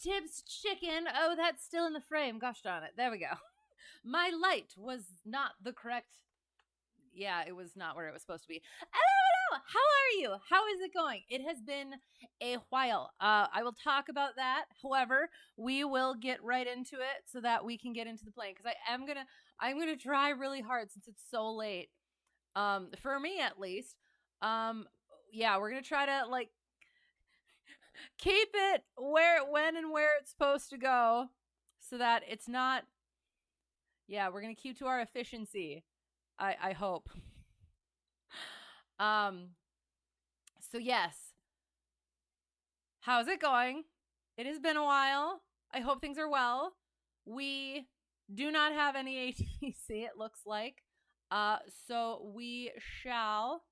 Tibbs chicken. Oh, that's still in the frame. Gosh darn it. There we go. My light was not the correct. Yeah, it was not where it was supposed to be. Hello. How are you? How is it going? It has been a while. I will talk about that. However, we will get right into it so that we can get into the plane because I'm gonna try really hard since it's so late. For me at least. Yeah, we're gonna try to like keep it when and where it's supposed to go so that it's not. Yeah, we're gonna keep to our efficiency. I hope. Um. So yes, how's it going? It has been a while. I hope things are well. We do not have any ATC. It looks like. So we shall.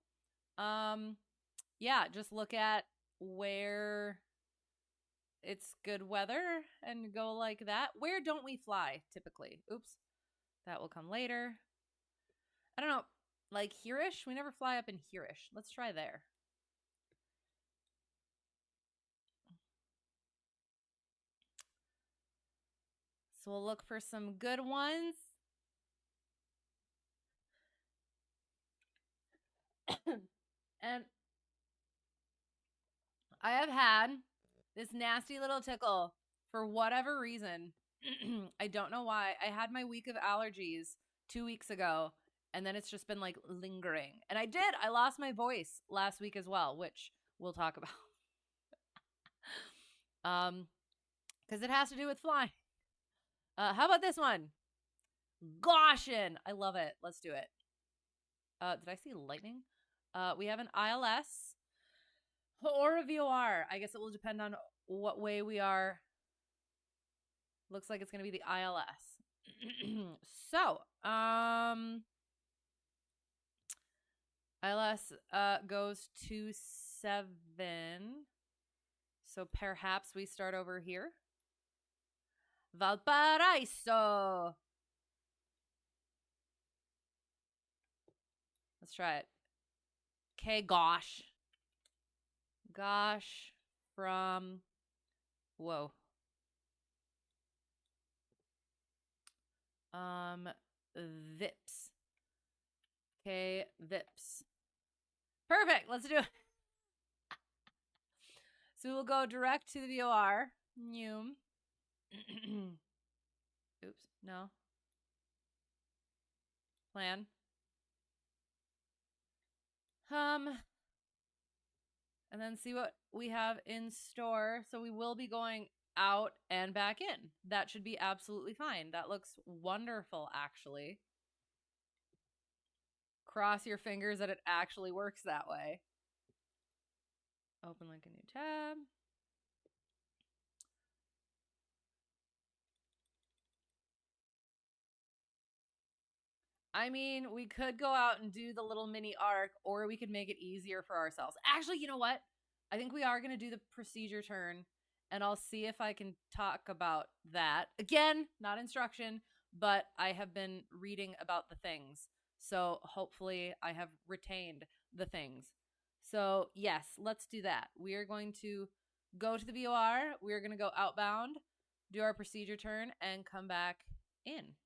Yeah, just look at where it's good weather and go like that. Where don't we fly typically? Oops, that will come later. I don't know, like here-ish? We never fly up in here-ish. Let's try there. So we'll look for some good ones. And I have had this nasty little tickle for whatever reason. I don't know why. I had my week of allergies 2 weeks ago, and then it's just been like lingering. And I lost my voice last week as well, which we'll talk about. Because it has to do with flying. How about this one? Goshen. I love it. Let's do it. Did I see lightning? We have an ILS or a VOR. I guess it will depend on what way we are. Looks like it's going to be the ILS. So, ILS goes to 7. So perhaps we start over here. Valparaiso. Let's try it. Okay, gosh. Gosh from, whoa. Vips. Okay, Vips. Perfect. Let's do it. So we'll go direct to the VOR. Noom. Oops. No. Plan. And then see what we have in store. So we will be going out and back in. That should be absolutely fine. That looks wonderful, actually. Cross your fingers that it actually works that way. Open link a new tab. I mean, we could go out and do the little mini arc, or we could make it easier for ourselves. Actually, you know what? I think we are going to do the procedure turn, and I'll see if I can talk about that. Again, not instruction, but I have been reading about the things. So hopefully I have retained the things. So yes, let's do that. We are going to go to the VOR. We are going to go outbound, do our procedure turn, and come back in.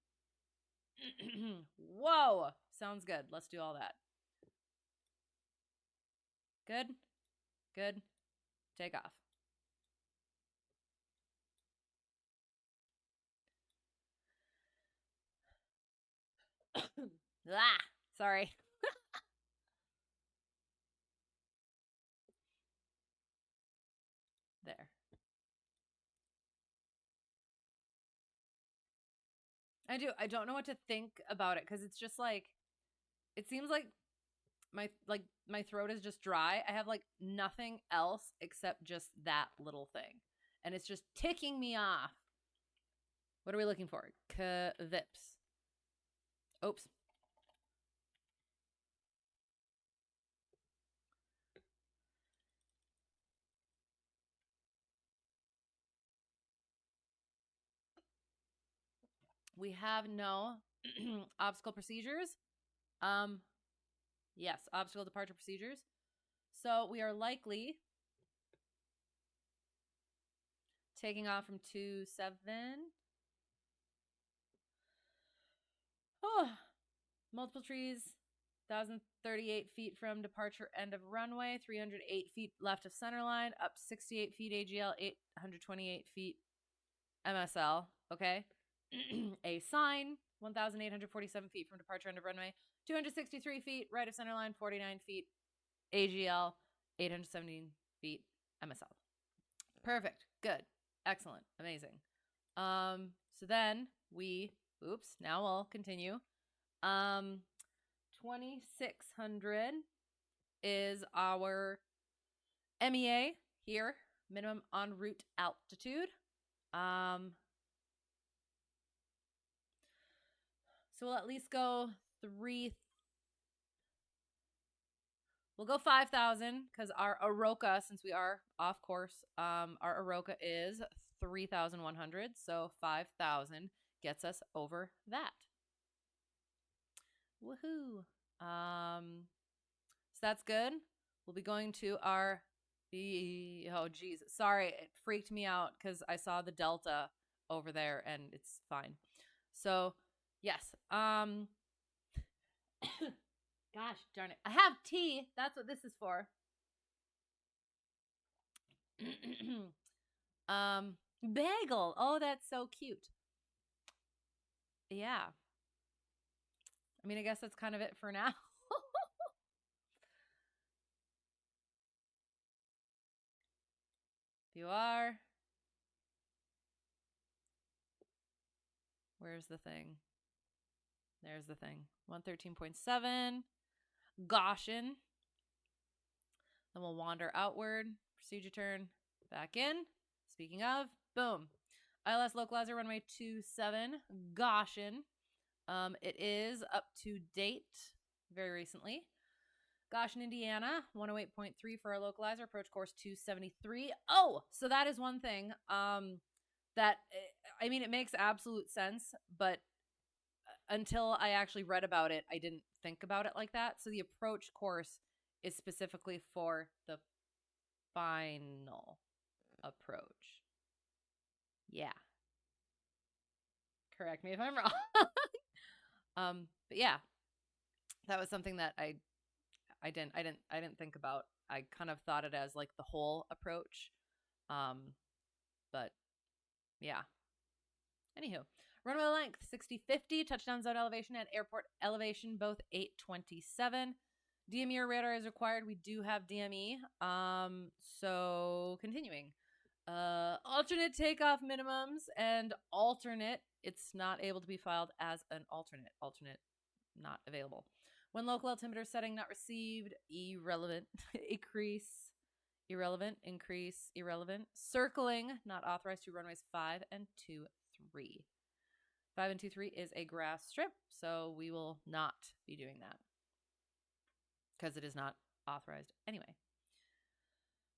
Whoa, sounds good. Let's do all that. Good, good. Take off. Ah, sorry. There. I do. I don't know what to think about it because it's just like, it seems like my throat is just dry. I have like nothing else except just that little thing, and it's just ticking me off. What are we looking for? KVPZ. Oops. We have no obstacle procedures. Yes, obstacle departure procedures. So we are likely taking off from 27. Oh, multiple trees, 1,038 feet from departure end of runway, 308 feet left of center line, up 68 feet AGL, 828 feet MSL. Okay. A sign, 1,847 feet from departure end of runway, 263 feet right of center line, 49 feet AGL, 817 feet MSL. Perfect. Good. Excellent. Amazing. So then now we'll continue. 2,600 is our MEA here, minimum en route altitude. So we'll at least go we'll go 5,000 because our Aroka, since we are off course, our Aroka is 3,100. So 5,000 gets us over that. Woohoo. So that's good. We'll be going to our oh geez, sorry, it freaked me out because I saw the delta over there and it's fine. So yes, gosh darn it, I have tea. That's what this is for. Bagel. Oh, that's so cute. Yeah. I mean, I guess that's kind of it for now. You are. Where's the thing? There's the thing. 113.7. Goshen. Then we'll wander outward. Procedure turn. Back in. Speaking of, boom. ILS localizer runway 27. Goshen. It is up to date very recently. Goshen, Indiana, 108.3 for our localizer, approach course 273. Oh, so that is one thing that, I mean, it makes absolute sense, but until I actually read about it, I didn't think about it like that. So the approach course is specifically for the final approach. Yeah. Correct me if I'm wrong. But yeah, that was something that I didn't think about. I kind of thought it as like the whole approach. But yeah. Anywho, runway length 6050, touchdown zone elevation and airport elevation both 827. DME or radar is required. We do have DME. So continuing. Alternate takeoff minimums and alternate. It's not able to be filed as an alternate. Alternate not available. When local altimeter setting not received, irrelevant. Increase, irrelevant. Increase, irrelevant. Circling not authorized to runways 5 and 23. 5 and 23 is a grass strip, so we will not be doing that because it is not authorized anyway.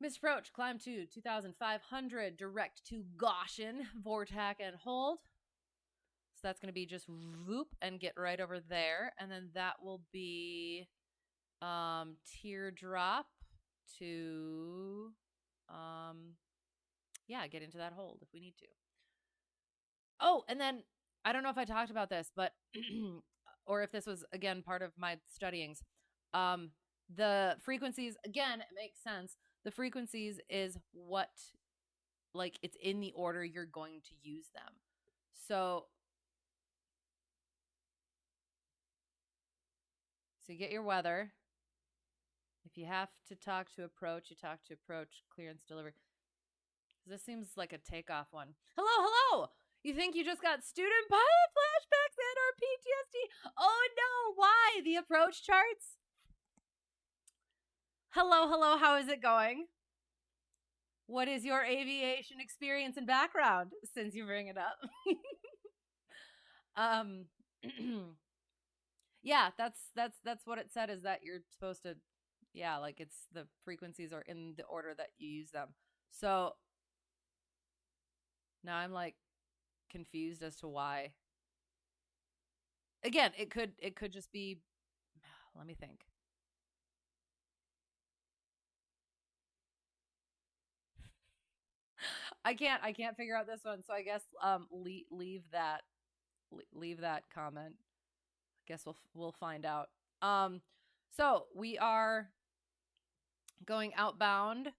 Missed approach, climb to 2,500, direct to Goshen, Vortac and hold. So that's going to be just whoop and get right over there. And then that will be teardrop to, get into that hold if we need to. Oh, and then I don't know if I talked about this, but, or if this was, again, part of my studyings. The frequencies, again, it makes sense. The frequencies is what, like, it's in the order you're going to use them. So you get your weather. If you have to talk to approach, you talk to approach, clearance, delivery. This seems like a takeoff one. Hello. You think you just got student pilot flashbacks and or PTSD? Oh no, why? The approach charts? Hello, how is it going? What is your aviation experience and background, since you bring it up? Yeah, that's what it said, is that you're supposed to, like, it's the frequencies are in the order that you use them. So now I'm like confused as to why. Again, it could just be, let me think. I can't figure out this one, so I guess leave that comment. I guess we'll find out. So we are going outbound,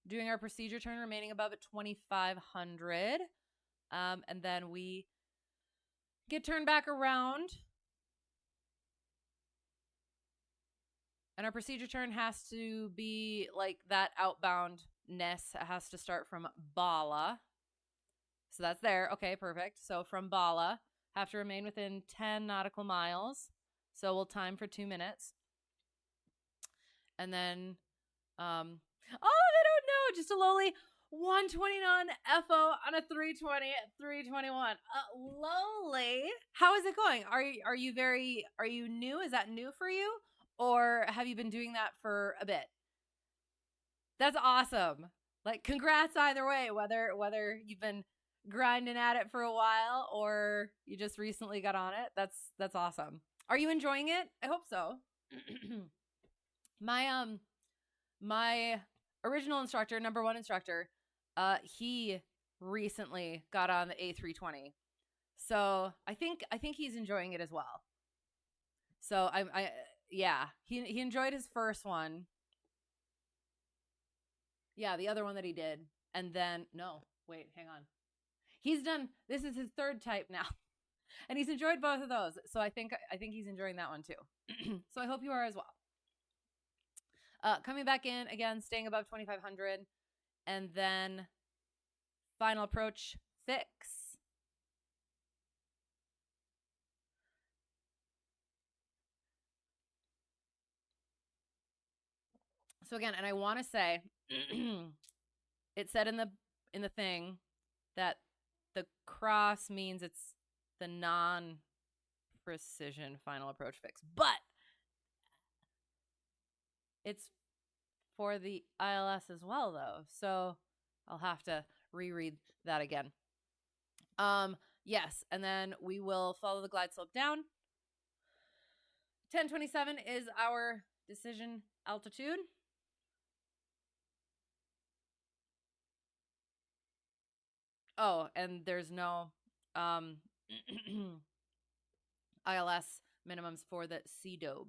doing our procedure turn, remaining above at 2,500, and then we get turned back around, and our procedure turn has to be like that outbound-ness. It has to start from Bala. So that's there. Okay, perfect. So from Bala, have to remain within 10 nautical miles. So we'll time for 2 minutes. And then, I don't know, just a lowly 129 FO on a 320 at 321. Lowly. How is it going? Are you new? Is that new for you? Or have you been doing that for a bit? That's awesome. Like, congrats either way, whether you've been grinding at it for a while or you just recently got on it. That's awesome. Are you enjoying it? I hope so. My original instructor, number 1 instructor, he recently got on the A320. So I think he's enjoying it as well. So yeah, he enjoyed his first one. Yeah, the other one that he did. And then, no, wait, hang on. This is his 3rd type now. And he's enjoyed both of those. So I think he's enjoying that one too. So I hope you are as well. Coming back in, again, staying above 2,500. And then final approach, fix. So again, and I want to say, it said in the thing that the cross means it's the non-precision final approach fix, but it's for the ILS as well, though. So I'll have to reread that again. Yes, and then we will follow the glide slope down. 1027 is our decision altitude. Oh, and there's no ILS minimums for the CDOB.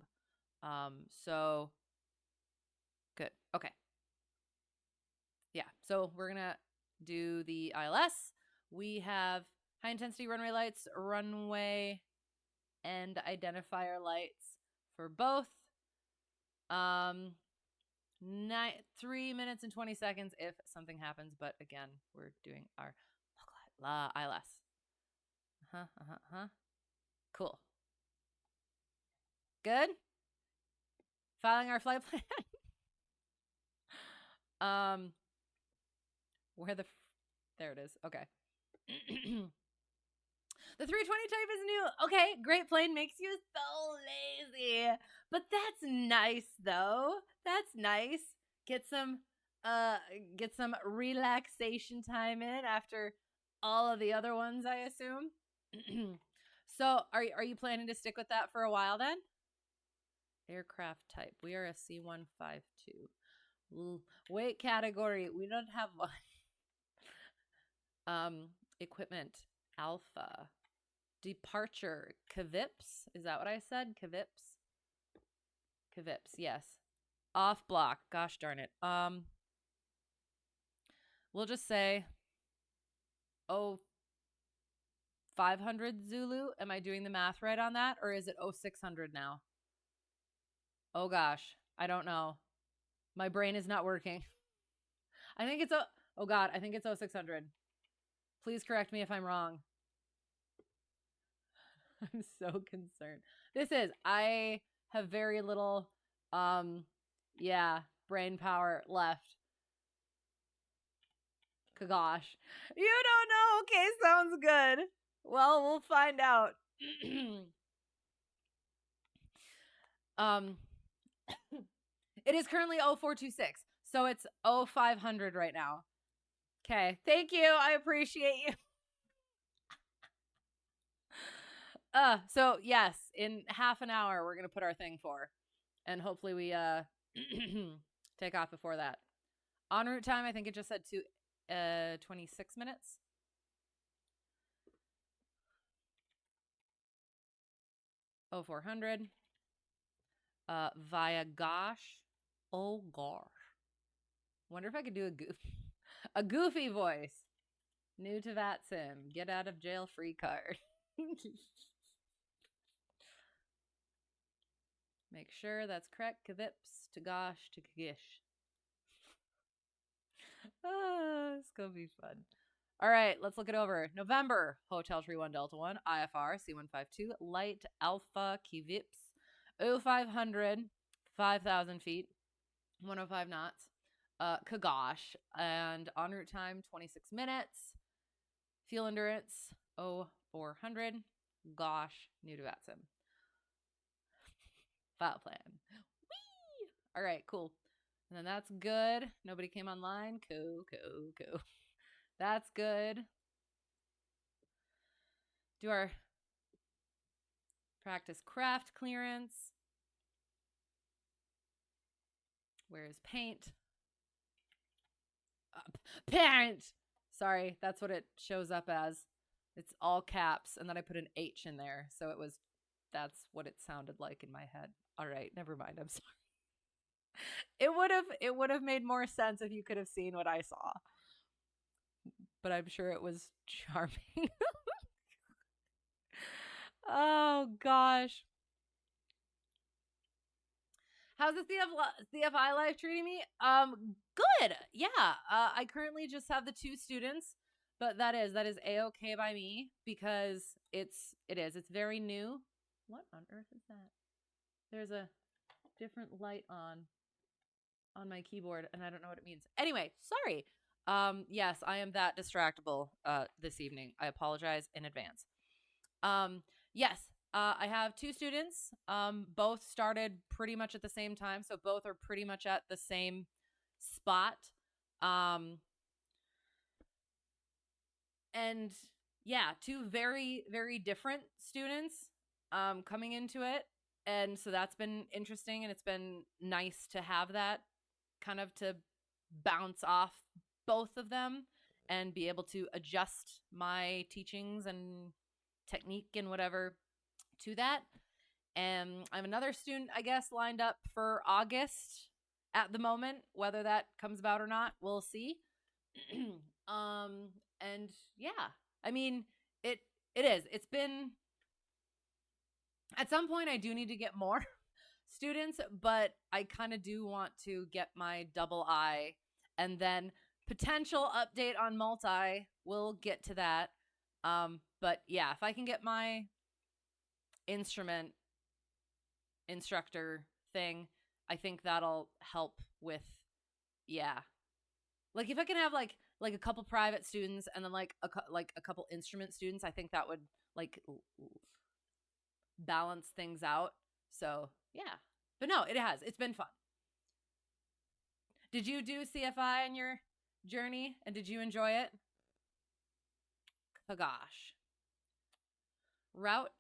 So good. Okay. Yeah. So we're gonna do the ILS. We have high intensity runway lights, runway and identifier lights for both. 3 minutes and 20 seconds if something happens, but again, we're doing our ILS. Cool. Good. Filing our flight plan. There it is. Okay. The 320 type is new. Okay, great plane makes you so lazy. But that's nice though. That's nice. Get some relaxation time in after all of the other ones, I assume. So, are you planning to stick with that for a while then? Aircraft type. We are a C152. Weight category. We don't have one. Equipment. Alpha. Departure. KVPZ. Is that what I said? KVPZ. KVPZ. Yes. Off block. Gosh darn it. We'll just say 500 Zulu. Am I doing the math right on that? Or is it 0600 now? Oh gosh. I don't know. My brain is not working. I think it's oh god, I think it's 0600. Please correct me if I'm wrong. I'm so concerned. I have very little brain power left. Gosh. You don't know. Okay, sounds good. Well, we'll find out. It is currently 0426. So it's 0500 right now. Okay. Thank you. I appreciate you. So yes, in half an hour we're gonna put our thing for. And hopefully we take off before that. En route time, I think it just said 26 minutes. Oh, 400. Via Gosh. Oh gosh. Wonder if I could do a goofy voice. New to VATSIM. Get out of jail free card. Make sure that's correct. KVPZ to Gosh to Kagish. It's gonna be fun. All right, let's look it over. November, Hotel Tree 1 Delta 1, IFR C152, Light Alpha KVPZ, 0500, 5,000 feet, 105 knots, Kagosh, and en route time 26 minutes, fuel endurance 0400, Gosh, new to VATSIM. File plan. Whee! All right, cool. And then that's good. Nobody came online. Cool. That's good. Do our practice craft clearance. Where is paint? Paint! Sorry, that's what it shows up as. It's all caps, and then I put an H in there, so that's what it sounded like in my head. All right, never mind. I'm sorry. It would have made more sense if you could have seen what I saw. But I'm sure it was charming. Oh gosh. How's the CFI life treating me? Good. Yeah. I currently just have the 2 students, but that is A-okay by me because it's very new. What on earth is that? There's a different light on my keyboard and I don't know what it means. Anyway, sorry. Yes, I am that distractible this evening. I apologize in advance. Yes, I have 2 students. Both started pretty much at the same time, so both are pretty much at the same spot. And yeah, 2 very, very different students coming into it. And so that's been interesting, and it's been nice to have that kind of to bounce off both of them and be able to adjust my teachings and technique and whatever to that. And I have another student, I guess, lined up for August at the moment. Whether that comes about or not, we'll see. And yeah, I mean, it is. It's been, at some point I do need to get more students, but I kind of do want to get my double I, and then potential update on multi. We'll get to that. But yeah, if I can get my instrument instructor thing, I think that'll help with, yeah. Like if I can have like a couple private students and then like a couple instrument students, I think that would like balance things out. So yeah, but no, it has. It's been fun. Did you do CFI in your journey, and did you enjoy it? Oh gosh. Route.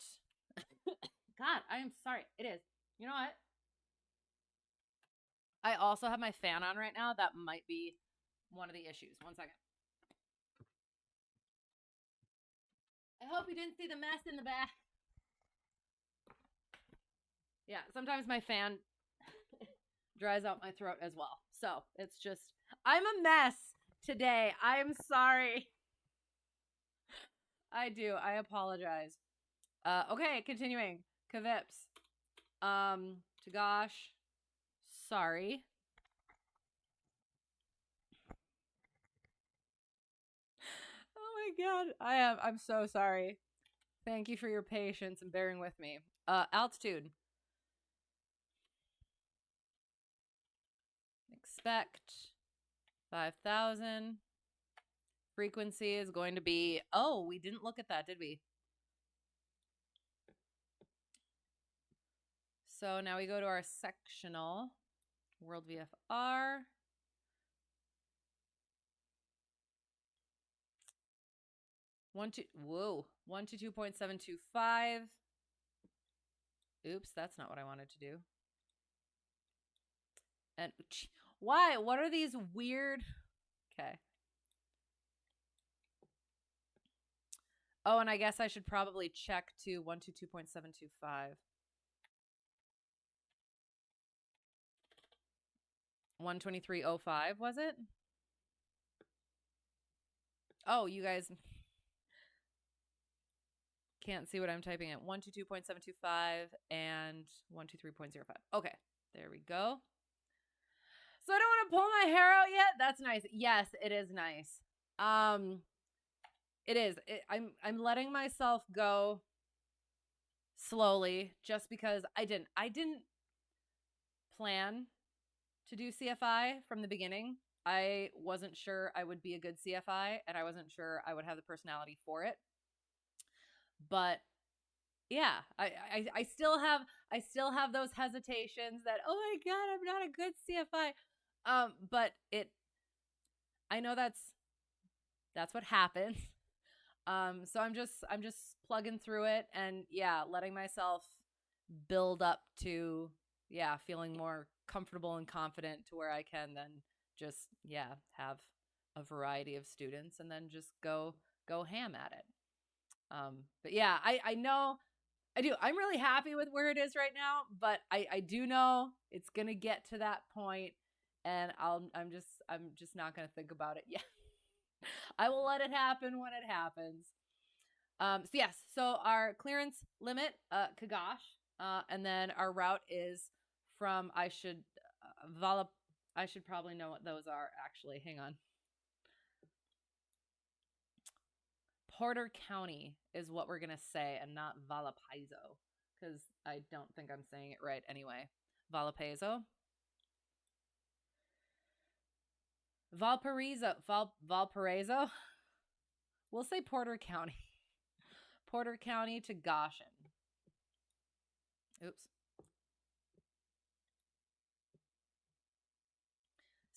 God, I am sorry. It is. You know what? I also have my fan on right now. That might be one of the issues. 1 second. I hope you didn't see the mess in the back. Yeah, sometimes my fan dries out my throat as well. So it's just, I'm a mess today. I'm sorry. I do. I apologize. Okay, continuing. KVPZ. To Gosh. Sorry. Oh my god. I'm so sorry. Thank you for your patience and bearing with me. Altitude. Expect 5,000. Frequency is going to be, oh, we didn't look at that, did we? So now we go to our sectional. World VFR. Whoa, 122.725. Oops, that's not what I wanted to do. And why? What are these weird? Okay. Oh, and I guess I should probably check to 122.725. 123.05, was it? Oh, you guys can't see what I'm typing at. 122.725 and 123.05. Okay, there we go. So I don't want to pull my hair out yet. That's nice. Yes, it is nice. It is. I'm letting myself go slowly just because I didn't plan to do CFI from the beginning. I wasn't sure I would be a good CFI, and I wasn't sure I would have the personality for it. But yeah, I still have those hesitations that, oh my god, I'm not a good CFI. But I know that's what happens. So I'm just plugging through it, and yeah, letting myself build up to feeling more comfortable and confident to where I can then just have a variety of students and then just go ham at it. But yeah, I know I do. I'm really happy with where it is right now, but I do know it's gonna get to that point, and I'm just not gonna think about it yet. I will let it happen when it happens. So yes, so our clearance limit, Kagash, and then our route is from I should probably know what those are actually. Hang on. Porter County is what we're gonna say, and not Valparaiso, because I don't think I'm saying it right anyway. Valparaiso. Valparaiso. We'll say Porter County. Porter County to Goshen. Oops.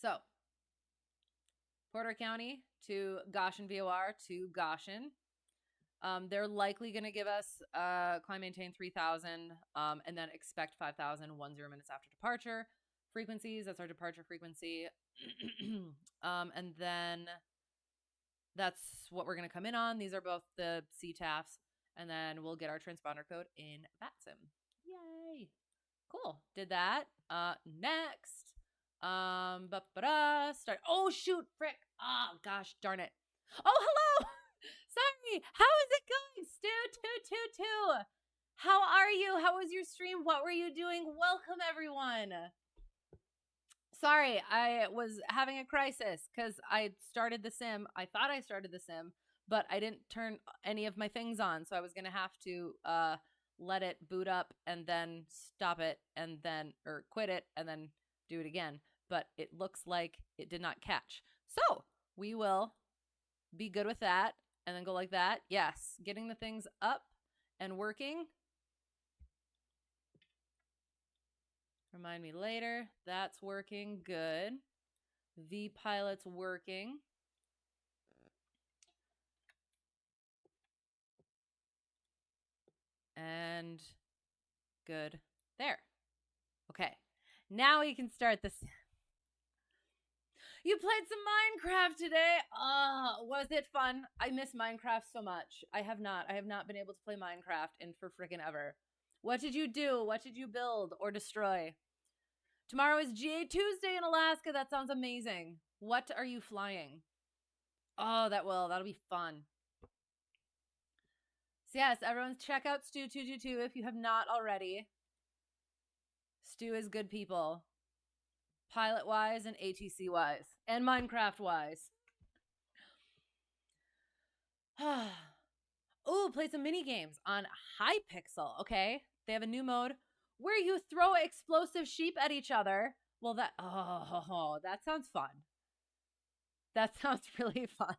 So, Porter County to Goshen VOR to Goshen. They're likely going to give us climb maintain 3,000 and then expect 5,000 0 minutes after departure. Frequencies, that's our departure frequency. And then that's what we're going to come in on. These are both the CTAFs. And then we'll get our transponder code in VATSIM. Yay. Cool. Did that. Next. Start. Oh, shoot. Frick. Oh, gosh darn it. Oh, hello. Sorry. How is it going? Stu222. How are you? How was your stream? What were you doing? Welcome, everyone. Sorry, I was having a crisis because I started the sim. I thought I started the sim, but I didn't turn any of my things on. So I was going to have to let it boot up and then stop it and then, or quit it and then do it again. But it looks like it did not catch. So we will be good with that and then go like that. Yes, getting the things up and working. Remind me later. That's working. Good. vPilot's working. And good. There. Okay. Now we can start this. You played some Minecraft today. Was it fun? I miss Minecraft so much. I have not been able to play Minecraft in for freaking ever. What did you do? What did you build or destroy? Tomorrow is GA Tuesday in Alaska. That sounds amazing. What are you flying? Oh, that'll be fun. So yes, everyone check out Stu222 if you have not already. Stu is good people. Pilot-wise and ATC-wise. And Minecraft-wise. Ooh, play some mini games on Hypixel. Okay, they have a new mode where you throw explosive sheep at each other. Well, that sounds fun. That sounds really fun.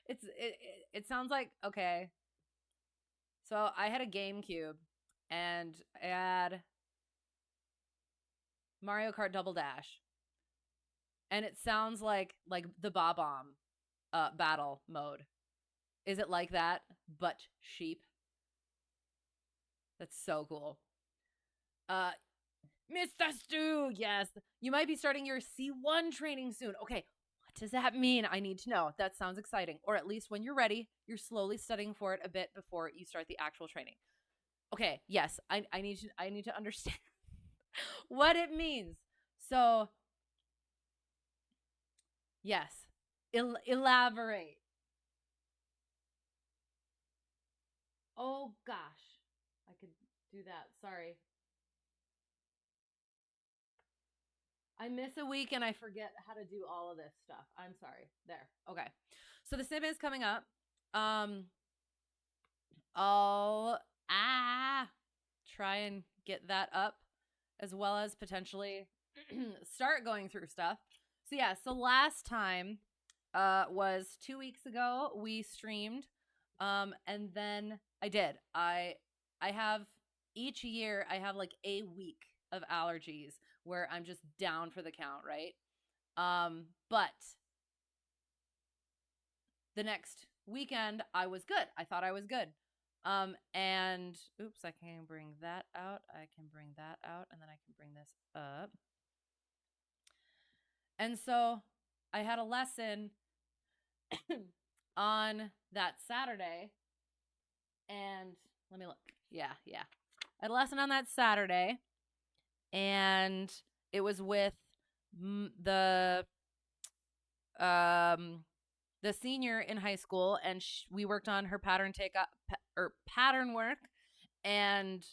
It sounds like, okay. So I had a GameCube and I had Mario Kart Double Dash. And it sounds like the Bob-omb battle mode. Is it like that, but sheep? That's so cool. Mr. Stu, yes. You might be starting your C1 training soon. Okay, what does that mean? I need to know. That sounds exciting. Or at least when you're ready, you're slowly studying for it a bit before you start the actual training. Okay, yes, I need to understand what it means. So, yes, elaborate. Oh gosh, I could do that. Sorry. I miss a week and I forget how to do all of this stuff. I'm sorry. There. Okay. So the sim is coming up. I'll try and get that up as well as potentially start going through stuff. So yeah, so last time was 2 weeks ago. We streamed. And then I did. I have each year I have like a week of allergies where I'm just down for the count, right? But the next weekend I was good. I thought I was good. And oops, I can bring that out. I can bring that out, and then I can bring this up. And so I had a lesson on that Saturday. And let me look. Yeah. I had a lesson on that Saturday, and it was with the senior in high school, and we worked on her pattern pattern work, and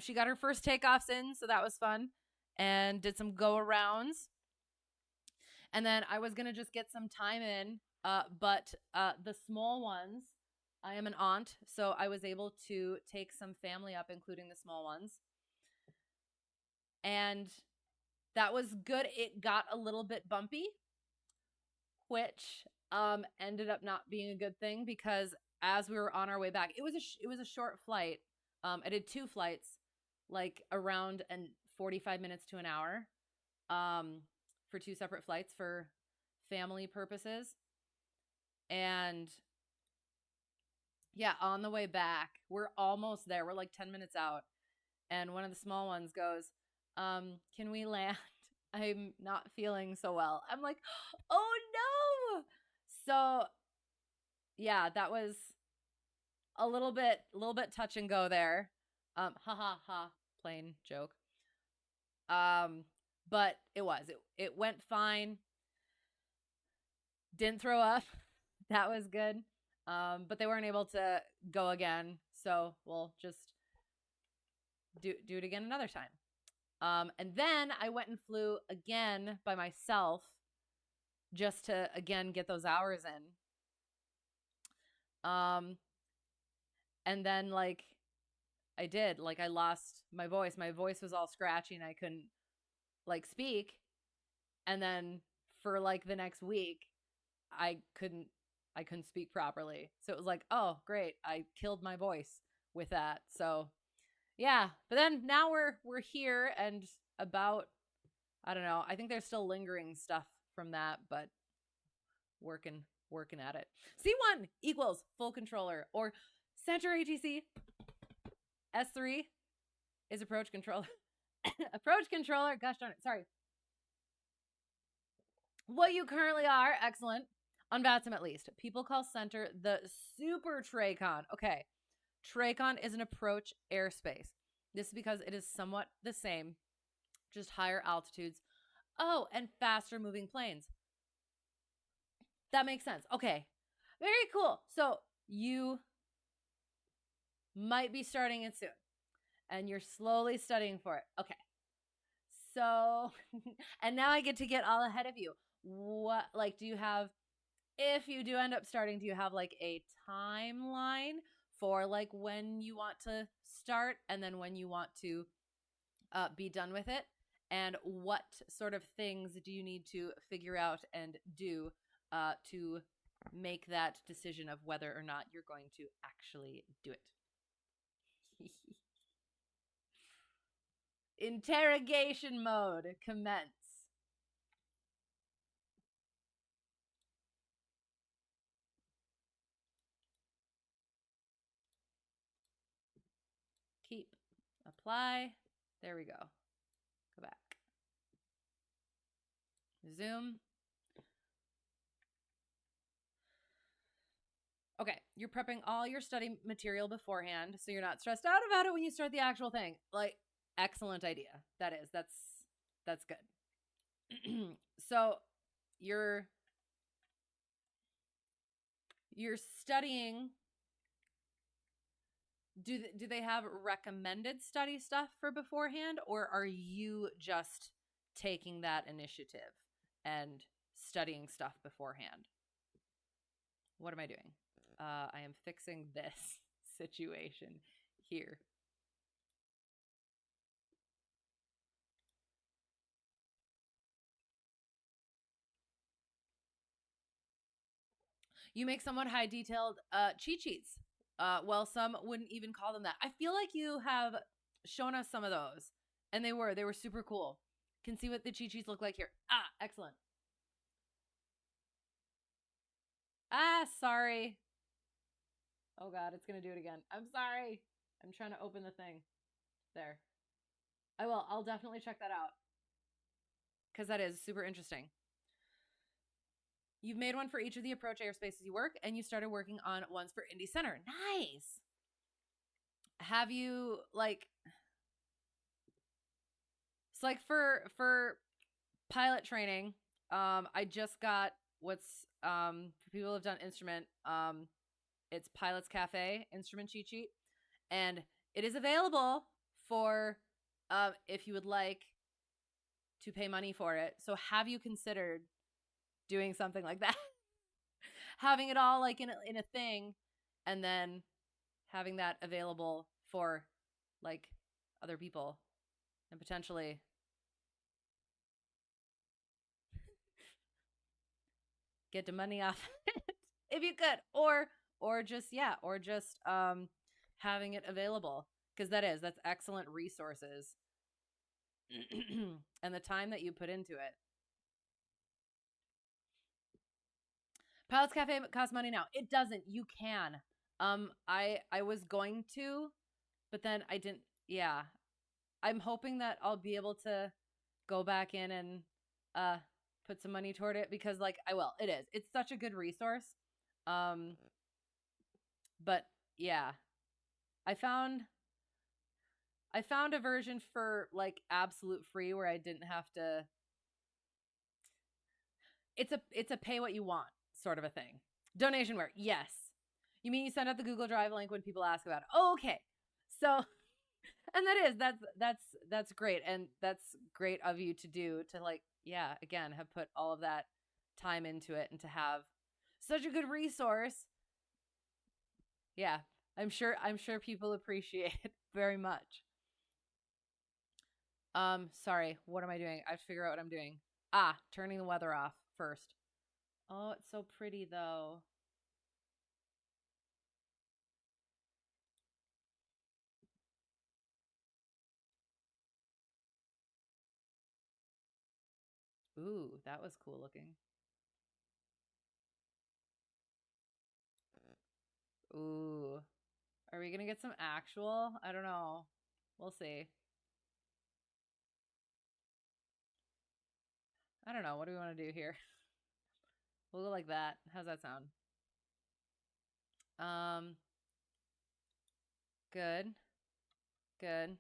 she got her first takeoffs in, so that was fun, and did some go arounds. And then I was gonna just get some time in, but the small ones, I am an aunt, so I was able to take some family up, including the small ones. And that was good. It got a little bit bumpy, which ended up not being a good thing because as we were on our way back, it was a short flight. I did 2 flights, like around 45 minutes to an hour, for 2 separate flights for family purposes. And yeah, on the way back, we're almost there. We're like 10 minutes out. And one of the small ones goes, can we land? I'm not feeling so well. I'm like, oh no. So yeah, that was a little bit touch and go there. Ha ha ha, plain joke. But it went fine. Didn't throw up. That was good. But they weren't able to go again, so we'll just do it again another time. And then I went and flew again by myself just to again get those hours in. And then like I did, like I lost my voice. My voice was all scratchy and I couldn't like speak. And then for like the next week, I couldn't speak properly. So it was like, oh, great. I killed my voice with that. So yeah, but then now we're here and about, I don't know. I think there's still lingering stuff from that, but working at it. C1 equals full controller, or center ATC. S3 is approach controller. Approach controller. Gosh darn it. Sorry. What you currently are, excellent. On VATSIM at least. People call center the super TRACON. Okay. TRACON is an approach airspace. This is because it is somewhat the same, just higher altitudes. Oh, and faster moving planes. That makes sense. Okay. Very cool. So you might be starting it soon, and you're slowly studying for it. Okay. So, and now I get to get all ahead of you. What, like, do you have, if you do end up starting, do you have like a timeline for like when you want to start and then when you want to be done with it? And what sort of things do you need to figure out and do to make that decision of whether or not you're going to actually do it? Interrogation mode, commence. Keep, apply. There we go. Go back. Zoom. Okay, you're prepping all your study material beforehand, so you're not stressed out about it when you start the actual thing. Like, excellent idea. That's good. So you're studying. Do they have recommended study stuff for beforehand, or are you just taking that initiative and studying stuff beforehand? What am I doing? I am fixing this situation here. You make somewhat high detailed cheat sheets. Well, some wouldn't even call them that. I feel like you have shown us some of those, and they were super cool. Can see what the cheat sheets look like here. Ah, excellent. Ah, sorry. Oh God, it's gonna do it again. I'm sorry. I'm trying to open the thing. There. I will. I'll definitely check that out because that is super interesting. You've made one for each of the approach airspaces you work, and you started working on ones for Indy Center. Nice. Have you like? It's like for pilot training. I just got what's for people who have done instrument. It's Pilot's Cafe instrument cheat sheet, and it is available for if you would like to pay money for it. So have you considered doing something like that? Having it all like in a thing, and then having that available for like other people and potentially get the money off it if you could, or just having it available, because that's excellent resources and the time that you put into it. Pilot's Cafe costs money now. It doesn't. You can. I was going to, but then I didn't. Yeah, I'm hoping that I'll be able to go back in and uh put some money toward it, because like I will. It is. It's such a good resource. Um, but yeah, I found a version for like absolute free where I didn't have to. It's a pay what you want sort of a thing. Donation where yes. You mean you send out the Google Drive link when people ask about it? Oh, okay. So, and that's great, and that's great of you to do, to like again have put all of that time into it and to have such a good resource. Yeah, I'm sure people appreciate it very much. Sorry, what am I doing? I have to figure out what I'm doing. Ah, turning the weather off first. Oh, it's so pretty though. Ooh, that was cool looking. Ooh. Are we gonna get some actual? I don't know. We'll see. I don't know. What do we want to do here? We'll go like that. How's that sound? Um, good. Good.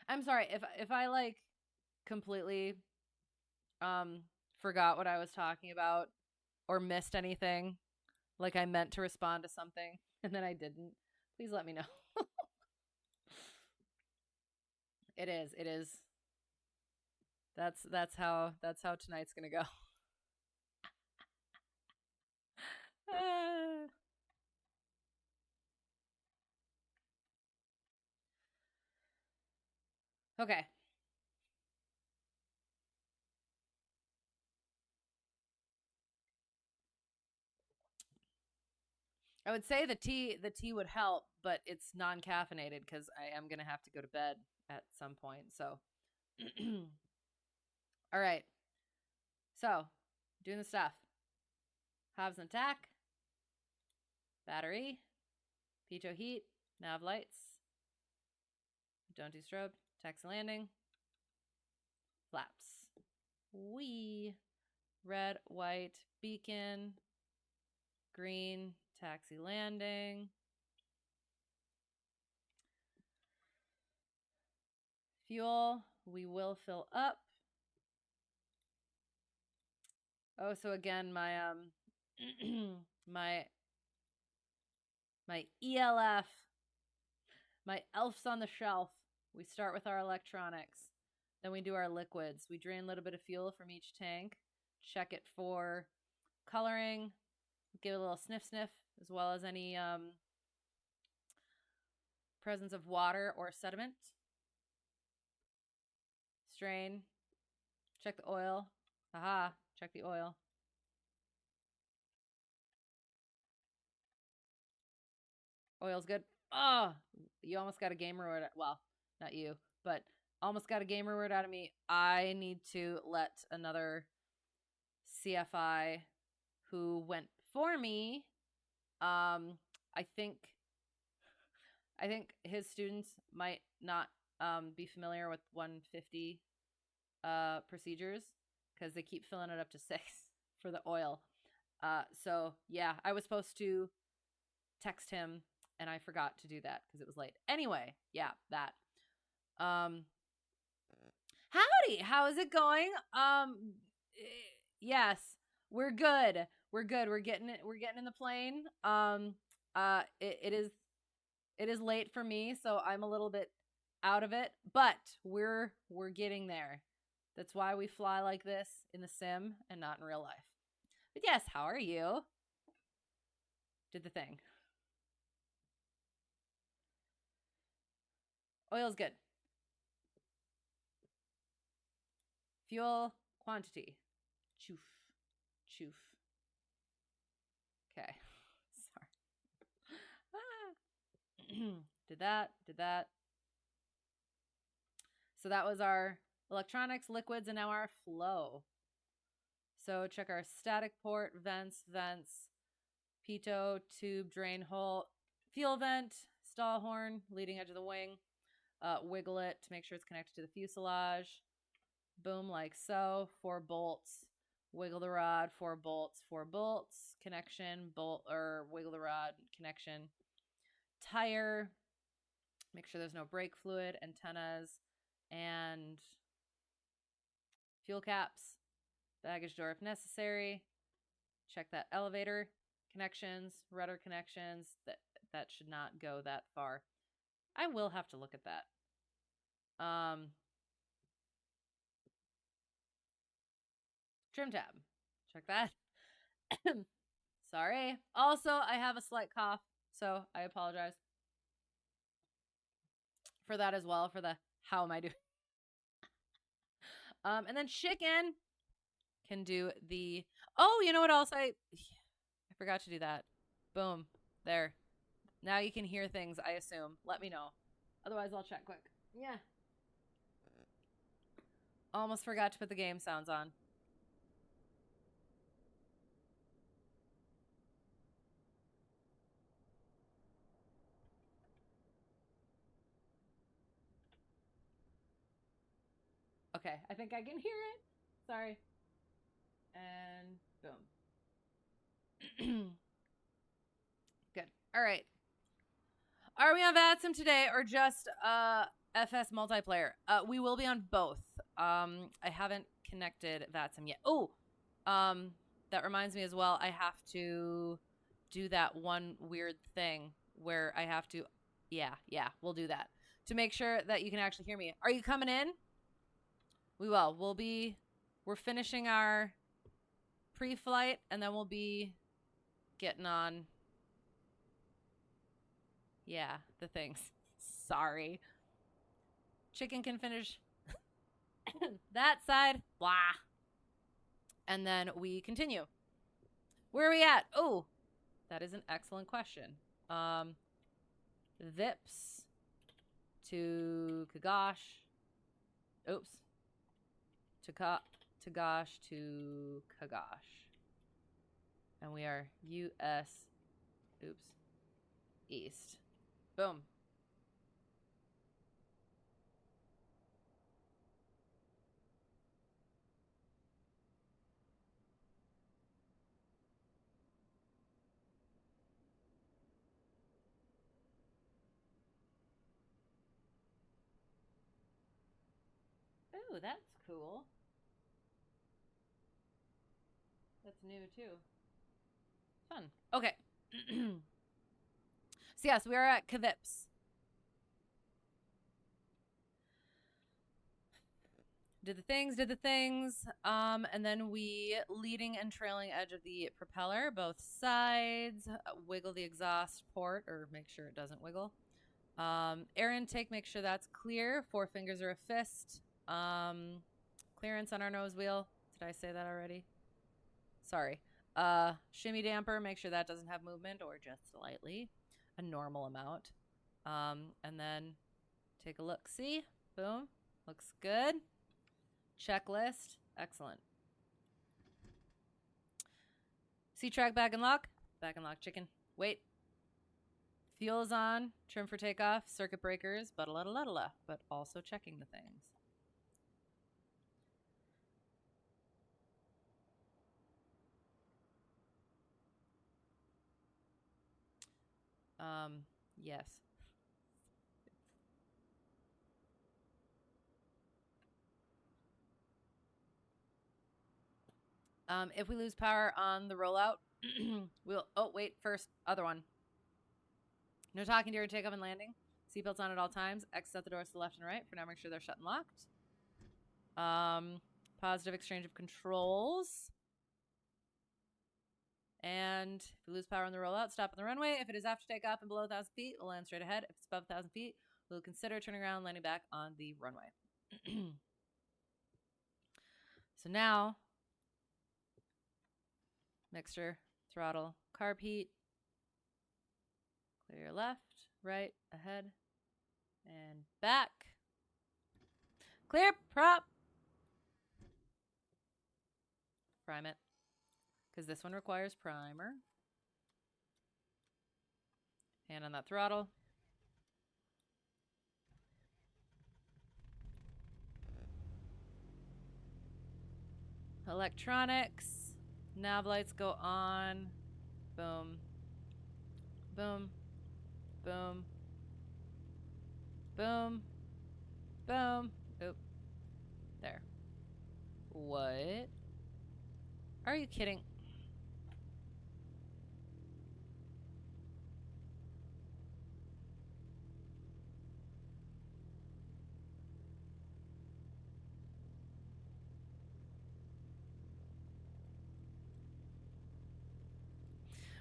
I'm sorry if I like completely um forgot what I was talking about or missed anything, like I meant to respond to something and then I didn't. Please let me know. It is. It is. That's how tonight's going to go. Okay. I would say the tea would help, but it's non-caffeinated because I am gonna have to go to bed at some point. So, all right. So, doing the stuff. Hobbs and tack, battery, pitot heat, nav lights. Don't do strobe. Taxi landing. flaps. We. Red, white, beacon. Green, taxi landing. Fuel, we will fill up. Oh, so again, my my ELF, my elves on the shelf. We start with our electronics. Then we do our liquids. We drain a little bit of fuel from each tank. Check it for coloring. Give it a little sniff as well as any presence of water or sediment. Strain. Check the oil. Aha, check the oil. Oil's good. Oh, you almost got a gamer word. Well, not you, but almost got a gamer word out of me. I need to let another CFI who went before me. I think his students might not be familiar with 150 procedures because they keep filling it up to 6 for the oil. So yeah, I was supposed to text him and I forgot to do that because it was late. Anyway, yeah, that. Howdy, how is it going? Yes, we're good. We're good. We're getting it. We're getting in the plane. It is late for me, so I'm a little bit out of it, but we're getting there. That's why we fly like this in the sim and not in real life. But yes, how are you? Did the thing. Oil's good. Fuel quantity. Choof. Choof. Okay. Sorry. Did that. So that was our electronics, liquids, and now our flow. So check our static port, vents, pitot, tube, drain hole, fuel vent, stall horn, leading edge of the wing. Wiggle it to make sure it's connected to the fuselage. Boom, like so. 4 bolts. Wiggle the rod. 4 bolts. 4 bolts. Connection. Bolt or wiggle the rod. Connection. Tire. Make sure there's no brake fluid. Antennas. And fuel caps. Baggage door if necessary. Check that elevator connections. Rudder connections. That should not go that far. I will have to look at that. Trim tab. Check that. Sorry. Also, I have a slight cough, so I apologize for that as well, for the how am I doing. And then chicken can do the, oh, you know what else? I forgot to do that. Boom. There. Now you can hear things, I assume. Let me know. Otherwise, I'll check quick. Yeah. Almost forgot to put the game sounds on. Okay, I think I can hear it. Sorry. And boom. Good. All right. Are we on VATSIM today or just FS multiplayer? We will be on both. I haven't connected VATSIM yet. Oh, that reminds me as well. I have to do that one weird thing where I have to. Yeah, we'll do that to make sure that you can actually hear me. Are you coming in? We will. We're finishing our pre-flight and then we'll be getting on. Yeah, the things. Sorry. Chicken can finish that side. Blah. And then we continue. Where are we at? Oh, that is an excellent question. Vips to Kagash. Oops. Tagash to Kagash. And we are US. Oops. East. Boom. Ooh, that's cool. That's new too. Fun. Okay. So yes, we are at KVPZ. Did the things. And then we leading and trailing edge of the propeller, both sides, wiggle the exhaust port or make sure it doesn't wiggle. Air intake, make sure that's clear. 4 fingers are a fist. Clearance on our nose wheel. Did I say that already? Sorry. Shimmy damper, make sure that doesn't have movement or just slightly. A normal amount. And then take a look. See? Boom. Looks good. Checklist. Excellent. C-track back and lock. Back and lock chicken. Wait. Fuel's on. Trim for takeoff. Circuit breakers. But also checking the things. Yes. If we lose power on the rollout, we'll, oh, wait, first, other one. No talking during takeoff and landing. Seatbelts on at all times. Exit out the doors to the left and right. For now, make sure they're shut and locked. Positive exchange of controls. And if we lose power on the rollout, stop on the runway. If it is after takeoff and below 1,000 feet, we'll land straight ahead. If it's above 1,000 feet, we'll consider turning around and landing back on the runway. So now, mixture, throttle, carb heat. Clear your left, right, ahead, and back. Clear, prop. Prime it, because this one requires primer. Hand on that throttle. Electronics. Nav lights go on. Boom. Boom. Boom. Boom. Boom. Oop. There. What? Are you kidding?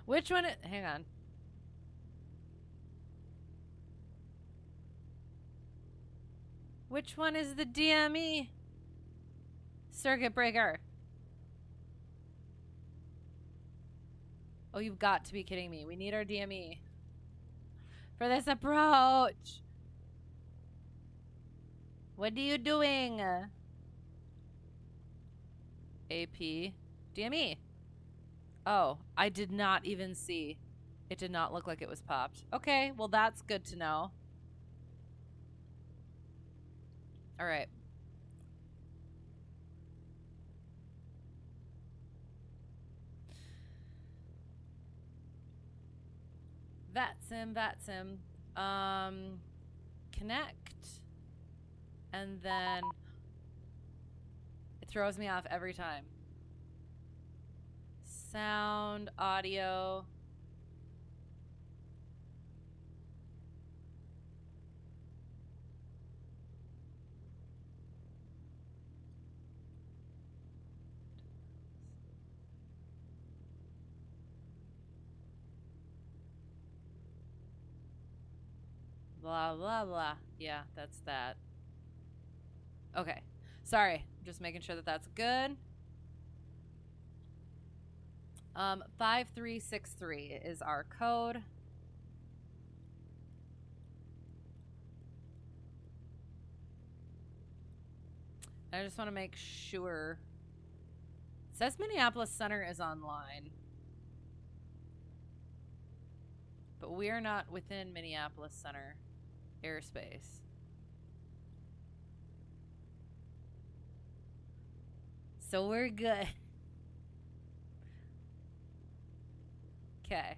Which one? Hang on. Which one is the DME circuit breaker? Oh, you've got to be kidding me. We need our DME for this approach. What are you doing? AP DME. Oh, I did not even see. It did not look like it was popped. Okay, well that's good to know. All right. VATSIM. Connect. And then it throws me off every time. Sound, audio. Blah, blah, blah. Yeah, that's that. Okay. Sorry. Just making sure that that's good. 5363 is our code. I just want to make sure. It says Minneapolis Center is online. But we are not within Minneapolis Center airspace. So we're good. Okay.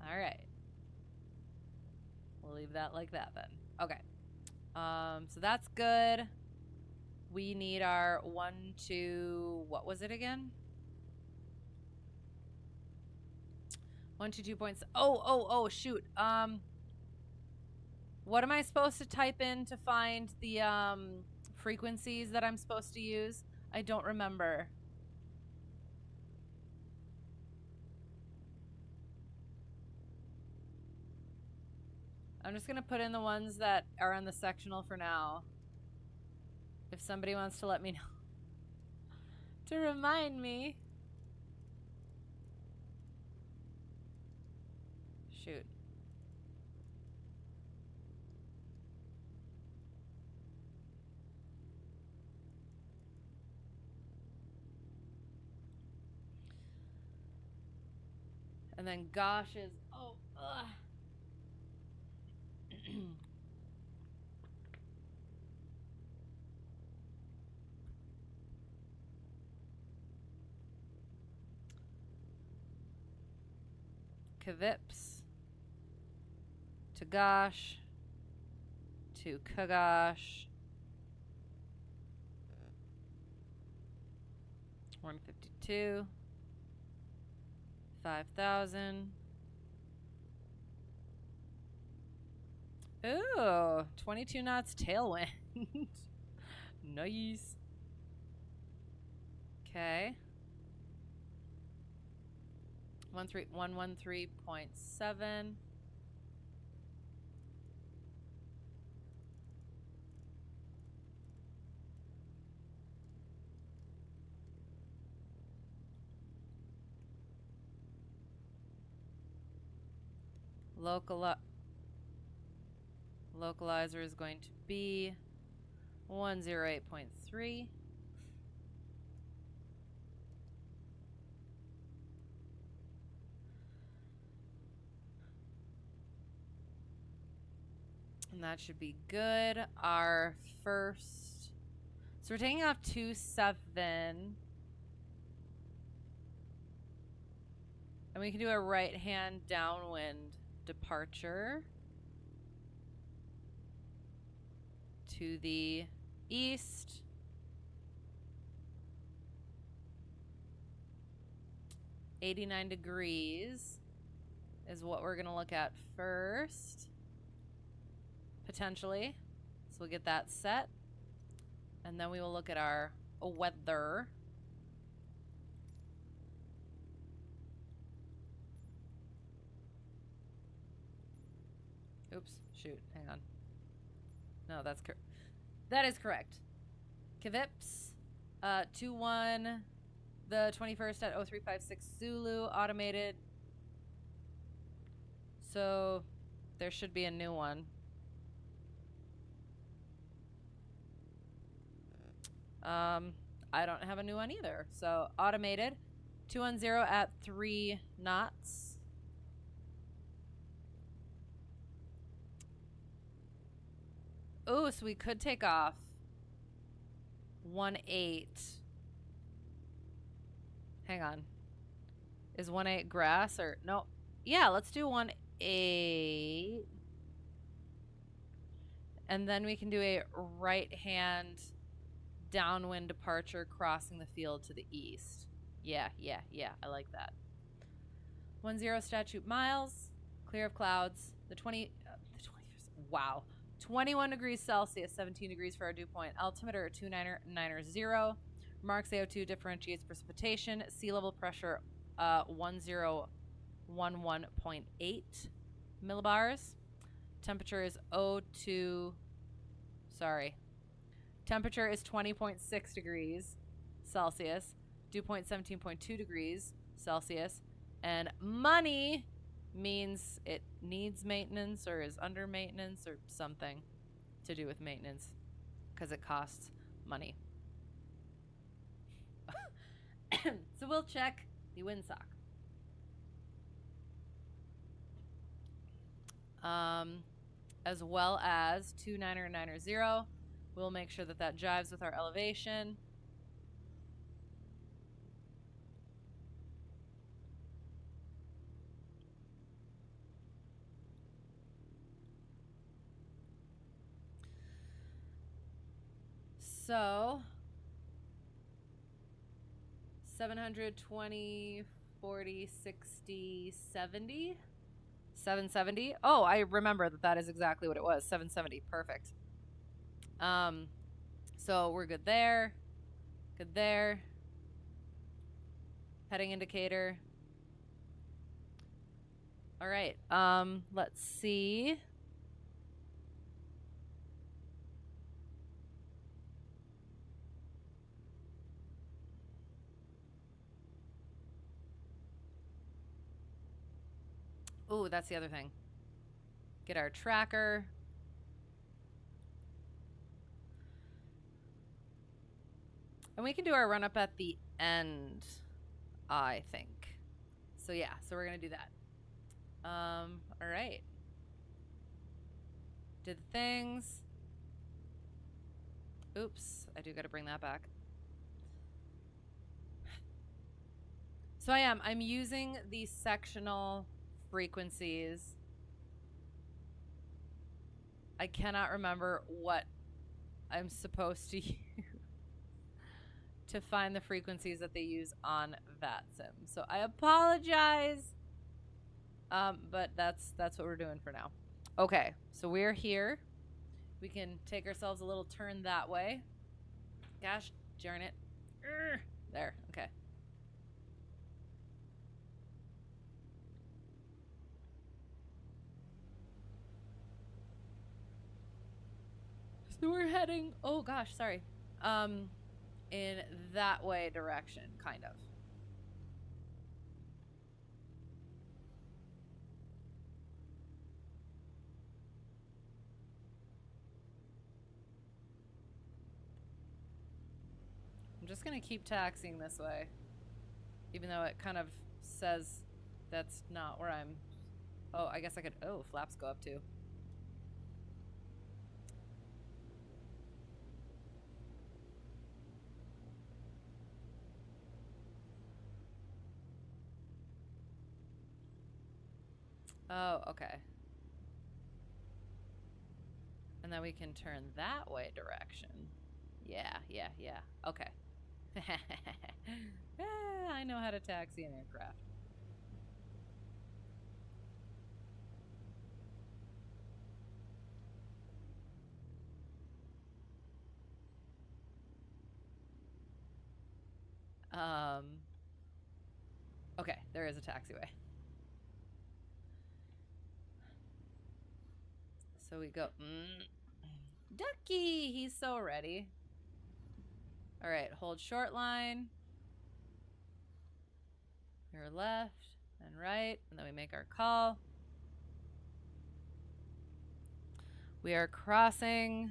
All right. We'll leave that like that then. Okay. So that's good. We need our 1, 2, what was it again? 1, 2, 2 points. Oh, shoot. What am I supposed to type in to find the frequencies that I'm supposed to use? I don't remember. I'm just gonna put in the ones that are on the sectional for now. If somebody wants to let me know to remind me. Shoot. And then gosh is, oh, ugh. Kvips to gosh to kagosh 152 5,000. Ooh, 22 knots tailwind. Nice. Okay. 113.7. Localizer is going to be 108.3. And that should be good. Our first, so we're taking off 2-7. And we can do a right hand downwind departure to the east. $89 degrees is what we're gonna look at first. Potentially. So we'll get that set. And then we will look at our weather. Oops, shoot, hang on. No, that's correct. That is correct. KVPZ, 2-1, the 21st at 0356 Zulu, automated. So there should be a new one. I don't have a new one either. So automated, 210 at 3 knots. Oh, so we could take off 1-8. Hang on. Is 1-8 grass or no? Yeah, let's do 1-8. And then we can do a right hand downwind departure crossing the field to the east. Yeah, I like that. 10 statute miles, clear of clouds. The 20, wow. 21 degrees Celsius, 17 degrees for our dew point. Altimeter 290. Remarks AO2 differentiates precipitation. Sea level pressure 1011.8 millibars. Temperature is Temperature is 20.6 degrees Celsius. Dew point 17.2 degrees Celsius. And money means it needs maintenance or is under maintenance or something to do with maintenance because it costs money. So we'll check the windsock. As well as 29090. We'll make sure that that jives with our elevation. So 720, 40, 60, 70. 770. Oh, I remember that is exactly what it was. 770. Perfect. So we're good there. Good there. Heading indicator. All right. Let's see. Oh, that's the other thing. Get our tracker. And we can do our run up at the end, I think. So yeah, so we're gonna do that. All right. Did the things. Oops, I do gotta bring that back. So I'm using these sectional frequencies. I cannot remember what I'm supposed to use to find the frequencies that they use on VATSIM. So I apologize. But that's what we're doing for now. Okay, so we're here. We can take ourselves a little turn that way. Gosh darn it. There, okay. So we're heading, oh gosh, sorry. In that way direction, kind of. I'm just gonna keep taxiing this way, even though it kind of says that's not where I'm. Oh, I guess I could, oh, flaps go up too. Oh, okay. And then we can turn that way direction. Yeah. Okay. I know how to taxi an aircraft. Okay, there is a taxiway. So we go, Ducky, he's so ready. All right, hold short line. Your left and right, and then we make our call. We are crossing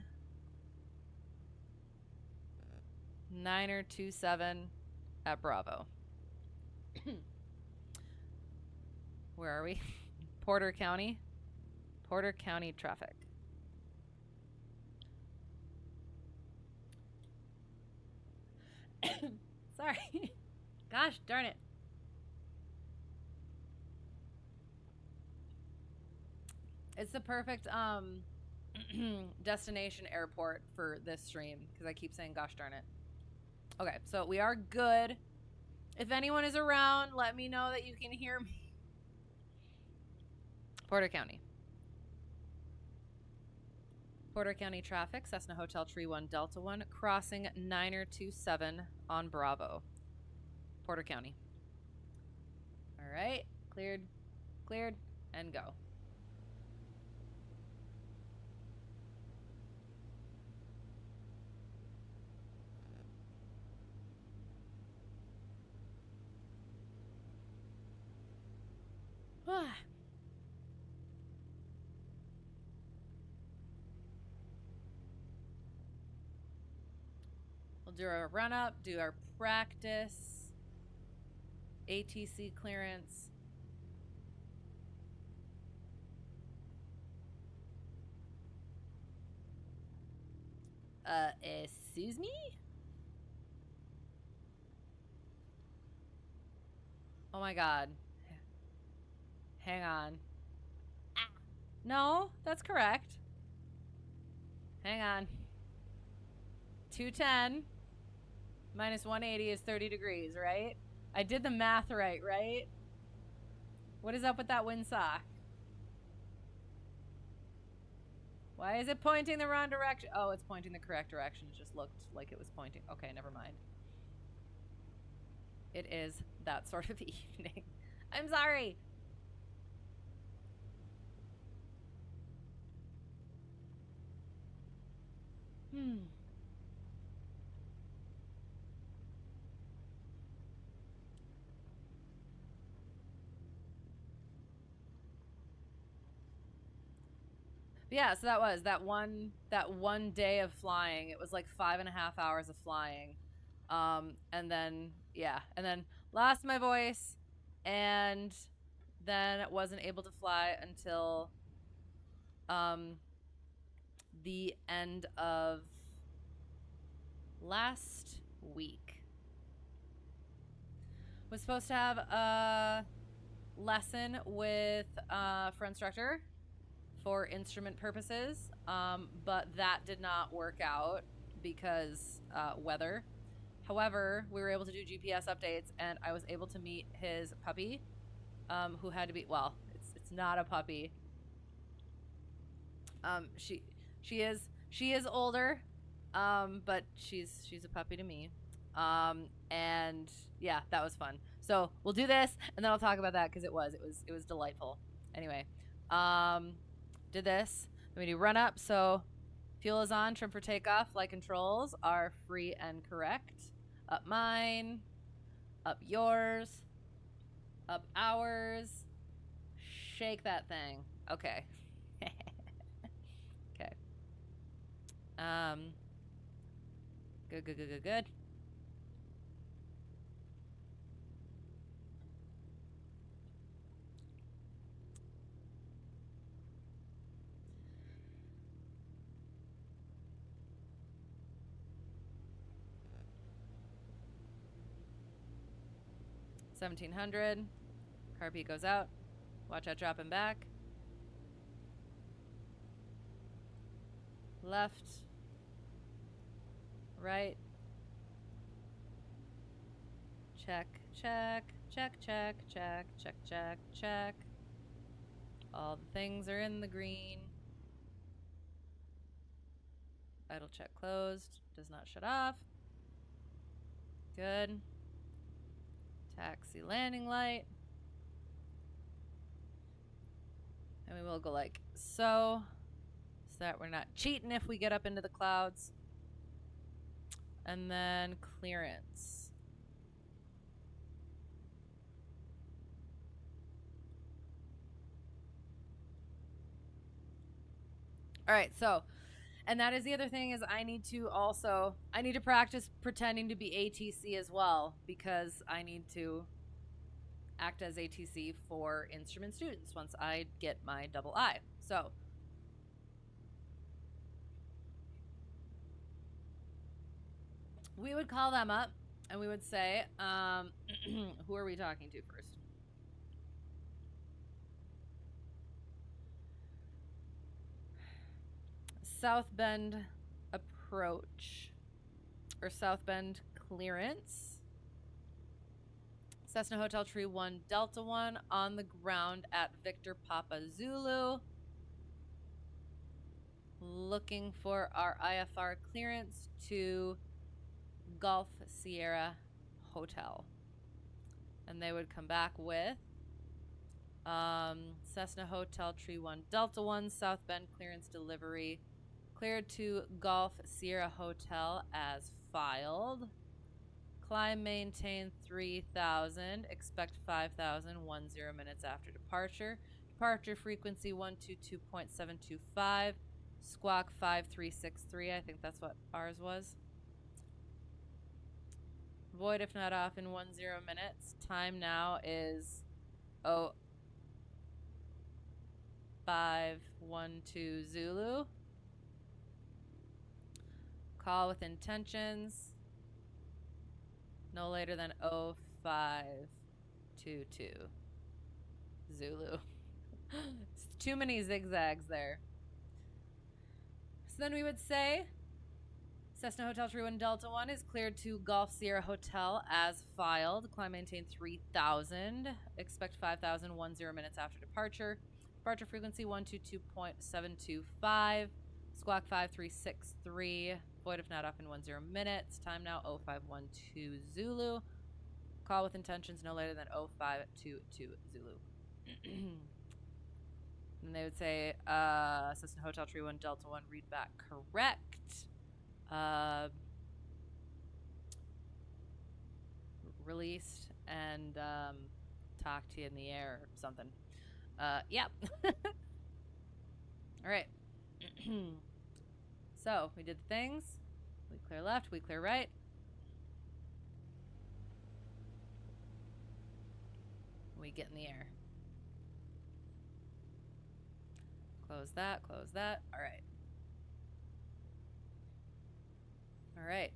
927 at Bravo. Where are we? Porter County. Porter County traffic. Sorry. Gosh darn it. It's the perfect destination airport for this stream because I keep saying gosh darn it. Okay, so we are good. If anyone is around, let me know that you can hear me. Porter County. Porter County traffic, Cessna Hotel Tree 1 Delta 1, crossing 927 on Bravo. Porter County. All right, cleared, and go. We'll do our run up, do our practice, ATC clearance. Excuse me? Oh my God. Hang on. Ah. No, that's correct. Hang on. 210 minus 180 is 30 degrees, right? I did the math right? What is up with that windsock? Why is it pointing the wrong direction? Oh, it's pointing the correct direction. It just looked like it was pointing. Okay, never mind. It is that sort of evening. I'm sorry. Yeah, so that was that one day of flying. It was like 5.5 hours of flying. And then lost my voice, and then wasn't able to fly until the end of last week. Was supposed to have a lesson with friendstructor for instrument purposes, but that did not work out because weather. However, we were able to do GPS updates, and I was able to meet his puppy, who had to be, well, it's not a puppy. She is older, but she's a puppy to me. And yeah, that was fun. So we'll do this, and then I'll talk about that because it was delightful. Anyway, did this. Then we do run up. So fuel is on. Trim for takeoff. Flight controls are free and correct. Up mine. Up yours. Up ours. Shake that thing. Okay. Okay. Good. 1700. Carpy goes out. Watch out dropping back. Left. Right. Check. All the things are in the green. Idle check closed. Does not shut off. Good. Taxi landing light. And we will go like so that we're not cheating if we get up into the clouds. And then clearance. All right, so, and that is the other thing is I need to practice pretending to be ATC as well, because I need to act as ATC for instrument students once I get my double I. So we would call them up and we would say, who are we talking to first? South Bend approach or South Bend clearance. Cessna Hotel Tree 1 Delta 1 on the ground at Victor Papa Zulu. Looking for our IFR clearance to Golf Sierra Hotel. And they would come back with Cessna Hotel Tree 1 Delta 1 South Bend clearance delivery. Cleared to Golf Sierra Hotel as filed. Climb, maintain 3,000. Expect 5,000 10 minutes after departure. Departure frequency 122.725. Squawk 5363. I think that's what ours was. Void if not off in 10 minutes. Time now is 0512 Zulu. Call with intentions no later than 0522 Zulu. It's too many zigzags there. So then we would say Cessna Hotel Tree 1 Delta 1 is cleared to Golf Sierra Hotel as filed. Climb maintain 3000. Expect 5000 10 minutes after departure. Departure frequency 122.725. Squawk 5363. Void if not up in 10 minutes. Time now 0512 Zulu. Call with intentions no later than 0522 Zulu. And they would say, Cessna Hotel Tree 1 Delta 1, read back correct. Released and talk to you in the air or something. Yep. All right. So we did the things. We clear left, we clear right. We get in the air. Close that, close that. All right. All right.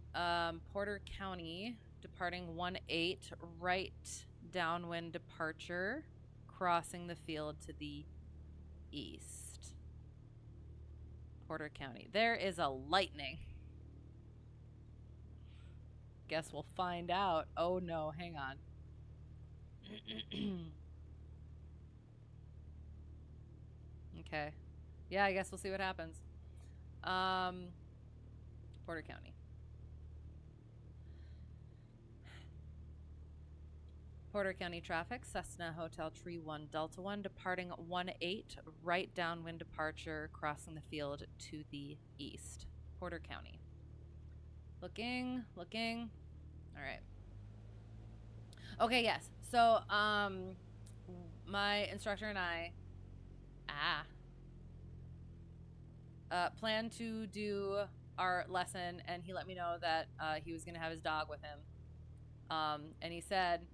Porter County, departing 1-8, right downwind departure, crossing the field to the east. Porter County. There is a lightning. Guess we'll find out. Oh no, hang on. Okay. Yeah, I guess we'll see what happens. Porter County. Porter County traffic, Cessna Hotel Tree 1 Delta 1, departing 1-8, right downwind departure, crossing the field to the east. Porter County. Looking. All right. Okay, yes. So, my instructor and I, planned to do our lesson, and he let me know that he was going to have his dog with him. And he said,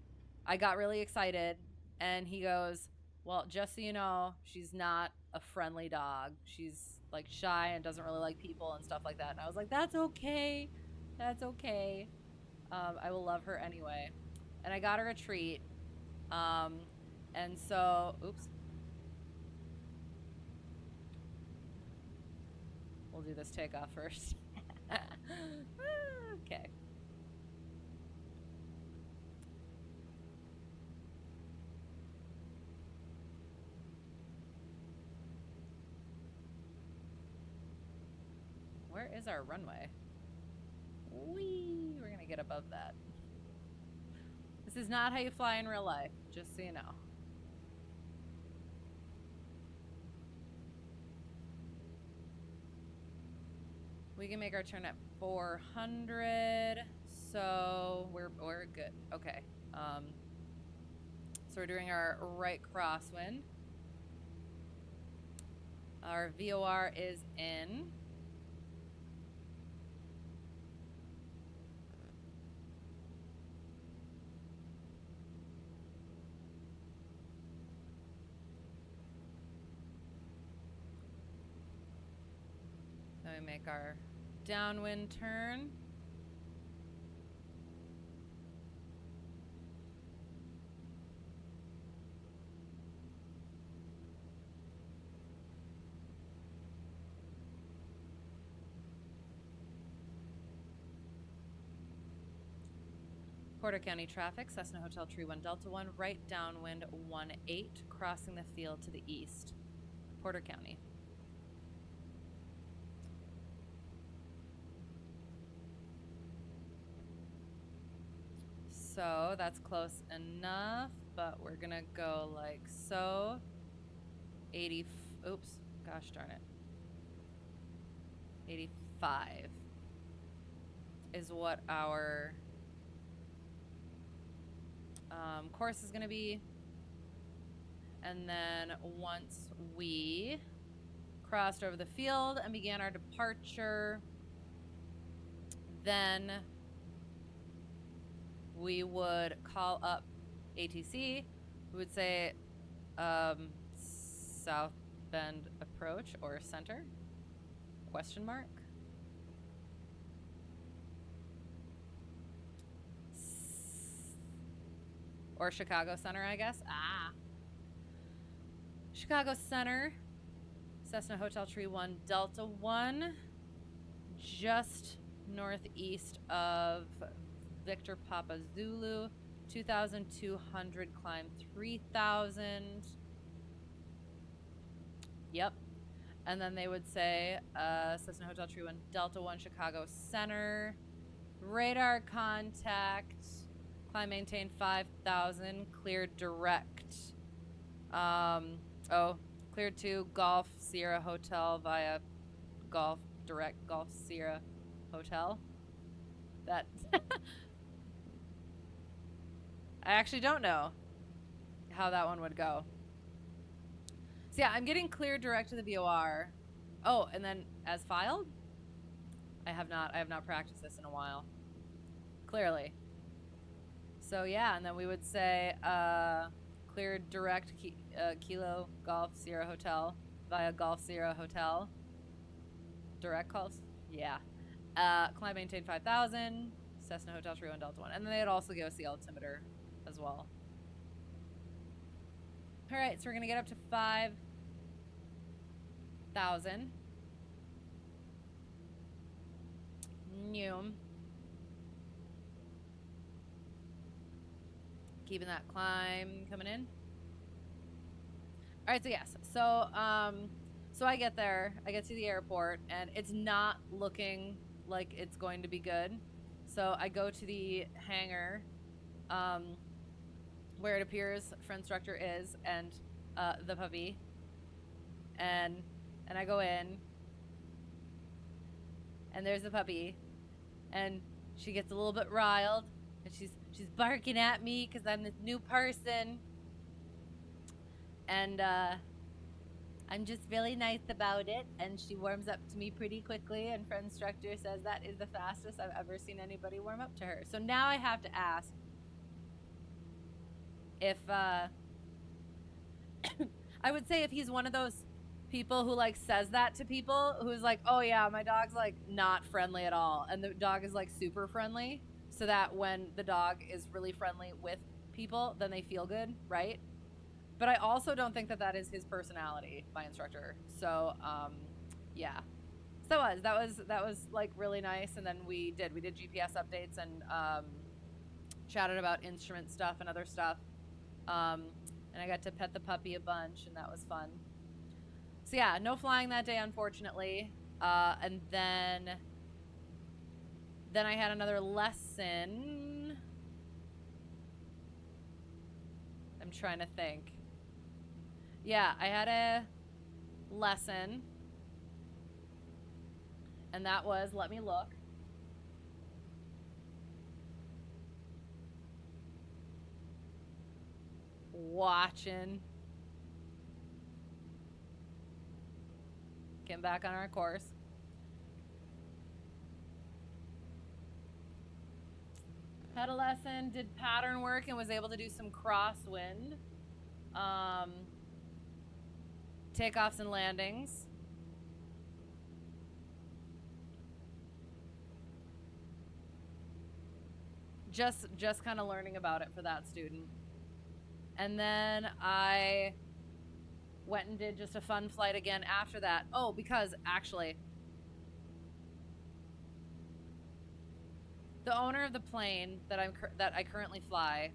I got really excited, and he goes, well, just so you know, she's not a friendly dog. She's like shy and doesn't really like people and stuff like that. And I was like, that's okay. That's okay. I will love her anyway. And I got her a treat. And so, oops. We'll do this takeoff first. Okay. Where is our runway? Whee! We're gonna get above that. This is not how you fly in real life, just so you know. We can make our turn at 400, so we're good. Okay. So we're doing our right crosswind. Our VOR is in. Then we make our downwind turn. Porter County traffic, Cessna Hotel Tree 1 Delta 1, right downwind 1-8, crossing the field to the east. Porter County. So that's close enough, but we're gonna go like so. 80, oops, gosh darn it. 85 is what our course is gonna be. And then once we crossed over the field and began our departure, then we would call up ATC. We would say South Bend approach or center, question mark. Or Chicago Center, I guess. Chicago Center, Cessna Hotel Tree 1 Delta 1, just northeast of Victor Papa Zulu. 2,200, climb 3,000. Yep. And then they would say Cessna Hotel Tree 1, Delta 1, Chicago Center. Radar contact. Climb maintain 5,000. Cleared direct. Cleared to Golf Sierra Hotel via Golf Direct Golf Sierra Hotel. That I actually don't know how that one would go. So yeah, I'm getting cleared direct to the VOR. Oh, and then as filed? I have not practiced this in a while. Clearly. So yeah, and then we would say cleared direct Kilo Golf Sierra Hotel via Golf Sierra Hotel. Direct calls? Yeah. Climb maintain 5,000. Cessna Hotel Tree 1 Delta 1. And then they'd also give us the altimeter as well. Alright, so we're going to get up to 5,000. Noom. Keeping that climb coming in. Alright, so yes. So I get there. I get to the airport, and it's not looking like it's going to be good. So I go to the hangar, where it appears friendstructor is, and the puppy, and I go in, and there's the puppy, and she gets a little bit riled, and she's barking at me because I'm this new person, and I'm just really nice about it, and she warms up to me pretty quickly, and friendstructor says that is the fastest I've ever seen anybody warm up to her. So now I have to ask if I would say if he's one of those people who like says that to people, who's like, oh yeah, my dog's like not friendly at all, and the dog is like super friendly, so that when the dog is really friendly with people, then they feel good, right? But I also don't think that is his personality, my instructor. So yeah, so that was like really nice. And then we did GPS updates and chatted about instrument stuff and other stuff. And I got to pet the puppy a bunch, and that was fun. So yeah, no flying that day, unfortunately. And then I had another lesson. I'm trying to think. Yeah, I had a lesson. And that was, let me look. Watching. Getting back on our course. Had a lesson, did pattern work, and was able to do some crosswind. Takeoffs and landings. Just kind of learning about it for that student. And then I went and did just a fun flight again after that. Oh, because actually, the owner of the plane that I currently fly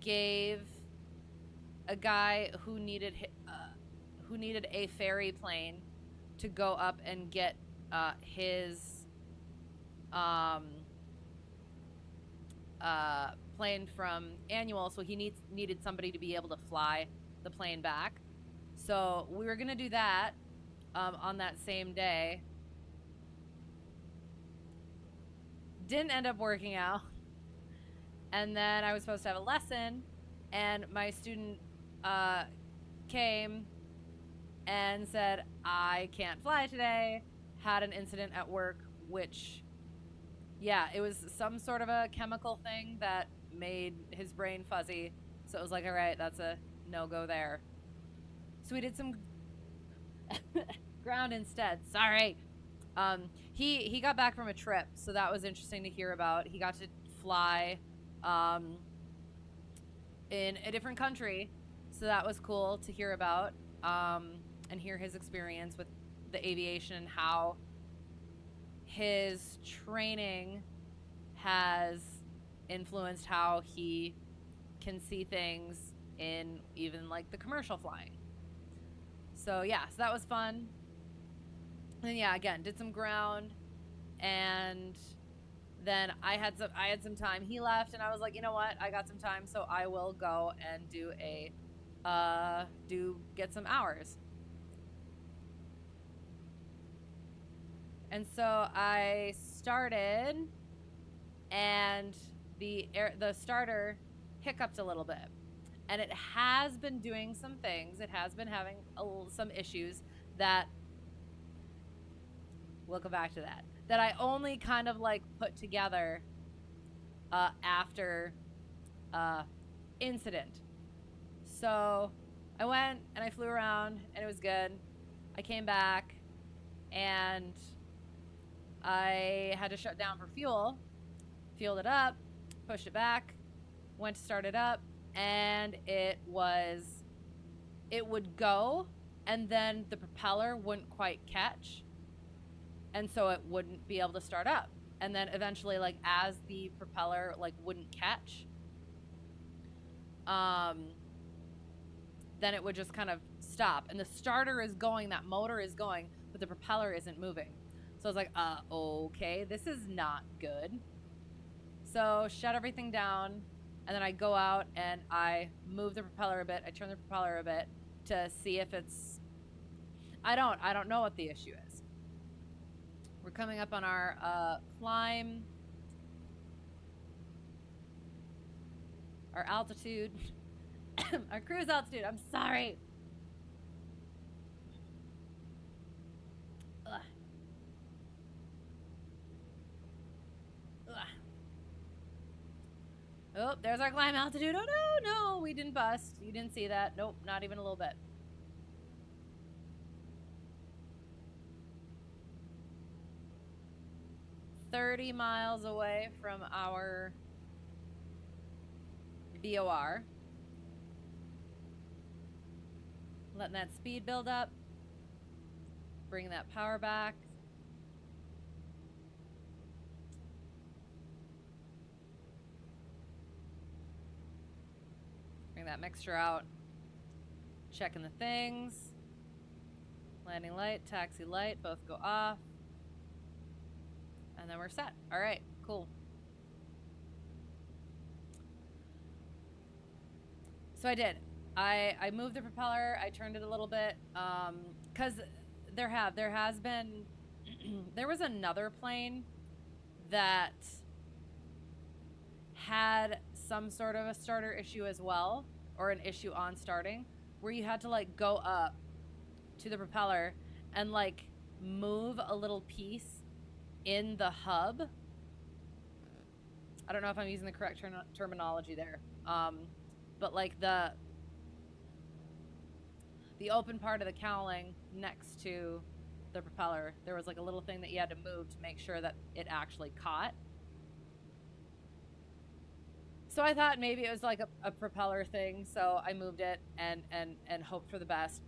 gave a guy who needed a ferry plane to go up and get his plane from annual, so he needed somebody to be able to fly the plane back. So we were gonna do that on that same day. Didn't end up working out. And then I was supposed to have a lesson, and my student came and said, I can't fly today. Had an incident at work, which, yeah, it was some sort of a chemical thing that made his brain fuzzy. So it was like, all right, that's a no-go there. So we did some ground instead. Sorry. He got back from a trip, so that was interesting to hear about. He got to fly in a different country, so that was cool to hear about, and hear his experience with the aviation and how his training has influenced how he can see things in even like the commercial flying. So yeah, so that was fun. And yeah, again, did some ground, and then I had some time. He left, and I was like, you know what? I got some time, so I will go and get some hours. And so I started, and the starter hiccuped a little bit, and it has been doing some things. It has been having some issues that we'll go back to that I only kind of like put together after incident. So I went and I flew around, and it was good. I came back, and I had to shut down for fuel. Fueled it up, pushed it back, went to start it up, and it would go, and then the propeller wouldn't quite catch, and so it wouldn't be able to start up. And then eventually, like, as the propeller like wouldn't catch, then it would just kind of stop, and the starter is going, that motor is going, but the propeller isn't moving. So I was like, okay, this is not good. So shut everything down, and then I go out and I move the propeller a bit. I turn the propeller a bit to see if it's, I don't know what the issue is. We're coming up on our climb, our altitude, our cruise altitude. I'm sorry. Ugh. Ugh. Oh, there's our climb altitude. Oh no, we didn't bust. You didn't see that. Nope, not even a little bit. $30 miles away from our VOR. Letting that speed build up. Bring that power back. Bring that mixture out. Checking the things. Landing light, taxi light, both go off. And then we're set. All right, cool. So I did. I moved the propeller. I turned it a little bit, because there has been there was another plane that had some sort of a starter issue as well, or an issue on starting, where you had to like go up to the propeller and like move a little piece in the hub. I don't know if I'm using the correct terminology there, but like the open part of the cowling next to the propeller, there was like a little thing that you had to move to make sure that it actually caught. So I thought maybe it was like a propeller thing, so I moved it and hoped for the best.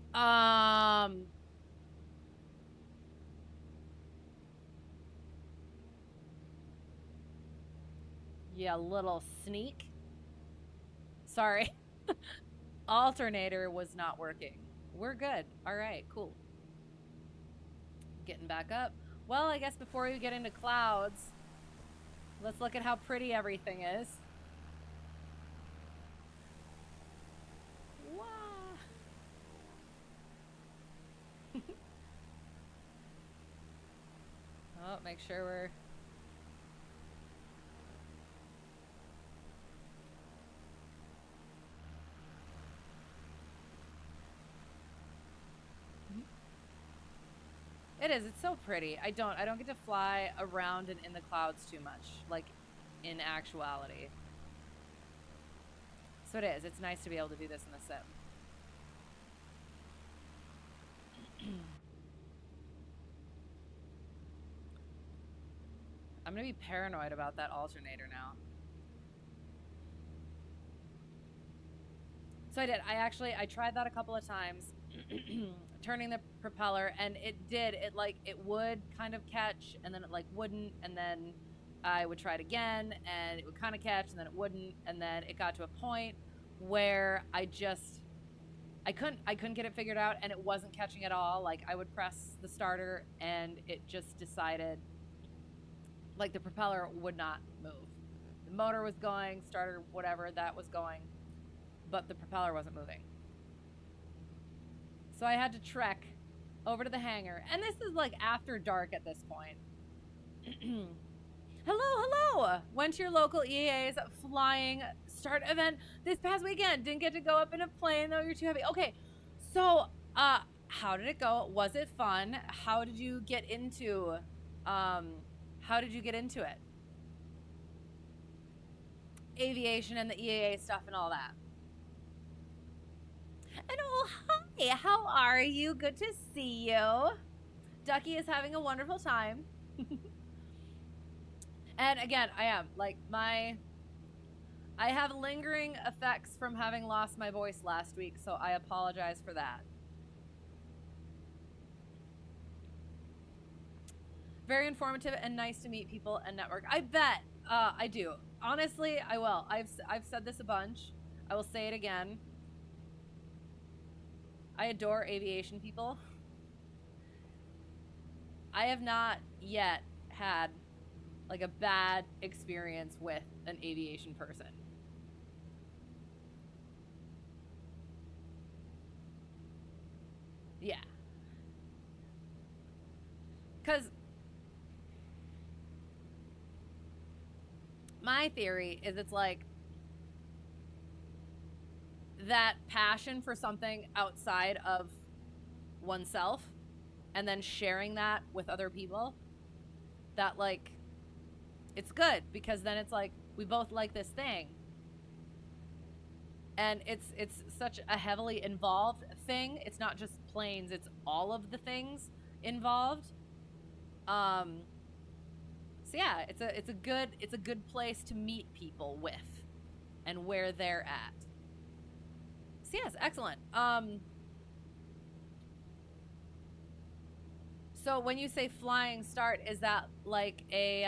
Yeah, little sneak. Sorry. Alternator was not working. We're good. All right, cool. Getting back up. Well, I guess before we get into clouds, let's look at how pretty everything is. Wow. Oh, make sure we're... It is. It's so pretty. I don't get to fly around and in the clouds too much, like in actuality. So it is. It's nice to be able to do this in the sim. I'm gonna be paranoid about that alternator now. So I did. I tried that a couple of times turning the propeller, and it did. It would kind of catch, and then it like wouldn't, and then I would try it again, and it would kind of catch, and then it wouldn't, and then it got to a point where I couldn't get it figured out, and it wasn't catching at all. Like, I would press the starter, and it just decided, like, the propeller would not move. The motor was going, starter, whatever, that was going, but the propeller wasn't moving. So I had to trek over to the hangar, and this is like after dark at this point. Hello. Went to your local EA's flying start event this past weekend. Didn't get to go up in a plane though, you're too heavy. Okay, so how did it go? Was it fun? How did you get into it? Aviation and the EAA stuff and all that. And oh, hi, how are you? Good to see you. Ducky is having a wonderful time. And again, I am like I have lingering effects from having lost my voice last week, so I apologize for that. Very informative and nice to meet people and network. I bet I do. Honestly, I will. I've said this a bunch. I will say it again. I adore aviation people. I have not yet had like a bad experience with an aviation person. Yeah. Because my theory is it's like that passion for something outside of oneself and then sharing that with other people, that like it's good, because then it's like we both like this thing, and it's such a heavily involved thing. It's not just planes, it's all of the things involved. So yeah, it's a good place to meet people with and where they're at. So yes, excellent. So when you say flying start, is that like a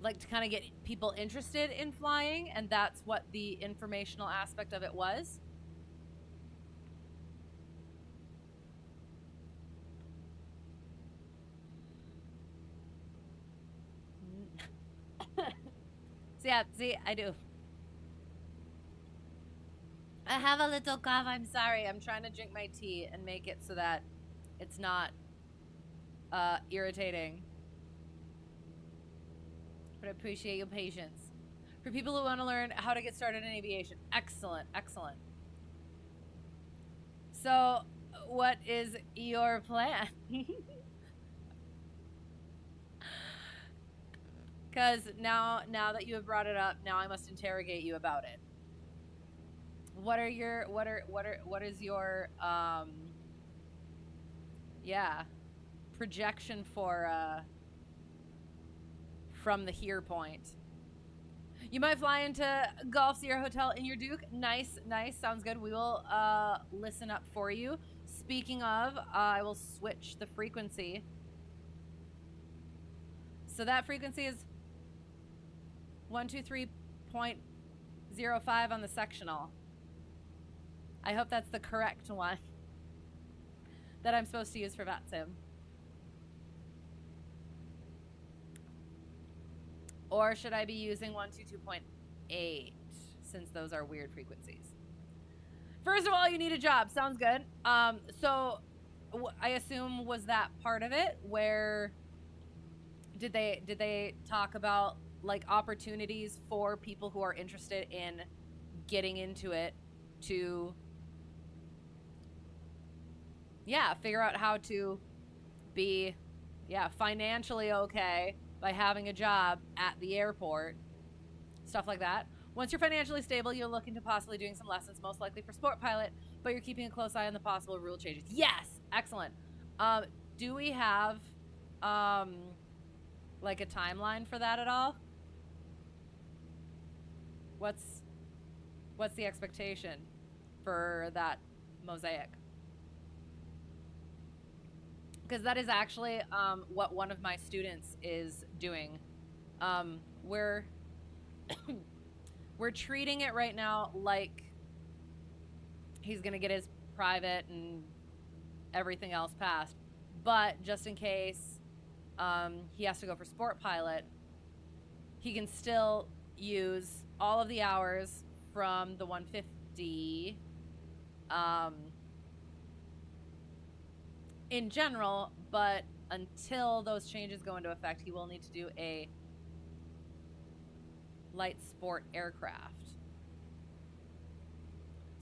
like to kind of get people interested in flying, and that's what the informational aspect of it was? So yeah, see, I do. I have a little cough. I'm sorry. I'm trying to drink my tea and make it so that it's not irritating. But I appreciate your patience. For people who want to learn how to get started in aviation. Excellent, excellent. So, what is your plan? Because now that you have brought it up, now I must interrogate you about it. What is your yeah, projection for from the here point? You might fly into Golf Sierra Hotel in your Duke. Nice, sounds good. We will listen up for you. Speaking of, I will switch the frequency. So that frequency is 123.05 on the sectional. I hope that's the correct one that I'm supposed to use for VATSIM. Or should I be using 122.8, since those are weird frequencies? First of all, you need a job. Sounds good. So I assume, was that part of it? Where did they talk about like opportunities for people who are interested in getting into it to figure out how to be financially okay by having a job at the airport, stuff like that? Once you're financially stable, you'll look into possibly doing some lessons, most likely for sport pilot, but you're keeping a close eye on the possible rule changes. Yes, excellent. Do we have like a timeline for that at all? What's the expectation for that mosaic. Because that is actually what one of my students is doing. We're treating it right now like he's gonna get his private and everything else passed, but just in case he has to go for sport pilot, he can still use all of the hours from the 150 in general, but until those changes go into effect, he will need to do a light sport aircraft.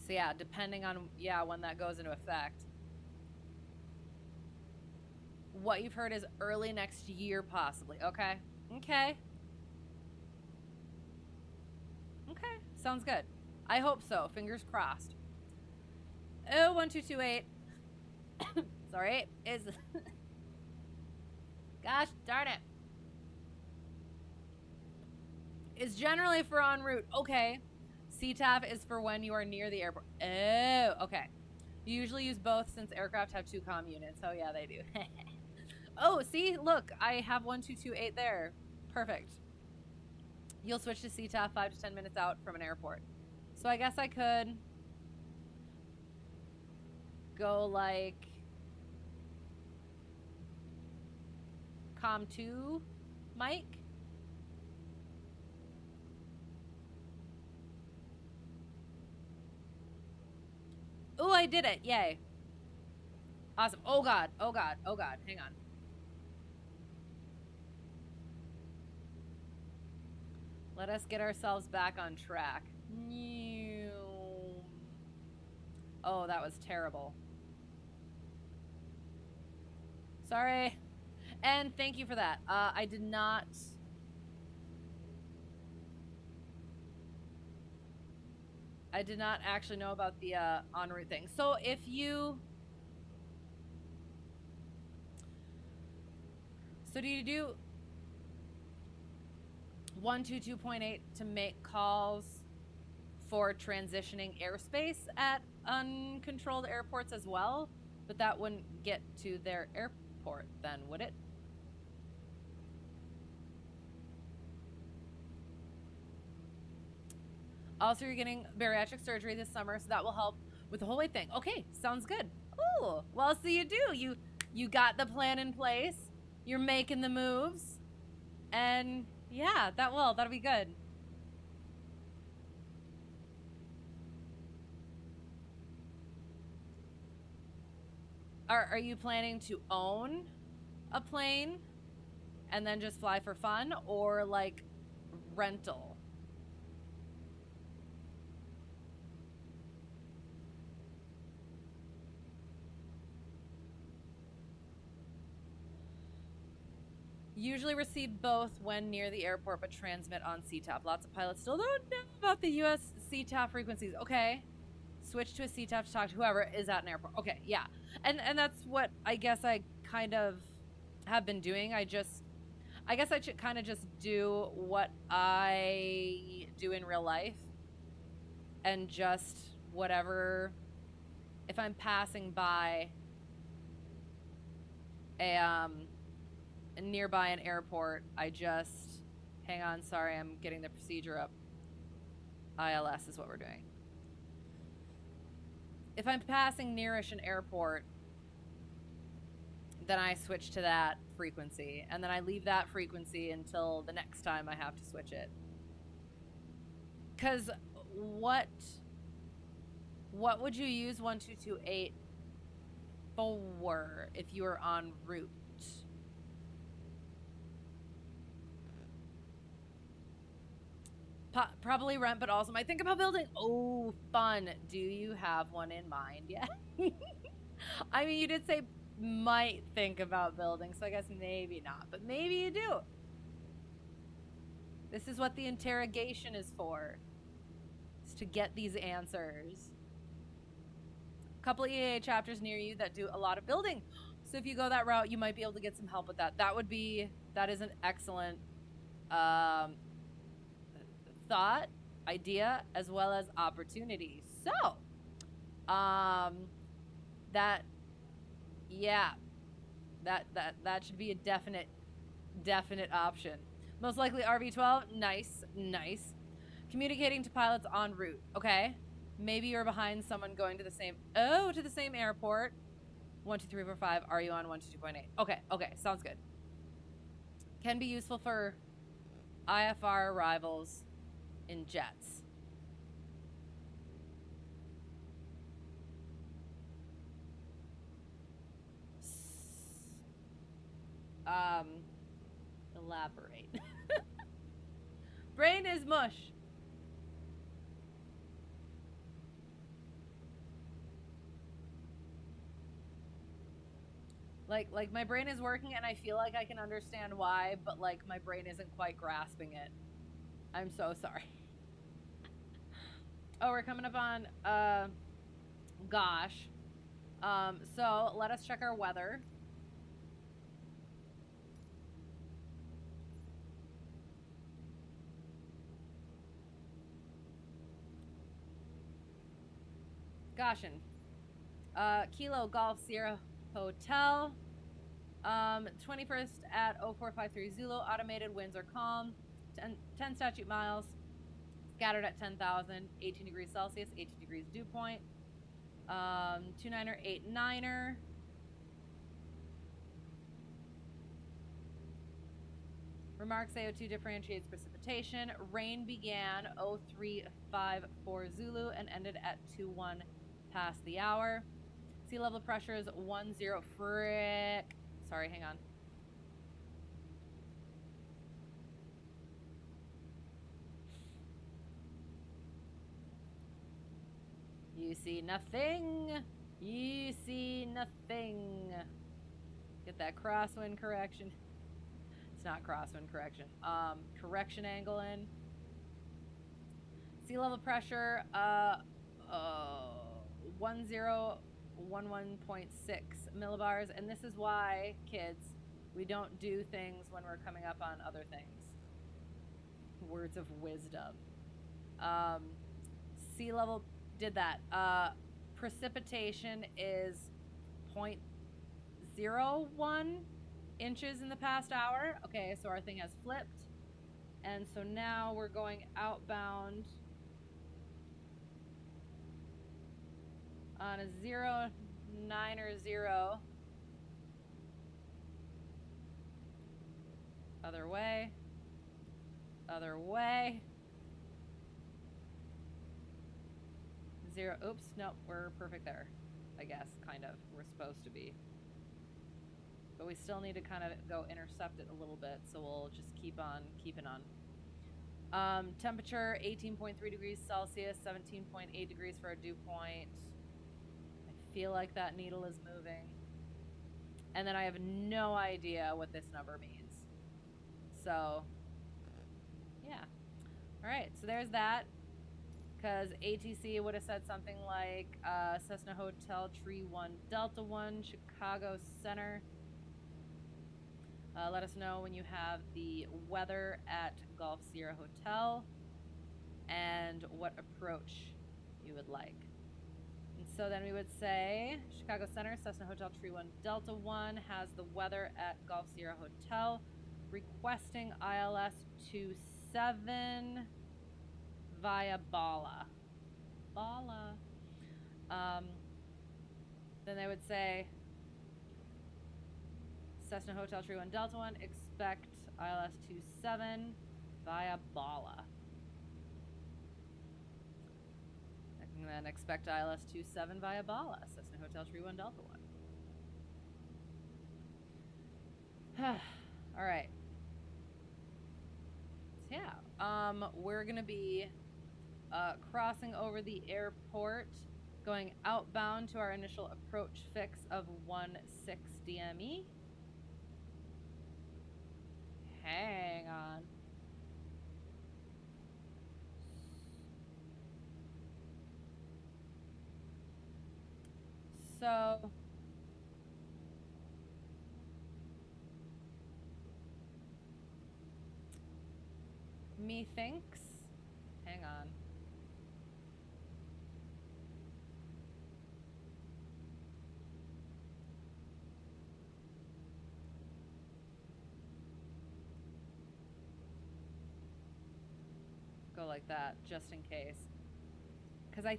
So yeah, depending on when that goes into effect. What you've heard is early next year, possibly. Okay. Okay. Okay. Sounds good. I hope so. Fingers crossed. Oh, 1228. Sorry. Is gosh darn it. Is generally for en route. Okay. CTAF is for when you are near the airport. Oh, okay. You usually use both since aircraft have 2 comm units. Oh yeah, they do. Oh, see, look, I have 1228 there. Perfect. You'll switch to CTAF 5 to 10 minutes out from an airport. So I guess I could go like comm 2 mic. Oh, I did it. Yay. Awesome. Oh god. Oh god. Oh god. Hang on. Let us get ourselves back on track. Oh, that was terrible. Sorry. And thank you for that. I did not... actually know about the en route thing. So if you... So do you do 122.8 to make calls for transitioning airspace at uncontrolled airports as well? But that wouldn't get to their airport then, would it? Also, you're getting bariatric surgery this summer, so that will help with the whole weight thing. Okay, sounds good. Ooh, well, so you do. You got the plan in place. You're making the moves. And yeah, that'll be good. Are you planning to own a plane and then just fly for fun, or like rental? Usually receive both when near the airport, but transmit on CTAF. Lots of pilots still don't know about the US CTAF frequencies. Okay. Switch to a CTAF to talk to whoever is at an airport. Okay, yeah. And that's what I guess I kind of have been doing. I guess I should kind of just do what I do in real life. And just whatever, if I'm passing by a nearby an airport, I just hang on, sorry, I'm getting the procedure up. ILS is what we're doing. If I'm passing nearish an airport, then I switch to that frequency, and then I leave that frequency until the next time I have to switch it. Because what would you use 1228 for if you were en route? Probably rent, but also might think about building. Oh, fun. Do you have one in mind yet? I mean, you did say might think about building, so I guess maybe not, but maybe you do. This is what the interrogation is for. Is to get these answers. A couple EAA chapters near you that do a lot of building. So if you go that route, you might be able to get some help with that. That is an excellent thought, idea, as well as opportunity. So That, yeah, that should be a definite option. Most likely RV12. Nice, nice. Communicating to pilots en route. Okay. Maybe you're behind someone going to the same airport. 1, 2, 3, 4, 5. Are you on 122.8? Okay, okay, sounds good. Can be useful for IFR arrivals in jets. Elaborate. Brain is mush. Like my brain is working and I feel like I can understand why, but like my brain isn't quite grasping it. I'm so sorry. Oh, we're coming up on gosh. So let us check our weather. Goshen. Kilo Golf Sierra Hotel. 21st at 0453 Zulu. Automated winds are calm. 10 statute miles. Scattered at 10,000. 18 degrees Celsius. 18 degrees dew point. 29er, 89er. Remarks AO2 differentiates precipitation. Rain began 0354 Zulu and ended at 21 past the hour. Sea level pressure is 10 frick. Sorry, hang on. You see nothing. You see nothing. Get that crosswind correction. It's not crosswind correction. Correction angle in. Sea level pressure, 1011.6 millibars. And this is why, kids, we don't do things when we're coming up on other things. Words of wisdom. Sea level did that. Precipitation is 0.01 inches in the past hour. Okay, so our thing has flipped. And so now we're going outbound on a 09er. Other way. Other way. 0. Oops, nope, we're perfect there. I guess, kind of. We're supposed to be. But we still need to kind of go intercept it a little bit, so we'll just keep on keeping on. Temperature 18.3 degrees Celsius, 17.8 degrees for our dew point. I feel like that needle is moving. And then I have no idea what this number means. So, yeah. Alright, so there's that. Because ATC would have said something like Cessna Hotel, Tree 1, Delta 1, Chicago Center. Let us know when you have the weather at Golf Sierra Hotel and what approach you would like. And so then we would say Chicago Center, Cessna Hotel, Tree 1, Delta 1 has the weather at Golf Sierra Hotel, requesting ILS 27 via Bala. Then they would say Cessna Hotel, Tree 1, Delta 1, expect ILS 27 via Bala. And then expect ILS 27 via Bala, Cessna Hotel, Tree 1, Delta 1. All right. So yeah, we're gonna be crossing over the airport, going outbound to our initial approach fix of 16 DME. Hang on. So methinks, hang on. go like that, just in case. Because I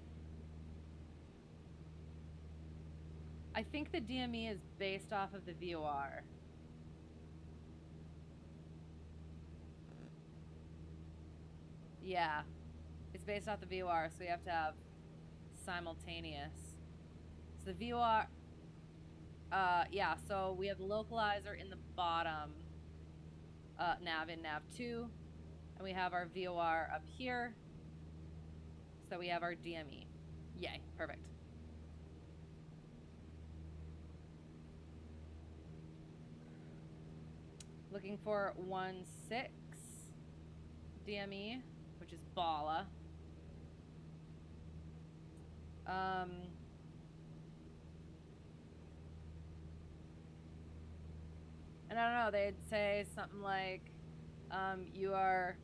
think the DME is based off of the VOR. Yeah. It's based off the VOR, so we have to have simultaneous. So the VOR... yeah, so we have the localizer in the bottom nav in nav 2, and we have our VOR up here, so we have our DME. Yay, perfect. Looking for 1.6 DME, which is Bala. And I don't know, they'd say something like, you are...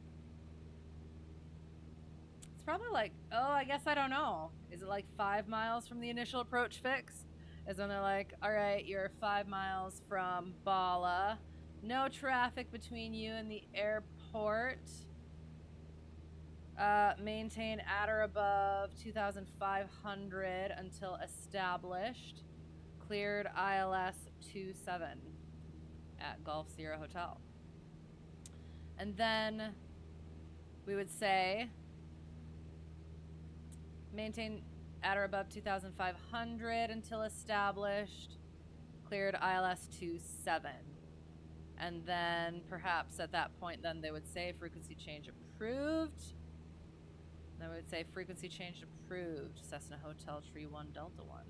It's probably like, oh, I guess I don't know. Is it like 5 miles from the initial approach fix? Is when they're like, all right, you're 5 miles from Bala. No traffic between you and the airport. Maintain at or above 2,500 until established. Cleared ILS 27 at Gulf Sierra Hotel. And then we would say maintain at or above 2,500 until established. Cleared ILS 27. And then perhaps at that point, then they would say frequency change approved. Then we would say frequency change approved. Cessna Hotel Tree 1 Delta 1.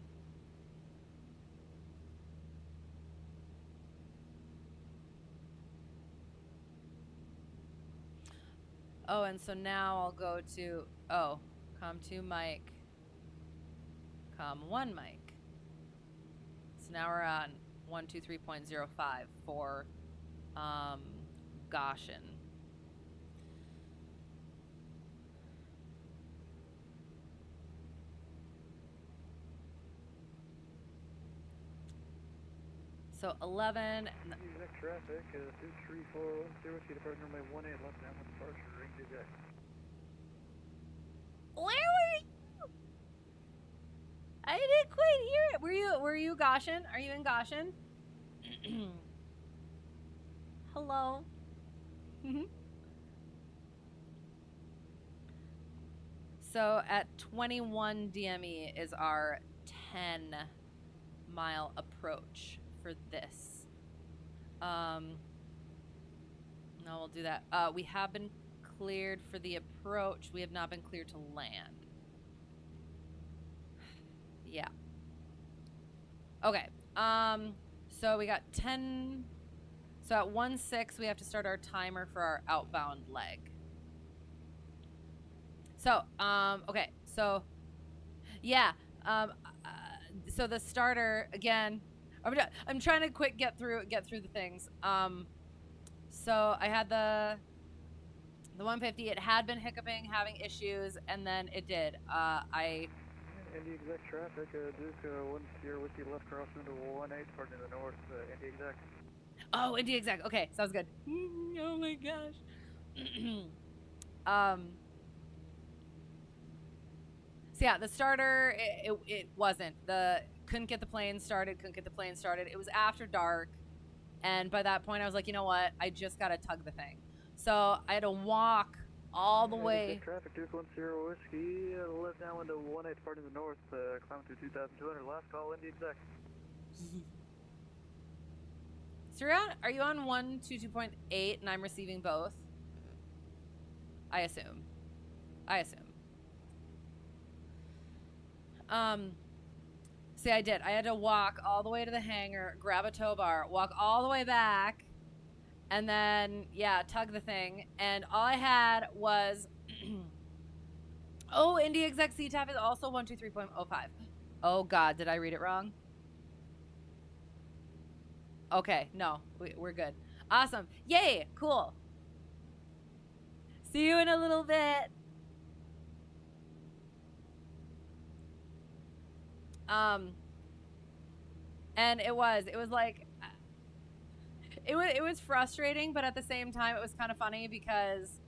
Oh, and so now I'll go to, COM2 mic, COM1 mic. So now we're on 123.05 for Goshen. So 11. Exact traffic, 23410, see departure runway 18 left now with departure, range exact. Where were you? I didn't quite hear it. Were you Goshen? Are you in Goshen? Hello. So at 21 DME is our 10-mile approach for this. No, we'll do that. We have been cleared for the approach. We have not been cleared to land. Yeah. Okay. So we got 10. So at 1.6, we have to start our timer for our outbound leg. So, okay. So, yeah. So the starter, again, I'm trying to quick get through the things. So I had the 150. It had been hiccuping, having issues, and then it did. Indy exact traffic, Duke 1 Sierra Whiskey left crossing into 18, departing to the north, Indy exact. Oh, Indy exact. Okay, sounds good. Oh my gosh. So yeah, the starter, it wasn't. Couldn't get the plane started. It was after dark, and by that point I was like, you know what? I just gotta tug the thing. So I had to walk all the way. Traffic, Duke 1 Sierra Whiskey, left now into 18, departing to the north, climb to 2,200, last call, Indy exact. So are you on 122.8 and I'm receiving both? I assume. See, I did. I had to walk all the way to the hangar, grab a tow bar, walk all the way back, and then, yeah, tug the thing. And all I had was, oh, Indy exec CTAF is also 123.05. Oh, God, did I read it wrong? Okay, no, we're good. Awesome. Yay, cool. See you in a little bit. And it was like, it was frustrating, but at the same time, it was kind of funny because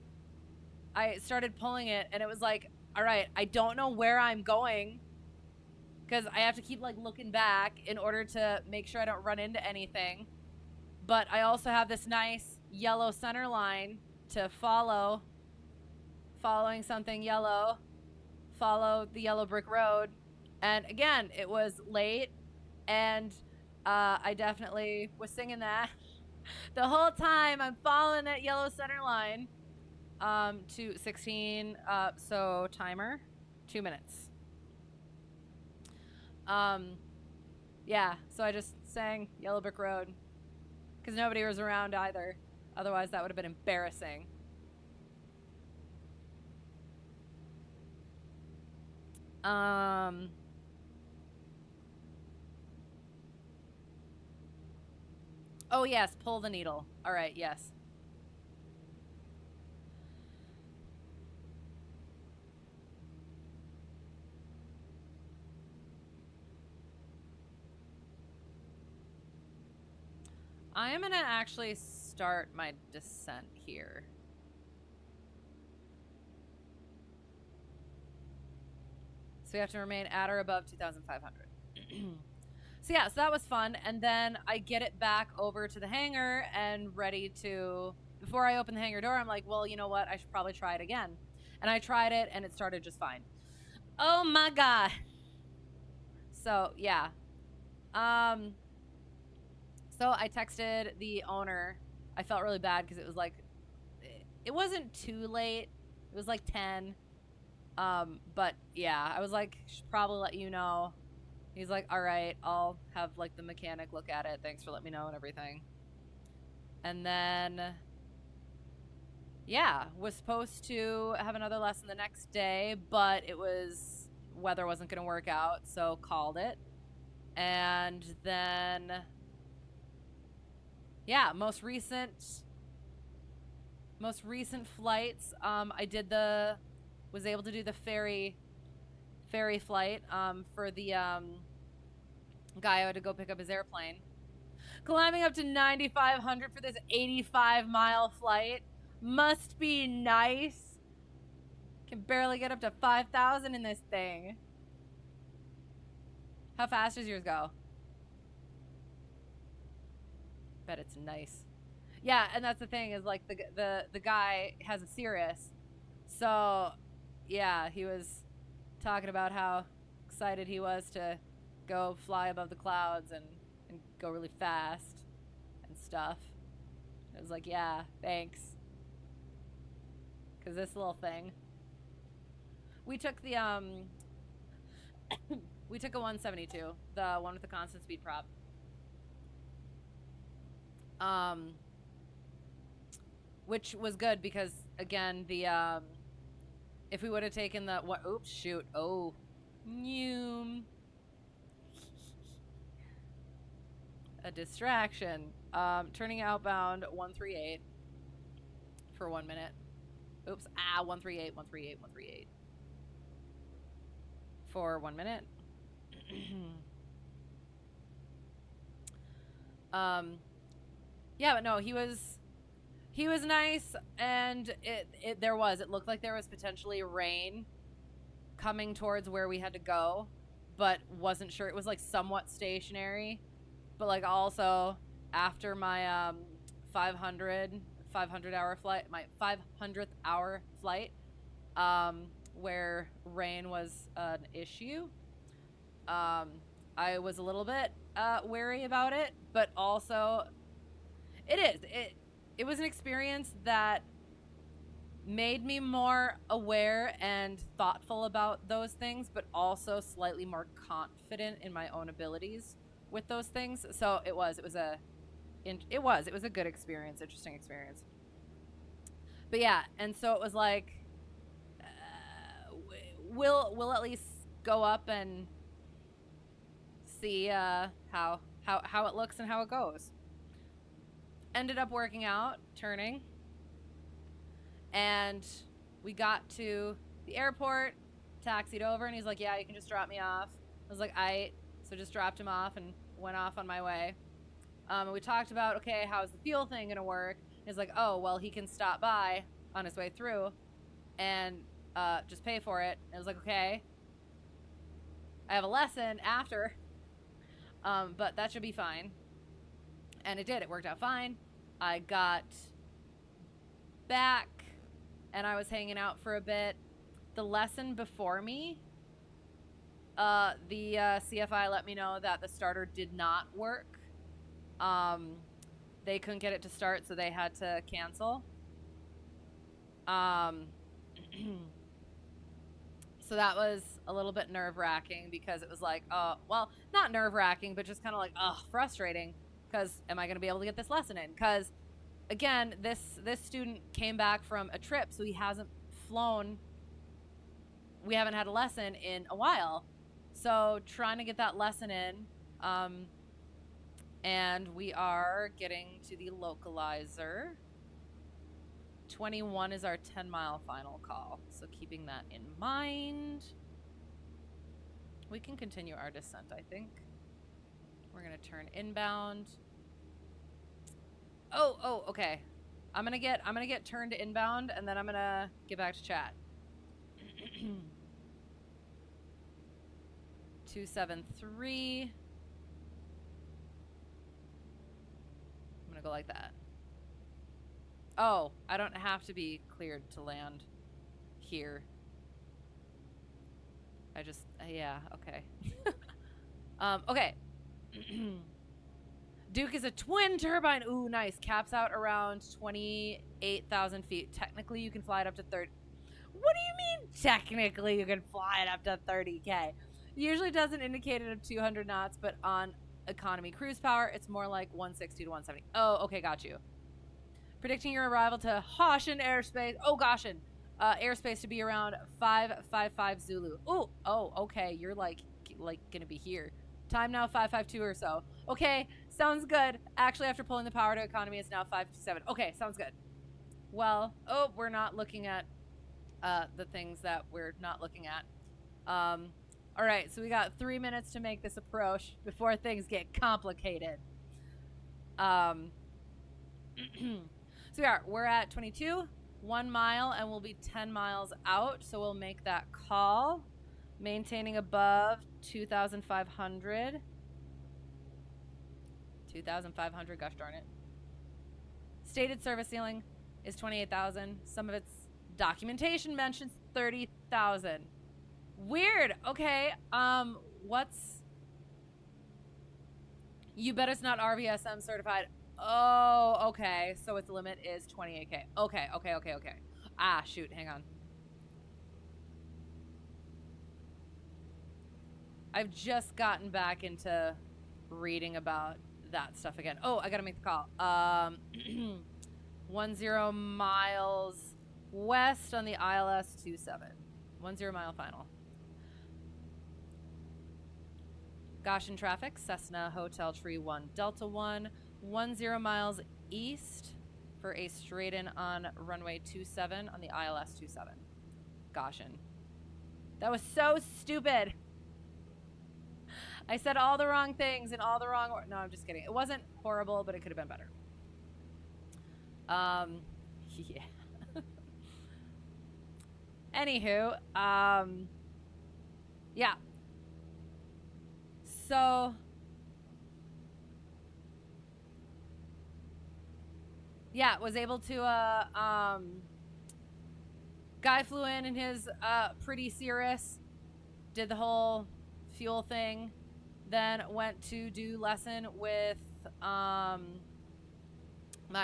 I started pulling it, and it was like, all right, I don't know where I'm going, because I have to keep like looking back in order to make sure I don't run into anything. But I also have this nice yellow center line to follow. Following something yellow, follow the yellow brick road. And again, it was late, and I definitely was singing that the whole time. I'm following that yellow center line to 16, so timer, 2 minutes. Yeah, so I just sang Yellow Brick Road because nobody was around either. Otherwise, that would have been embarrassing. Oh, yes, pull the needle. All right, yes. I am going to actually start my descent here. So we have to remain at or above 2,500. So yeah, so that was fun. And then I get it back over to the hangar and ready to, before I open the hangar door, I'm like, well, you know what? I should probably try it again. And I tried it, and it started just fine. Oh my God. So yeah. So I texted the owner. I felt really bad because it was like, it wasn't too late. It was like 10. But yeah, I was like, should probably let you know. He's like, all right, I'll have like the mechanic look at it. Thanks for letting me know and everything. And then, yeah, was supposed to have another lesson the next day, but it was, weather wasn't going to work out, so called it. And then, yeah, most recent flights, I was able to do the ferry flight for the guy who had to go pick up his airplane. Climbing up to 9,500 for this 85-mile flight must be nice. Can barely get up to 5,000 in this thing. How fast does yours go? Bet it's nice. Yeah, and that's the thing is like the guy has a Cirrus, so yeah, he was talking about how excited he was to go fly above the clouds and go really fast and stuff. It was like, yeah, thanks. Because this little thing. We took the, we took a 172, the one with the constant speed prop. Which was good because, again, the, if we would have taken the, what, oops, shoot, oh, noom. A distraction. Turning outbound 138 for 1 minute. Oops, 138, 138, 138 for 1 minute. Yeah, but no, he was nice, and it looked like there was potentially rain coming towards where we had to go, but wasn't sure. It was like somewhat stationary. But like also after my 500 hour flight, my 500th hour flight, where rain was an issue, I was a little bit wary about it, but also it was an experience that made me more aware and thoughtful about those things, but also slightly more confident in my own abilities with those things. So it was a good experience, interesting experience. But yeah, and so it was like, we'll at least go up and see how it looks and how it goes. Ended up working out, turning, and we got to the airport, taxied over, and he's like, yeah, you can just drop me off. I was like, so just dropped him off and went off on my way. And we talked about, okay, how's the fuel thing gonna work? And he's like, oh, well, he can stop by on his way through. and just pay for it. And I was like, okay, I have a lesson after, but that should be fine. And it did. It worked out fine. I got back, and I was hanging out for a bit. The lesson before me, the CFI let me know that the starter did not work. They couldn't get it to start, so they had to cancel. So that was a little bit nerve-wracking because it was like, well, not nerve-wracking, but just kind of like, frustrating, because am I going to be able to get this lesson in? Because, again, this student came back from a trip, so he hasn't flown. We haven't had a lesson in a while. So trying to get that lesson in, and we are getting to the localizer. 21 is our 10-mile final call, so keeping that in mind. We can continue our descent, I think. We're gonna turn inbound. Oh, okay. I'm gonna get turned to inbound, and then I'm gonna get back to chat. 273. I'm gonna go like that. Oh, I don't have to be cleared to land here. I just, yeah, okay. Okay. Duke is a twin turbine. Ooh, nice. Caps out around 28,000 feet. Technically, you can fly it up to 30. What do you mean, technically, you can fly it up to 30K? Usually doesn't indicate it of 200 knots, but on economy cruise power, it's more like 160 to 170. Oh, okay, got you. Predicting your arrival to Goshen airspace. Oh, Goshen. Airspace to be around 555 Zulu. Ooh, oh, okay. You're like gonna be here. Time now 552 or so. Okay, sounds good. Actually, after pulling the power to economy, it's now 557. Okay, sounds good. Well, oh, we're not looking at the things that we're not looking at. All right, so we got 3 minutes to make this approach before things get complicated. So we're at 22, 1 mile, and we'll be 10 miles out. So we'll make that call, maintaining above 2,500. 2,500, gosh darn it. Stated service ceiling is 28,000. Some of its documentation mentions 30,000. Weird. Okay. What's? You bet it's not RVSM certified. Oh, okay. So its limit is 28K. Okay. Ah, shoot. Hang on. I've just gotten back into reading about that stuff again. Oh, I gotta make the call. 10 miles west on the ILS 27. 10 mile final. Goshen traffic, Cessna Hotel Tree 1 Delta 1. 10 miles east for a straight in on runway 27 on the ILS 27. Goshen. That was so stupid. I said all the wrong things in all the wrong no, I'm just kidding. It wasn't horrible, but it could have been better. Yeah. Anywho, yeah. So yeah, was able to guy flew in his pretty Cirrus, did the whole fuel thing, then went to do lesson with my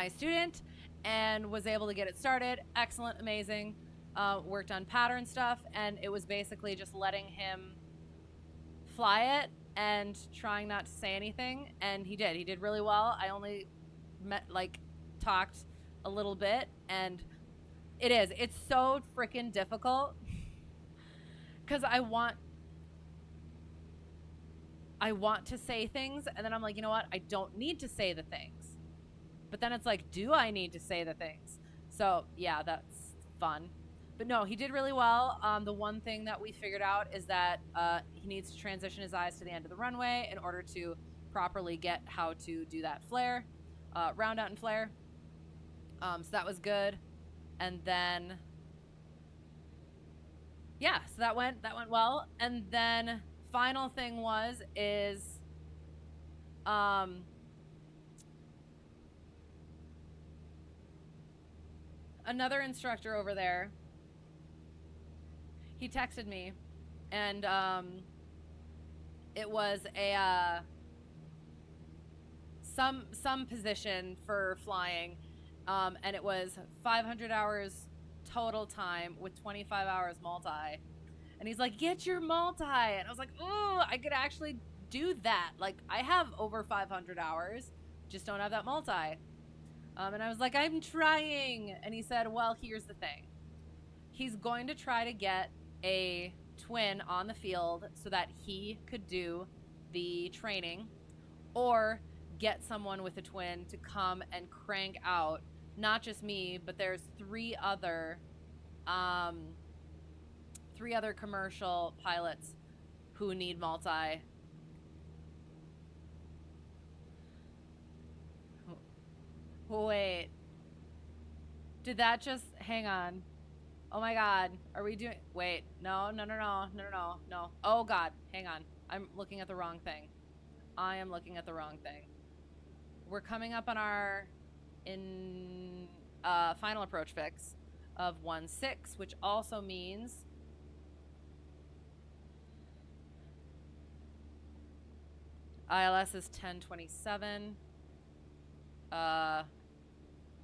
student and was able to get it started. Excellent, amazing. Worked on pattern stuff, and it was basically just letting him fly it and trying not to say anything, and he did really well. I only talked a little bit, and it's so freaking difficult because I want to say things, and then I'm like, you know what, I don't need to say the things, but then it's like, do I need to say the things? So yeah, that's fun. But no, he did really well. The one thing that we figured out is that he needs to transition his eyes to the end of the runway in order to properly get how to do that flare, round out and flare. So that was good. And then yeah, so that went well. And then final thing is another instructor over there, he texted me, and it was a some position for flying, and it was 500 hours total time with 25 hours multi. And he's like, get your multi. And I was like, oh, I could actually do that. Like, I have over 500 hours, just don't have that multi. And I was like, I'm trying. And he said, well, here's the thing. He's going to try to get a twin on the field so that he could do the training, or get someone with a twin to come and crank out, not just me, but there's three other commercial pilots who need multi. Wait, did that just, hang on, oh my god, are we doing, wait, no. Oh god, hang on, I'm looking at the wrong thing. I am looking at the wrong thing. We're coming up on our final approach fix of 1-6, which also means ILS is 1027.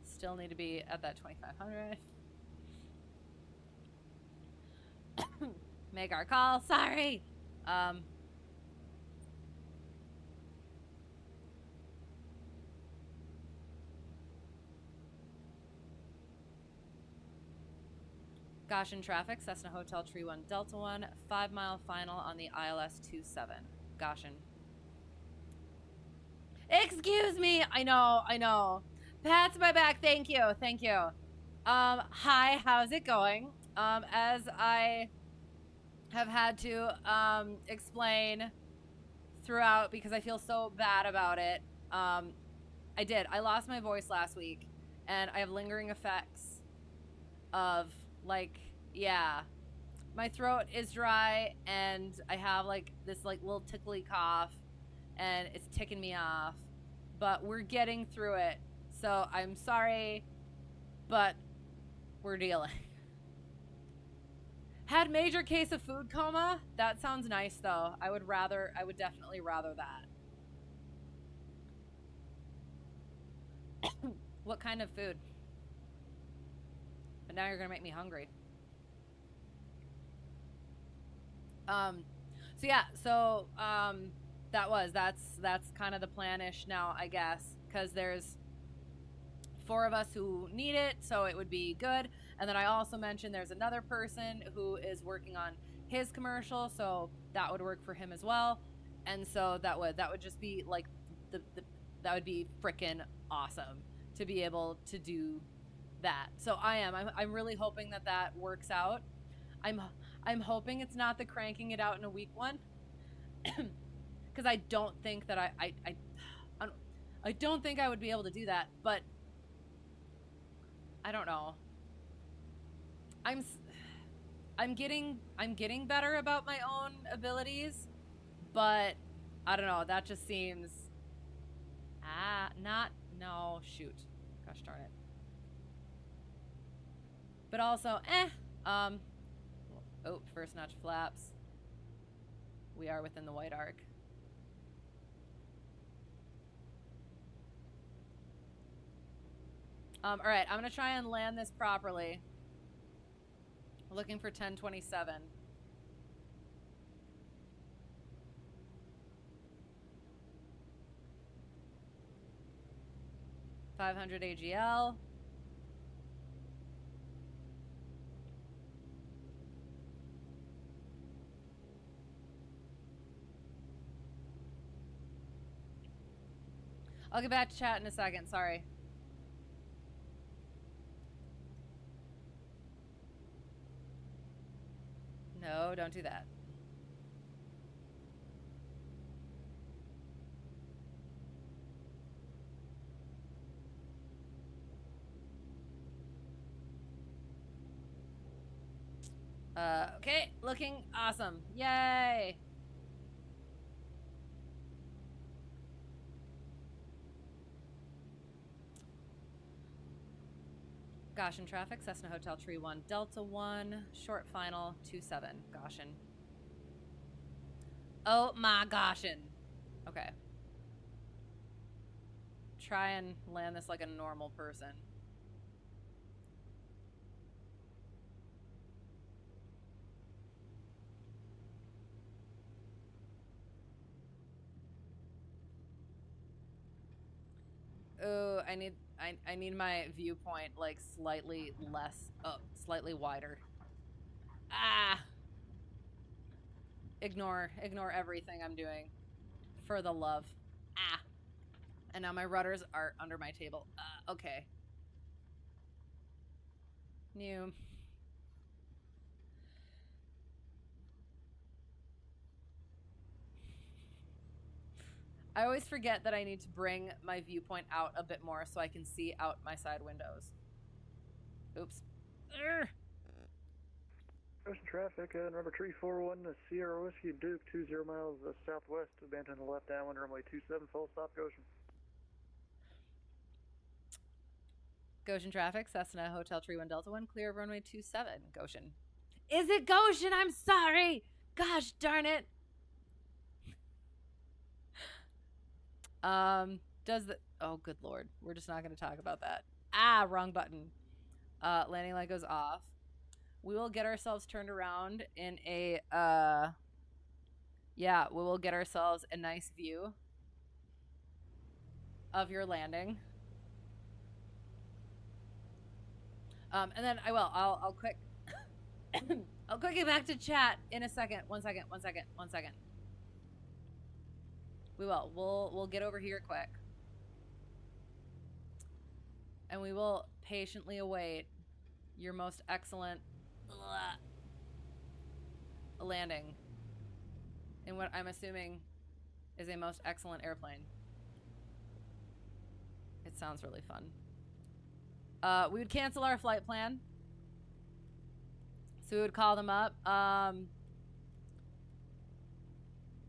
Still need to be at that 2500. Make our call. Sorry. Goshen traffic, Cessna Hotel Tree 1 Delta 1, 5 mile final on the ILS 27. Goshen. Excuse me. I know. Pats my back. Thank you. Hi, how's it going? As I have had to explain throughout, because I feel so bad about it. I lost my voice last week, and I have lingering effects of, like, yeah, my throat is dry, and I have like this like little tickly cough, and it's ticking me off, but we're getting through it. So I'm sorry, but we're dealing. Had major case of food coma. That sounds nice though. I would definitely rather that. What kind of food? But now you're gonna make me hungry. That's kind of the plan-ish now, I guess, because there's 4 of us who need it, so it would be good. And then I also mentioned there's another person who is working on his commercial, so that would work for him as well. And so that would just be like that would be freaking awesome to be able to do that. So I'm really hoping that works out. I'm hoping it's not the cranking it out in a week one, because I don't think that I don't think I would be able to do that. But I don't know. I'm getting better about my own abilities, but I don't know. That just seems shoot, gosh darn it. But also, oh, first notch flaps. We are within the white arc. All right, I'm gonna try and land this properly. Looking for 1027. $500 AGL. I'll get back to chat in a second, sorry. No, don't do that. Okay, looking awesome. Yay! Goshen traffic, Cessna Hotel Tree 1, Delta 1, short final 27, Goshen. Oh my Goshen. Okay. Try and land this like a normal person. Oh, I need my viewpoint like slightly less, slightly wider. Ah! Ignore everything I'm doing. For the love. Ah! And now my rudders are under my table. Okay. New. I always forget that I need to bring my viewpoint out a bit more so I can see out my side windows. Oops. Urgh. Ocean traffic, number 341, Sierra Whiskey, Duke, 20 miles southwest, abandon the left downwind, runway 27, full stop, Goshen. Goshen traffic, Cessna Hotel Tree 1 Delta 1, clear of runway 27, Goshen. Is it Goshen? I'm sorry! Gosh darn it! Does the... Oh, good lord. We're just not going to talk about that. Ah, wrong button. Landing light goes off. We will get ourselves turned around in a, yeah, we will get ourselves a nice view of your landing. And then I'll quick, I'll quick get back to chat in a second. One second. We'll get over here quick. And we will patiently await your most excellent landing in what I'm assuming is a most excellent airplane. It sounds really fun. We would cancel our flight plan. So we would call them up.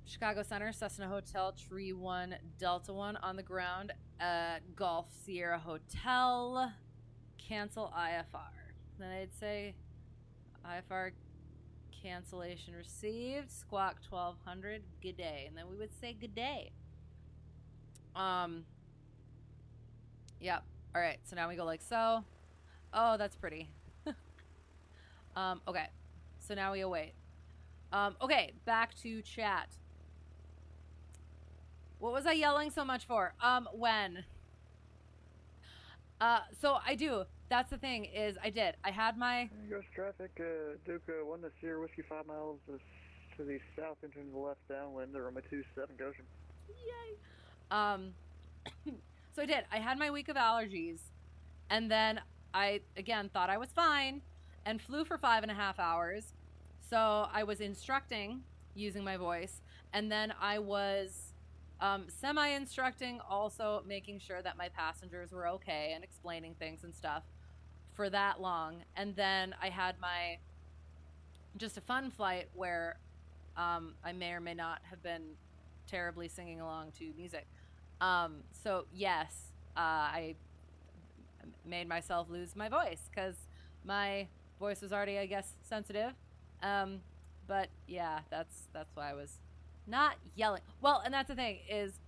Chicago Center, Cessna Hotel, Tree 1, Delta 1 on the ground at Golf Sierra Hotel. Cancel IFR. Then I'd say IFR cancellation received. Squawk 1200. Good day. And then we would say good day. Yep. All right. So now we go like so. Oh, that's pretty. Okay. So now we await. Okay. Back to chat. What was I yelling so much for? When? So I do. That's the thing is I did. I had my... Ghost traffic, Duke 1 to Sierra Whiskey, 5 miles to the south, entering the left downwind, runway 27, Goshen. Yay. So I did. I had my week of allergies. And then I, again, thought I was fine and flew for 5.5 hours. So I was instructing using my voice. And then I was... semi-instructing, also making sure that my passengers were okay and explaining things and stuff for that long. And then I had my just a fun flight where I may or may not have been terribly singing along to music. So yes, I made myself lose my voice because my voice was already, I guess, sensitive. But yeah, that's why I was not yelling. Well, and that's the thing is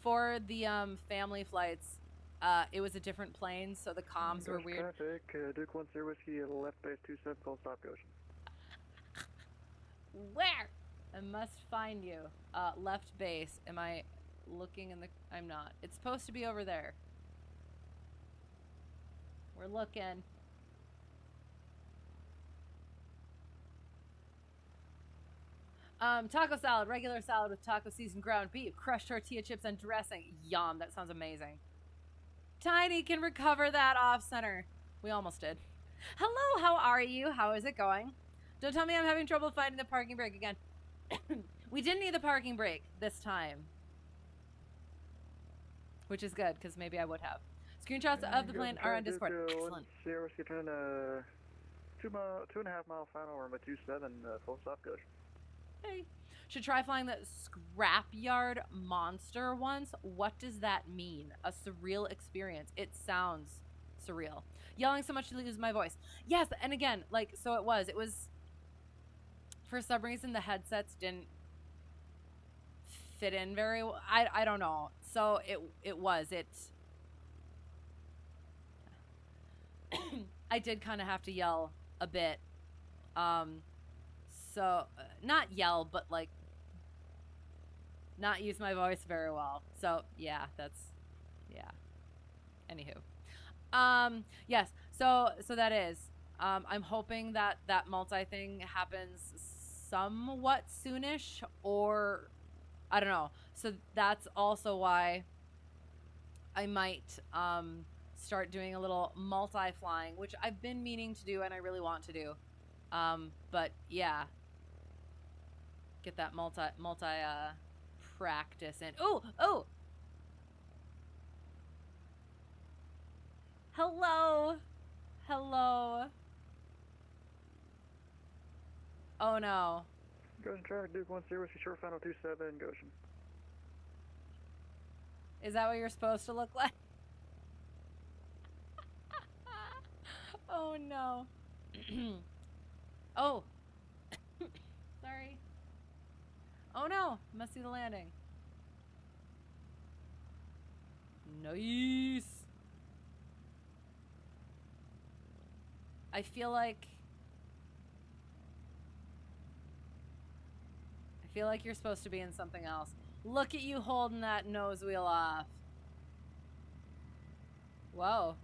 for the family flights, it was a different plane, so the comms were weird. Traffic, Duke 1 Sierra Whiskey, left base 27, full stop, Goshen. Where? I must find you. Left base. Am I looking in the... I'm not. It's supposed to be over there. We're looking. Taco salad, regular salad with taco seasoned ground beef, crushed tortilla chips, and dressing. Yum, that sounds amazing. Tiny can recover that off center. We almost did. Hello, how are you? How is it going? Don't tell me I'm having trouble finding the parking brake again. We didn't need the parking brake this time. Which is good, because maybe I would have. Screenshots of the plane are on Discord. Excellent. Sierra Whiskey, turn 2.5 mile final runway 27, full stop Goshen. Hey. Should try flying the Scrapyard Monster once. What does that mean? A surreal experience. It sounds surreal. Yelling so much to lose my voice. Yes, and again, like, so it was. For some reason, the headsets didn't fit in very well. I don't know. So I did kind of have to yell a bit. So not yell, but like not use my voice very well. So yeah, anywho. Yes. So that is. I'm hoping that multi thing happens somewhat soonish, or I don't know. So that's also why I might start doing a little multi-flying, which I've been meaning to do and I really want to do. But yeah, get that multi practice in. Oh, hello. Oh no. Goshen traffic, Duke 10, whiskey short final 27, Goshen. Is that what you're supposed to look like? Oh no. Oh. Sorry. Oh no. Must see the landing. Nice. I feel like you're supposed to be in something else. Look at you holding that nose wheel off. Whoa.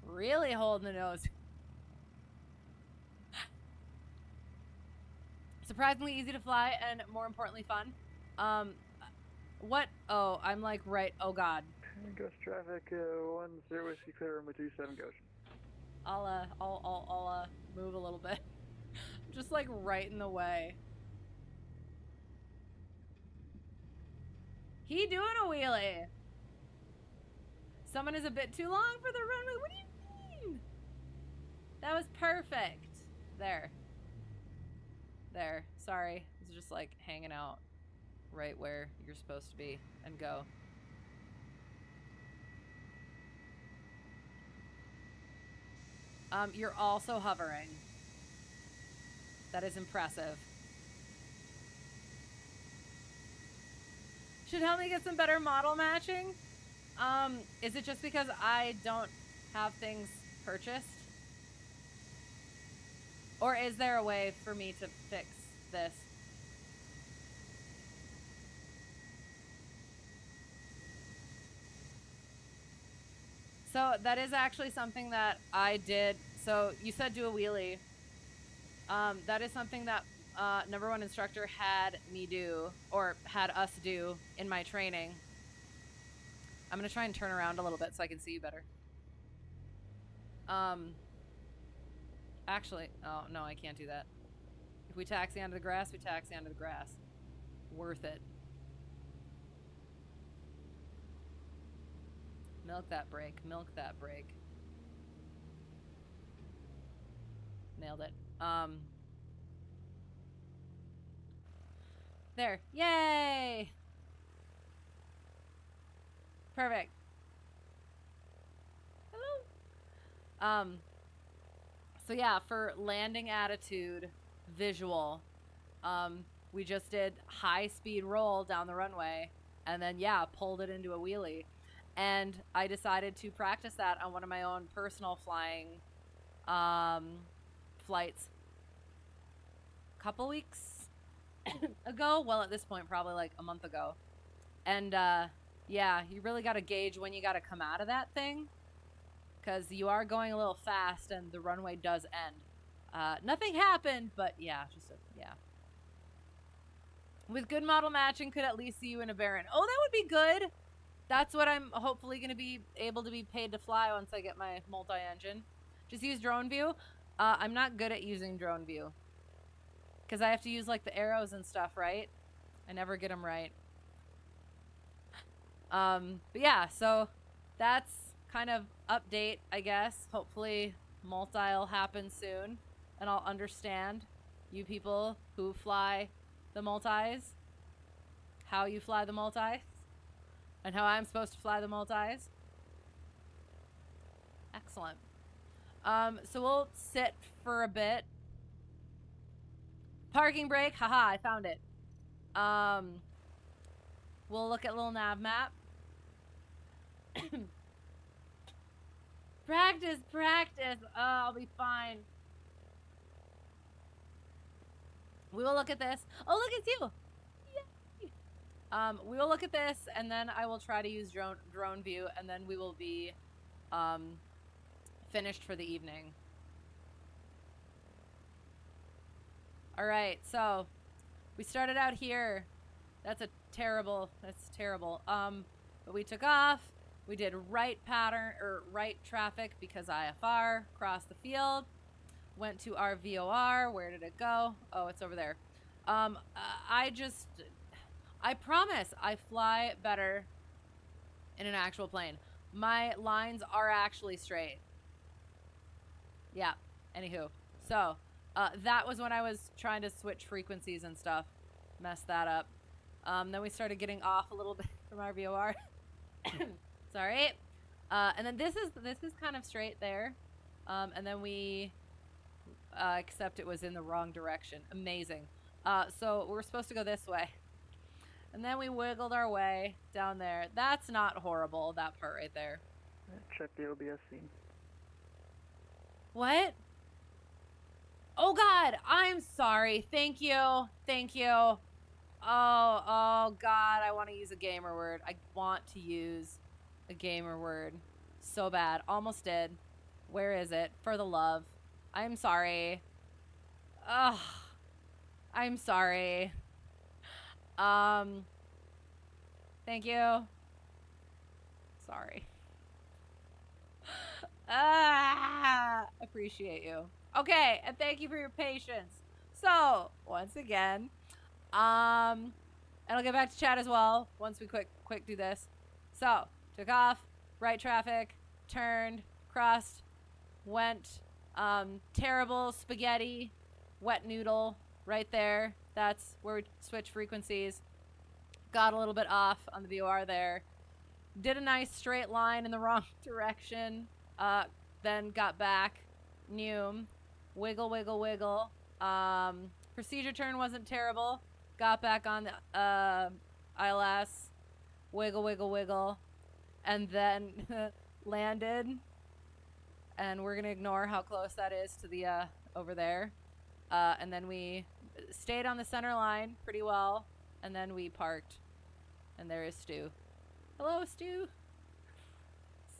Really holding the nose. Surprisingly easy to fly and more importantly fun. What? Oh, I'm like right. Oh God. Ghost traffic 10 whiskey clear runway 27 Goshen. I'll move a little bit. Just like right in the way. He doing a wheelie. Someone is a bit too long for the runway. What do you mean? That was perfect. There. Sorry. It's just like hanging out right where you're supposed to be and go. You're also hovering. That is impressive. Should help me get some better model matching. Is it just because I don't have things purchased? Or is there a way for me to fix this? So that is actually something that I did. So you said do a wheelie. That is something that number one instructor had me do, or had us do in my training. I'm gonna try and turn around a little bit so I can see you better. Actually, oh no, I can't do that. If we taxi onto the grass, we taxi onto the grass. Worth it. Milk that brake, milk that brake. Nailed it. There. Yay! Perfect. Hello. So yeah, for landing attitude, visual, we just did high speed roll down the runway and then yeah, pulled it into a wheelie. And I decided to practice that on one of my own personal flying flights a couple weeks ago. Well, at this point, probably like a month ago. And yeah, you really got to gauge when you got to come out of that thing, because you are going a little fast and the runway does end. Nothing happened, but yeah, yeah. With good model matching, could at least see you in a Baron. Oh, that would be good. That's what I'm hopefully going to be able to be paid to fly once I get my multi-engine. Just use drone view. I'm not good at using drone view, because I have to use like the arrows and stuff, right? I never get them right. But yeah, so that's kind of update, I guess. Hopefully multi will happen soon. and I'll understand you people who fly the multis, how you fly the multis, and how I'm supposed to fly the multis. Excellent. So we'll sit for a bit. Parking brake, haha, I found it. We'll look at LittleNavMap. Practice, practice. Oh, I'll be fine. We will look at this. Oh, look, it's you. Yay. We will look at this, and then I will try to use drone view, and then we will be finished for the evening. All right, so we started out here. That's terrible. But we took off. We did right pattern or right traffic because IFR, crossed the field, went to our VOR. Where did it go? Oh, it's over there. I promise I fly better in an actual plane. My lines are actually straight. Yeah, anywho. So, that was when I was trying to switch frequencies and stuff. Messed that up. Then we started getting off a little bit from our VOR. Sorry. And then this is kind of straight there. And then we, except it was in the wrong direction. Amazing. So we're supposed to go this way. And then we wiggled our way down there. That's not horrible, that part right there. Check the OBS scene. What? Oh God, I'm sorry. Thank you. Thank you. Oh God, I want to use a gamer word. I want to use a gamer word so bad. Almost did. Where is it? For the love. I'm sorry. Ugh. I'm sorry. Thank you. Sorry. Appreciate you. Okay, and thank you for your patience. So, once again, and I'll get back to chat as well once we quick do this. So, took off, right traffic, turned, crossed, went, terrible spaghetti, wet noodle, right there. That's where we switch frequencies. Got a little bit off on the VOR there. Did a nice straight line in the wrong direction. Then got back. Noom. Wiggle, wiggle, wiggle. Procedure turn wasn't terrible. Got back on the ILS. Wiggle, wiggle, wiggle. And then landed. And we're going to ignore how close that is to the over there. And then we stayed on the center line pretty well. And then we parked. And there is Stu. Hello, Stu.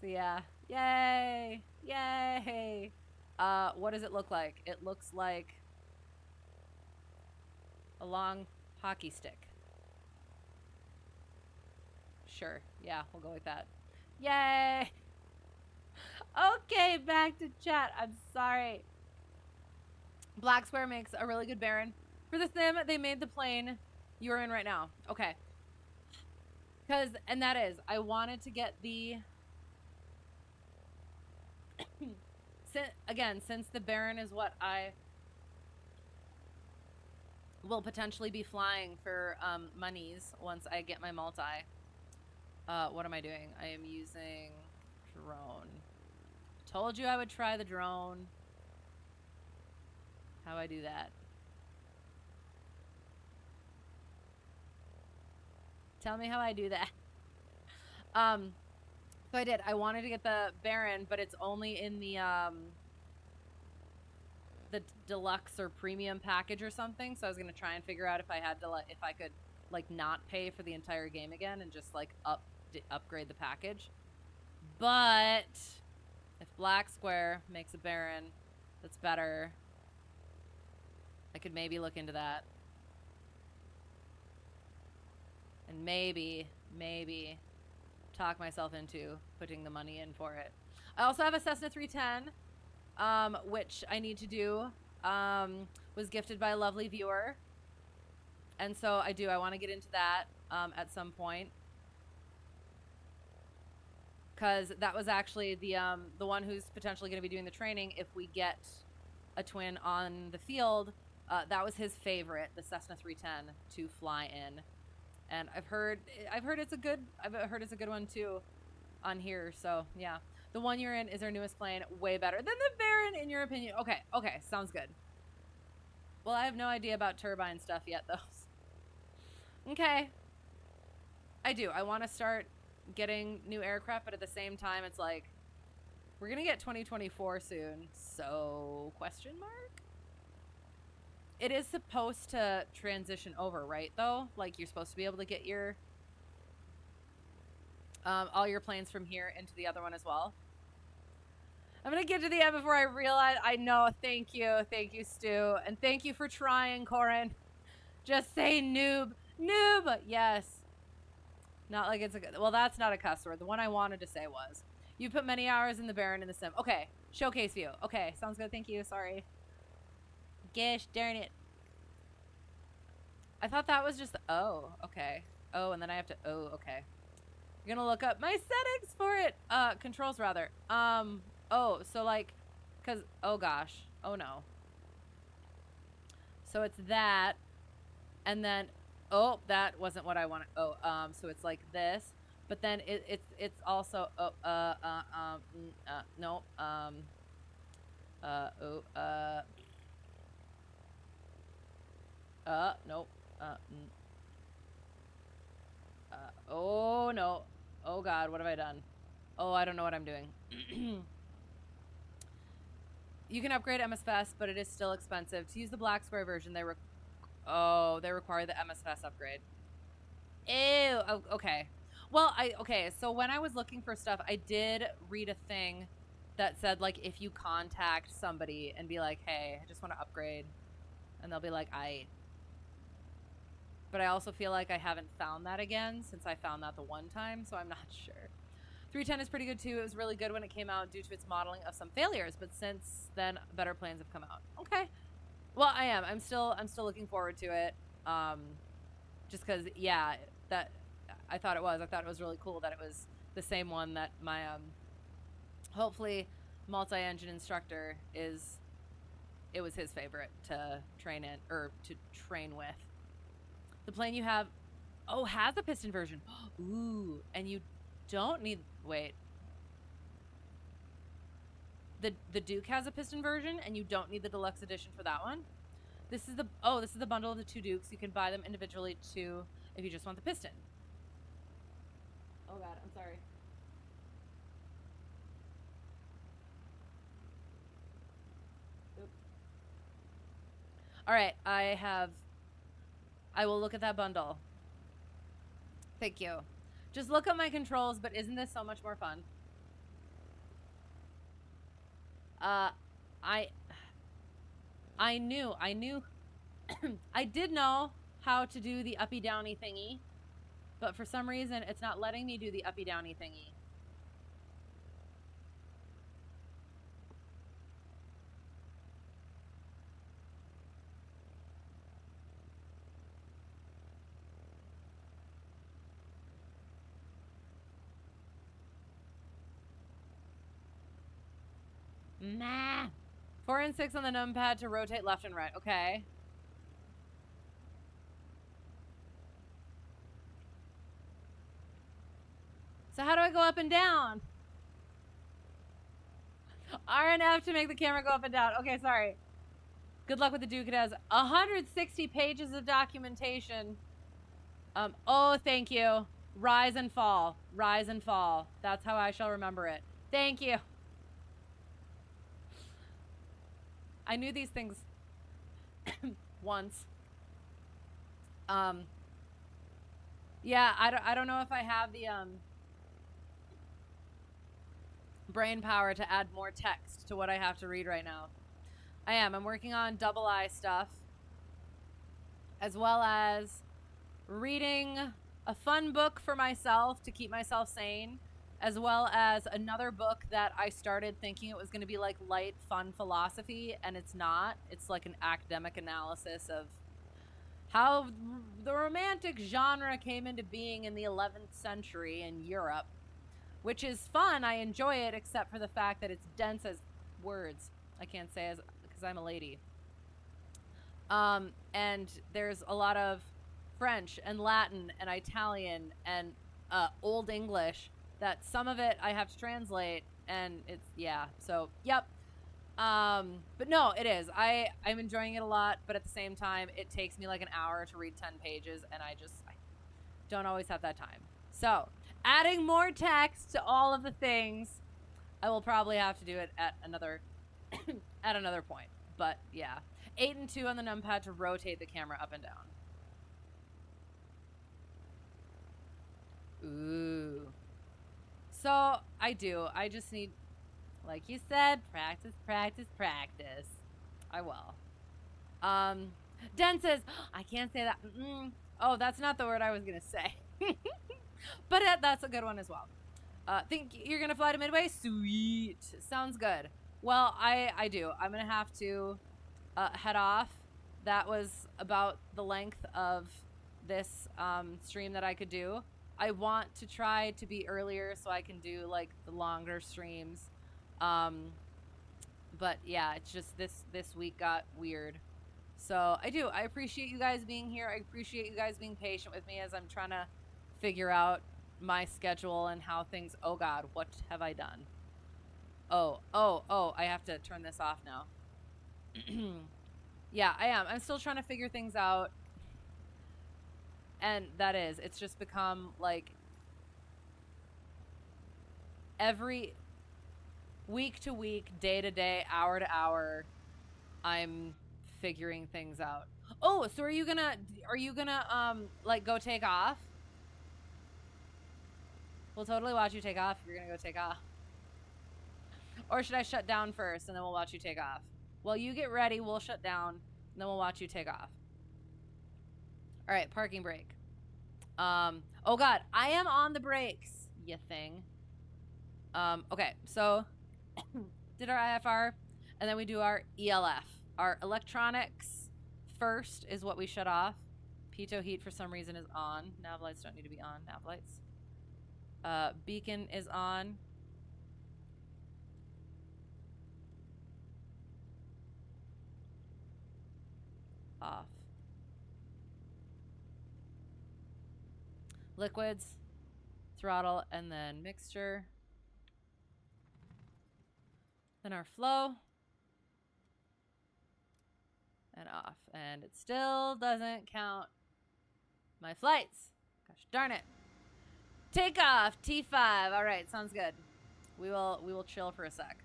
So yeah. Yay. Yay. What does it look like? It looks like a long hockey stick. Sure. Yeah, we'll go with that. Yay. Okay, back to chat. I'm sorry. Black Square makes a really good Baron. For the sim, they made the plane you're in right now. Okay. And that is, I wanted to get the... since the Baron is what I will potentially be flying for monies once I get my multi. What am I doing? I am using drone. Told you I would try the drone. How do I do that? Tell me how I do that. So I did. I wanted to get the Baron, but it's only in the deluxe or premium package or something. So I was gonna try and figure out if I had to if I could like not pay for the entire game again and just like upgrade the package. But if Black Square makes a Baron that's better, I could maybe look into that. And maybe talk myself into putting the money in for it. I also have a Cessna 310, which I need to do. Was gifted by a lovely viewer. And so I want to get into that at some point. Because that was actually the one who's potentially going to be doing the training if we get a twin on the field. That was his favorite, the Cessna 310 to fly in, and I've heard it's a good one too, on here. So yeah, the one you're in is our newest plane, way better than the Baron in your opinion. Okay, sounds good. Well, I have no idea about turbine stuff yet though. Okay, I do. I want to start getting new aircraft, but at the same time, it's like we're gonna get 2024 soon. So question mark. It is supposed to transition over, right, though? Like, you're supposed to be able to get your all your planes from here into the other one as well. I'm gonna get to the end before I realize. I know. Thank you, Stu, and thank you for trying, Corin. Just say noob. Yes. Not like it's a good. Well, that's not a cuss word. The one I wanted to say was, you put many hours in the Baron in the sim. Okay, showcase view. Okay, sounds good. Thank you. Sorry. Gosh darn it. I thought that was just, oh, okay. Oh, and then I have to, oh, okay. You're gonna look up my settings for it. Controls rather. Oh, so like, cause, oh gosh. Oh no. So it's that, and then, oh, that wasn't what I wanted. Oh, so it's like this, but then it's also, oh, no, nope. Oh no. Oh god, what have I done? Oh, I don't know what I'm doing. You can upgrade MSFS, but it is still expensive. To use the Black Square version, they require the MSFS upgrade. Ew. Oh, okay. Well, so when I was looking for stuff, I did read a thing that said, like, if you contact somebody and be like, hey, I just want to upgrade, and they'll be like, but I also feel like I haven't found that again since I found that the one time, so I'm not sure. 310 is pretty good too. It was really good when it came out due to its modeling of some failures, but since then better planes have come out. Okay. Well, I'm still looking forward to it. Just cuz yeah, I thought it was really cool that it was the same one that my hopefully multi-engine instructor it was his favorite to train in or to train with. The plane you have, has a piston version. Ooh, and you don't need, wait. The Duke has a piston version, and you don't need the deluxe edition for that one. This is the bundle of the two Dukes. You can buy them individually too if you just want the piston. Oh god, I'm sorry. Oops. All right, I will look at that bundle. Thank you. Just look at my controls, but isn't this so much more fun? I knew I did know how to do the uppy downy thingy, but for some reason it's not letting me do the uppy downy thingy. Nah. 4 and 6 on the numpad to rotate left and right. Okay. So how do I go up and down? R and F to make the camera go up and down. Okay, sorry. Good luck with the Duke. It has 160 pages of documentation. Oh, thank you. Rise and fall. Rise and fall. That's how I shall remember it. Thank you. I knew these things once. Yeah, I don't know if I have the brain power to add more text to what I have to read right now. I'm working on double I stuff, as well as reading a fun book for myself to keep myself sane, as well as another book that I started thinking it was going to be like light, fun philosophy, and it's not. It's like an academic analysis of how the romantic genre came into being in the 11th century in Europe, which is fun. I enjoy it, except for the fact that it's dense as words. I can't say as because because I'm a lady. And there's a lot of French and Latin and Italian and Old English that some of it I have to translate, and it's, yeah, so, yep. But no, it is. I'm enjoying it a lot, but at the same time, it takes me like an hour to read 10 pages, and I don't always have that time. So, adding more text to all of the things, I will probably have to do it at another at another point. But yeah, 8 and 2 on the numpad to rotate the camera up and down. Ooh. So I just need, like you said, practice, practice, practice. I will. Den says, I can't say that. Oh, that's not the word I was gonna say. But that's a good one as well. Think you're gonna fly to Midway? Sweet. Sounds good. Well, I do. I'm gonna have to head off. That was about the length of this stream that I could do. I want to try to be earlier so I can do like the longer streams. But yeah, it's just this week got weird. So I appreciate you guys being here. I appreciate you guys being patient with me as I'm trying to figure out my schedule and how things, oh God, what have I done? Oh, I have to turn this off now. Yeah, I am. I'm still trying to figure things out. And it's just become like every week to week, day to day, hour to hour, I'm figuring things out. Oh, so are you gonna like go take off? We'll totally watch you take off if you're gonna go take off. Or should I shut down first and then we'll watch you take off? Well, you get ready, we'll shut down, and then we'll watch you take off. All right, parking brake. Oh God, I am on the brakes, you thing. Okay, so did our IFR, and then we do our ELF. Our electronics first is what we shut off. Pitot heat for some reason is on. Nav lights don't need to be on. Nav lights. Beacon is on. Off. Liquids, throttle, and then mixture. Then our flow. And off. And it still doesn't count my flights. Gosh darn it. Takeoff, T5. All right, sounds good. We will chill for a sec.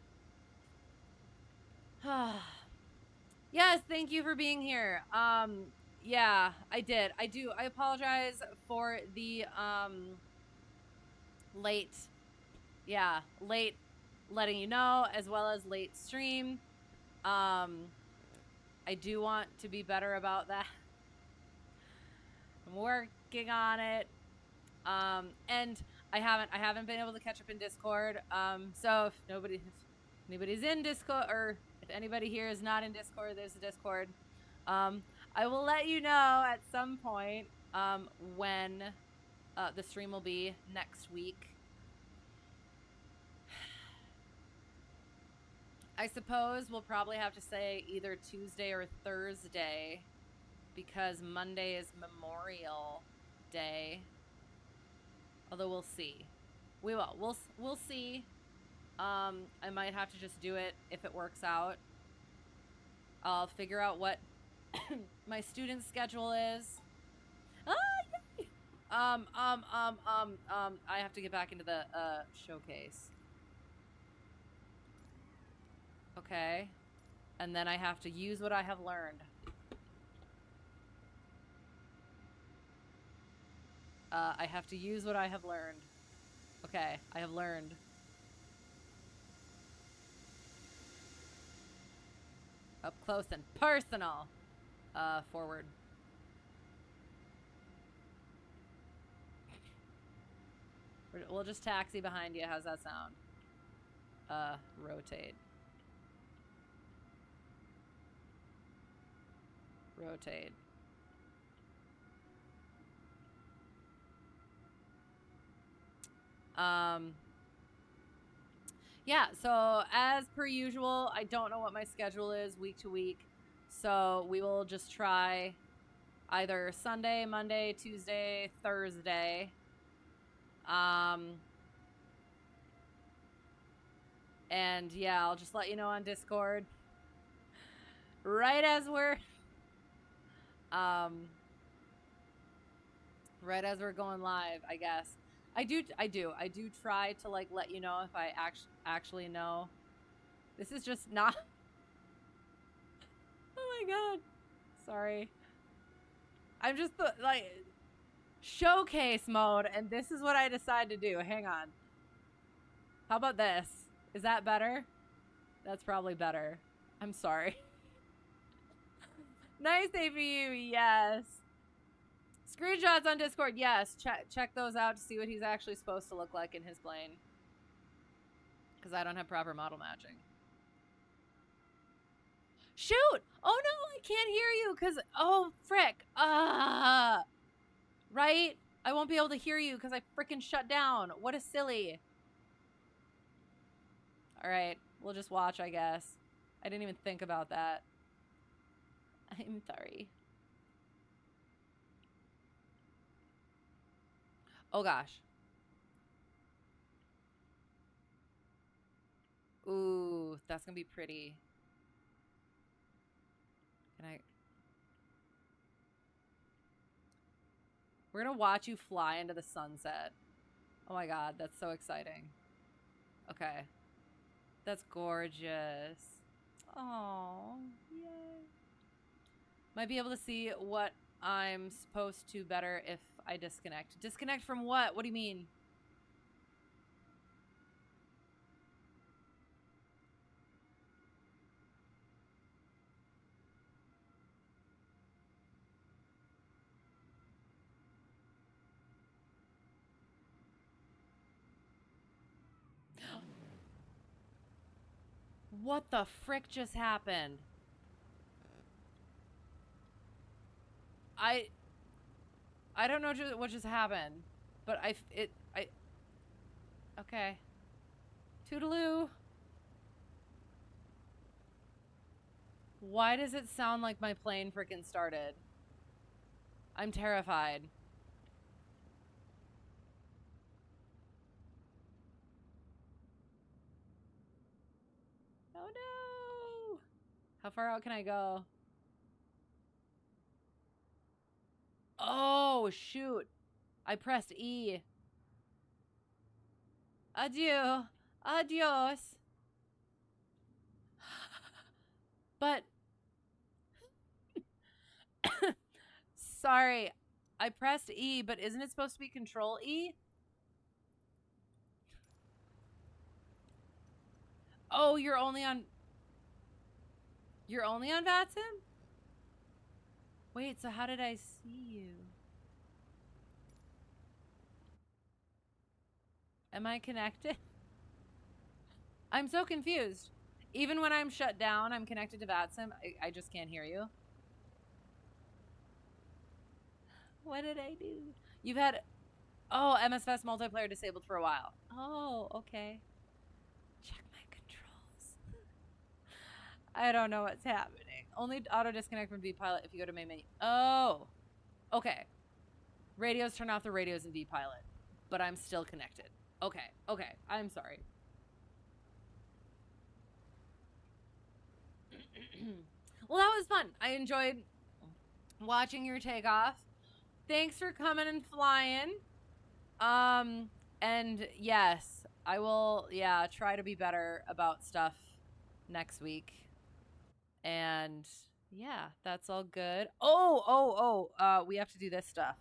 Yes, thank you for being here. Yeah, I did. I apologize for the late letting you know, as well as late stream. I do want to be better about that. I'm working on it. And I haven't been able to catch up in Discord. So if anybody's in Discord, or if anybody here is not in Discord, there's a Discord. I will let you know at some point when the stream will be next week. I suppose we'll probably have to say either Tuesday or Thursday, because Monday is Memorial Day. Although we'll see. We will. We'll see. I might have to just do it if it works out. I'll figure out what my student schedule is. Yay! I have to get back into the showcase. Okay. And then I have to use what I have learned. I have to use what I have learned. Okay, I have learned. Up close and personal. Forward. We'll just taxi behind you. How's that sound? Rotate. Rotate. Yeah, so as per usual, I don't know what my schedule is week to week. So we will just try either Sunday, Monday, Tuesday, Thursday. And yeah, I'll just let you know on Discord. Right as we're going live, I guess. I do try to like let you know if I actually know. This is just not. Oh my god. Sorry. I'm just like showcase mode, and this is what I decide to do. Hang on. How about this? Is that better? That's probably better. I'm sorry. Nice APU, yes. Screenshots on Discord, yes. Check those out to see what he's actually supposed to look like in his plane. Because I don't have proper model matching. Shoot! Oh no, I can't hear you because, oh, frick. Right? I won't be able to hear you because I freaking shut down. What a silly. Alright, we'll just watch, I guess. I didn't even think about that. I'm sorry. Oh gosh. Ooh, that's gonna be pretty. Can I? We're gonna watch you fly into the sunset. Oh my god, that's so exciting. Okay. That's gorgeous. Oh, yay. Might be able to see what I'm supposed to better if I disconnect. Disconnect from what? What do you mean? What the frick just happened? I don't know what just happened, but okay. Toodaloo. Why does it sound like my plane freaking started? I'm terrified. Oh no! How far out can I go? Oh, shoot. I pressed E. Adieu. Adios. But... Sorry. I pressed E, but isn't it supposed to be Control E? Oh, you're only on... You're only on VATSIM? Wait, so how did I see you? Am I connected? I'm so confused. Even when I'm shut down, I'm connected to VATSIM. I just can't hear you. What did I do? You've had... Oh, MSFS multiplayer disabled for a while. Oh, okay. Check my controls. I don't know what's happening. Only auto disconnect from vPilot if you go to main menu. Oh, okay. Radios, turn off the radios in vPilot, but I'm still connected. Okay, okay. I'm sorry. Well, that was fun. I enjoyed watching your takeoff. Thanks for coming and flying. And yes, I will, yeah, try to be better about stuff next week. And yeah, that's all good. We have to do this stuff.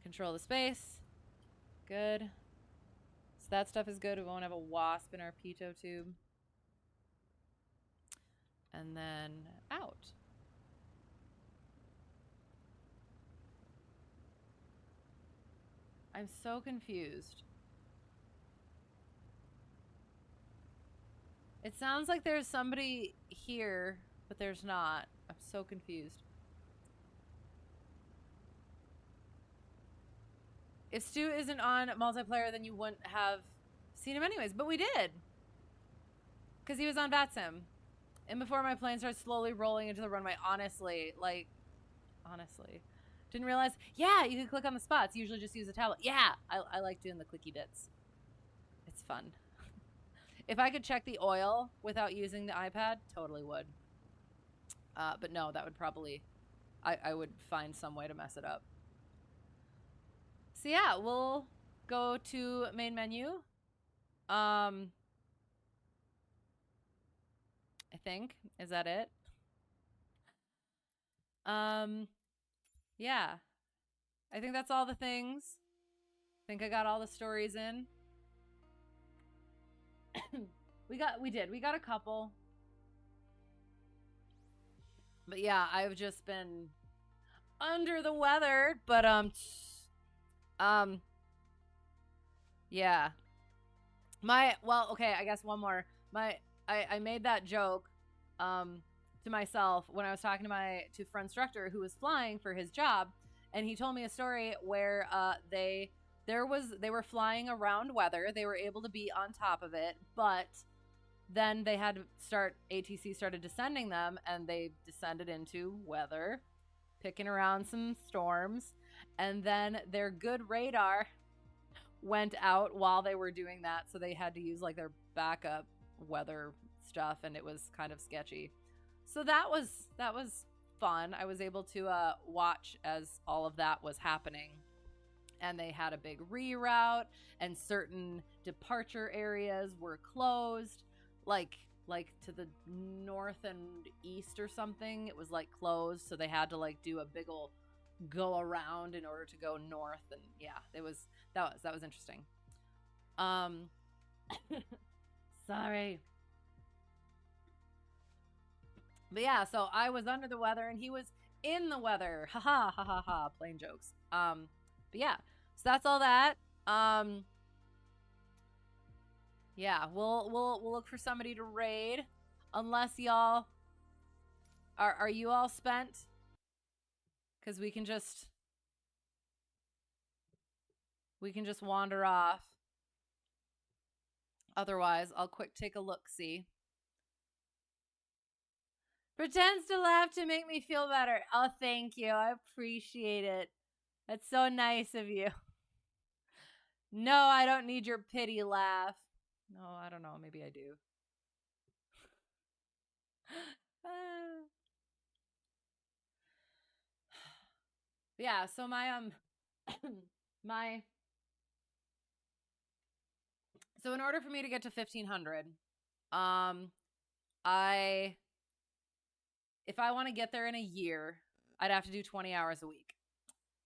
Control the space. Good. So that stuff is good. We won't have a wasp in our pitot tube. And then out. I'm so confused. It sounds like there's somebody here, but there's not. I'm so confused. If Stu isn't on multiplayer, then you wouldn't have seen him anyways. But we did. Because he was on VATSIM. And before my plane started slowly rolling into the runway, honestly. Didn't realize. Yeah, you can click on the spots. Usually just use a tablet. Yeah, I like doing the clicky bits. It's fun. If I could check the oil without using the iPad, totally would. But no, that would probably... I would find some way to mess it up. So yeah, we'll go to main menu. I think. Is that it? Yeah. I think that's all the things. I think I got all the stories in. We got a couple. But yeah, I've just been under the weather, but yeah. Okay, I guess one more. I made that joke to myself when I was talking to friendstructor who was flying for his job, and he told me a story where they were flying around weather. They were able to be on top of it, but then they had to ATC started descending them, and they descended into weather, picking around some storms, and then their good radar went out while they were doing that, so they had to use like their backup weather stuff, and it was kind of sketchy. So that was fun. I was able to watch as all of that was happening, and they had a big reroute, and certain departure areas were closed, like to the north and east or something. It was like closed, so they had to like do a big ol' go around in order to go north. And yeah, that was interesting. Sorry. But yeah, so I was under the weather and he was in the weather. Ha ha ha ha ha. Plain jokes. But yeah, so that's all that. Yeah, we'll look for somebody to raid, unless y'all are you all spent? Because we can just wander off. Otherwise, I'll quick take a look. See. Pretends to laugh to make me feel better. Oh, thank you. I appreciate it. That's so nice of you. No, I don't need your pity laugh. No, I don't know. Maybe I do. Yeah, so so in order for me to get to 1500, if I want to get there in a year, I'd have to do 20 hours a week.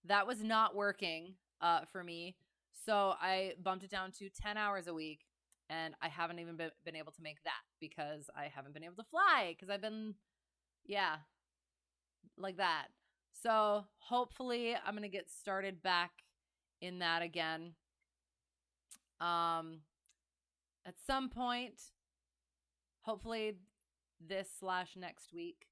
That was not working for me, so I bumped it down to 10 hours a week, and I haven't even been able to make that because I haven't been able to fly because I've been, yeah, like that. So hopefully I'm going to get started back in that again. At some point, hopefully this/next week.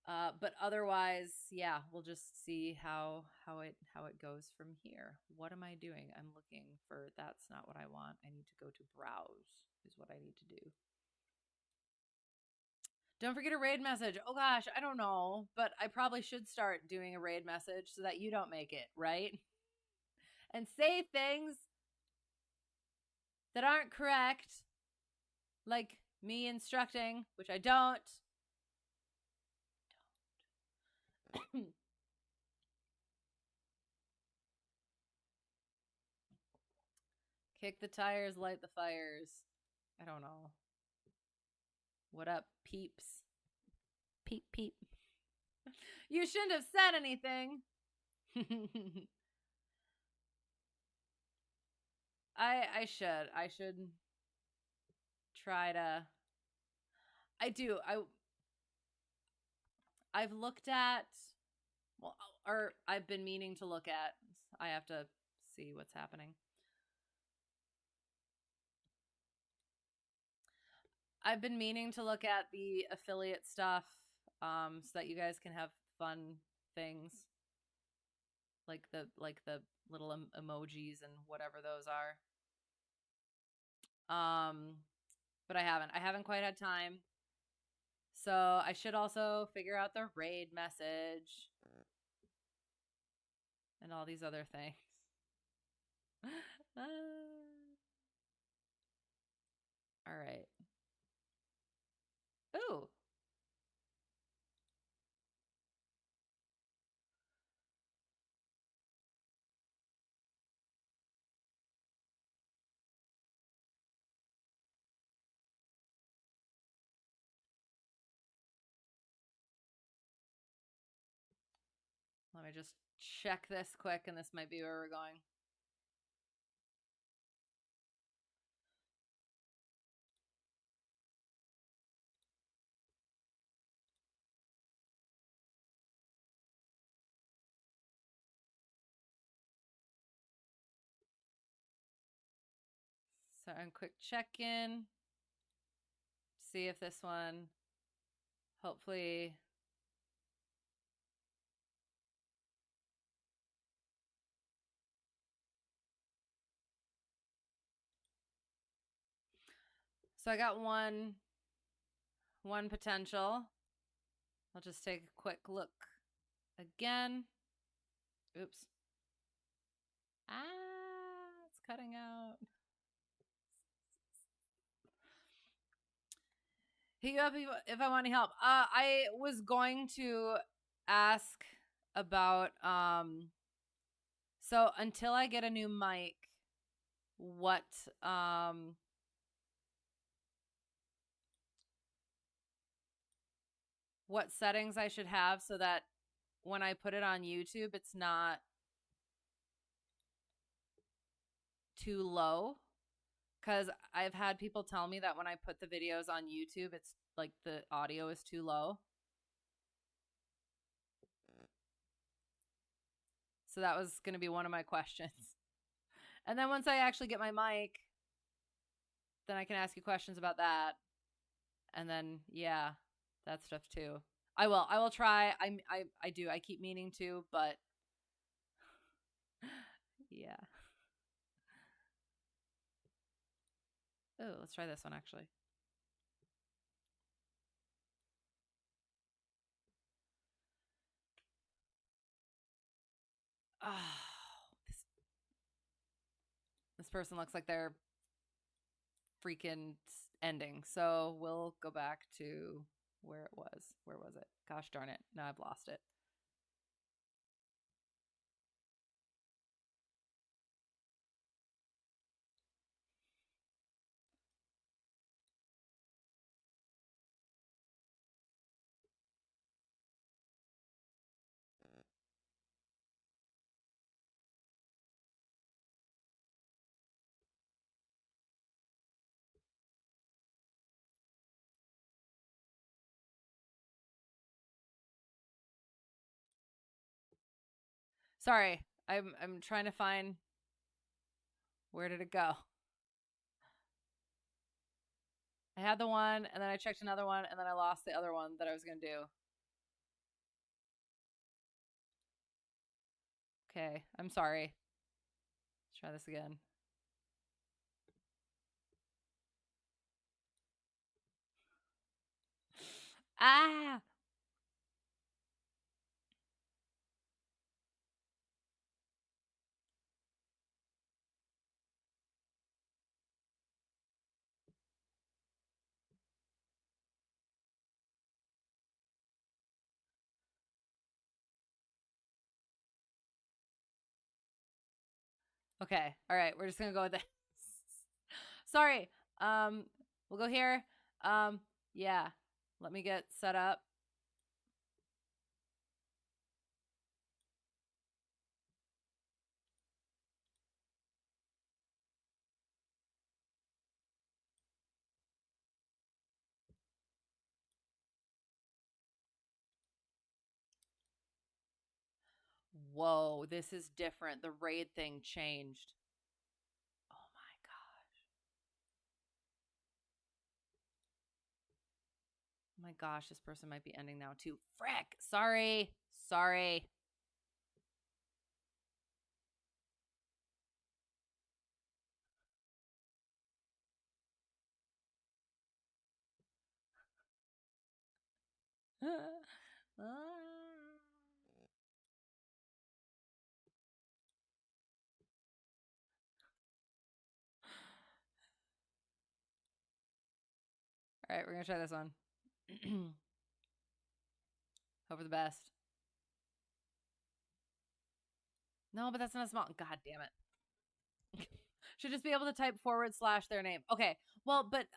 But otherwise, yeah, we'll just see how it goes from here. What am I doing? I'm looking for, that's not what I want. I need to go to browse is what I need to do. Don't forget a raid message. Oh gosh, I don't know, but I probably should start doing a raid message so that you don't make it, right? And say things that aren't correct, like me instructing, which I don't. Kick the tires, light the fires. I don't know. What up, peeps? Peep, peep. You shouldn't have said anything. I should try to. I've looked at, well, or I've been meaning to look at. I have to see what's happening. I've been meaning to look at the affiliate stuff, so that you guys can have fun things, like the little emojis and whatever those are. But I haven't quite had time. So I should also figure out the raid message and all these other things. All right. Ooh. Let me just check this quick, and this might be where we're going. So, and quick check-in. See if this one, hopefully. So I got one potential. I'll just take a quick look again. Oops. It's cutting out. Hit you up if I want any help. I was going to ask about so until I get a new mic, what settings I should have so that when I put it on YouTube, it's not too low. Because I've had people tell me that when I put the videos on YouTube, it's like the audio is too low. So that was going to be one of my questions. And then once I actually get my mic, then I can ask you questions about that. And then, yeah, that stuff too. I will try. I do. I keep meaning to, but yeah. Oh, let's try this one actually. Oh, this person looks like they're freaking ending. So we'll go back to where it was. Where was it? Gosh darn it. Now I've lost it. Sorry. I'm trying to find, where did it go? I had the one, and then I checked another one, and then I lost the other one that I was going to do. Okay, I'm sorry. Let's try this again. Ah! Okay, all right, we're just going to go with this. Sorry. We'll go here. Yeah. Let me get set up. Whoa, this is different. The raid thing changed. Oh my gosh. My gosh, this person might be ending now too. Frick. Sorry. Sorry. All right, we're going to try this one. Hope for the best. No, but that's not a small. God damn it. Should just be able to type / their name. Okay. Well, but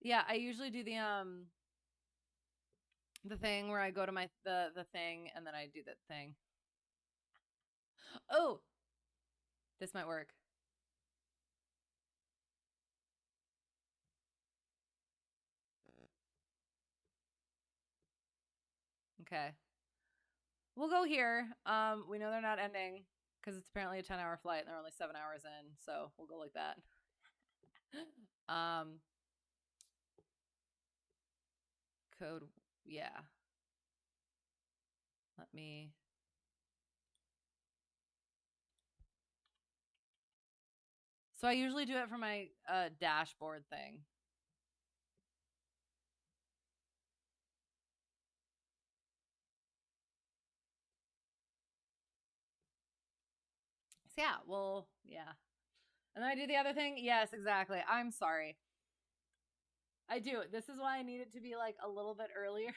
yeah, I usually do the thing where I go to my the thing and then I do that thing. Oh, this might work. Okay. We'll go here. We know they're not ending because it's apparently a 10-hour flight and they're only 7 hours in, so we'll go like that. Code, yeah. Let me. So I usually do it for my dashboard thing. So yeah, well, yeah. And then I do the other thing. Yes, exactly. I'm sorry. I do. This is why I need it to be like a little bit earlier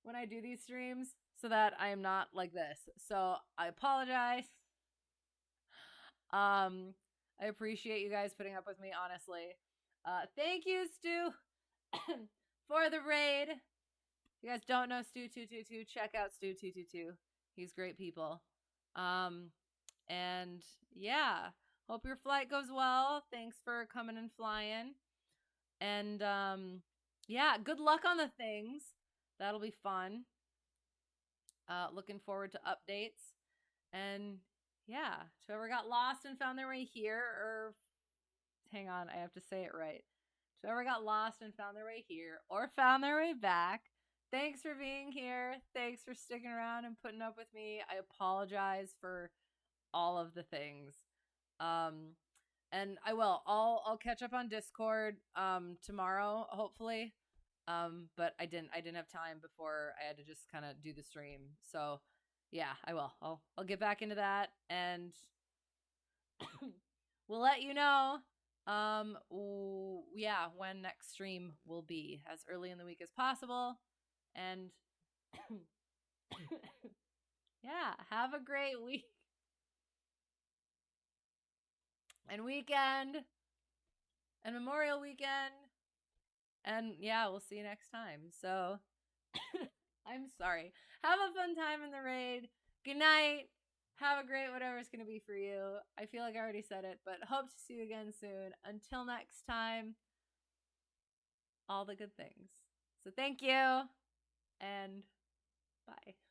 when I do these streams so that I am not like this. So I apologize. I appreciate you guys putting up with me, honestly. Thank you, Stu, for the raid. If you guys don't know Stu222, check out Stu222. He's great people. And yeah, hope your flight goes well. Thanks for coming and flying. And yeah, good luck on the things. That'll be fun. Looking forward to updates. And yeah, to whoever got lost and found their way here, or hang on, I have to say it right. To whoever got lost and found their way here, or found their way back, thanks for being here. Thanks for sticking around and putting up with me. I apologize for all of the things. And I will. I'll catch up on Discord tomorrow, hopefully. But I didn't have time before I had to just kind of do the stream. So yeah, I will. I'll get back into that and we'll let you know yeah, when next stream will be, as early in the week as possible. And yeah, have a great week and weekend and Memorial Weekend. And yeah, we'll see you next time. So I'm sorry. Have a fun time in the raid. Good night. Have a great whatever's going to be for you. I feel like I already said it, but hope to see you again soon. Until next time, all the good things. So thank you and bye.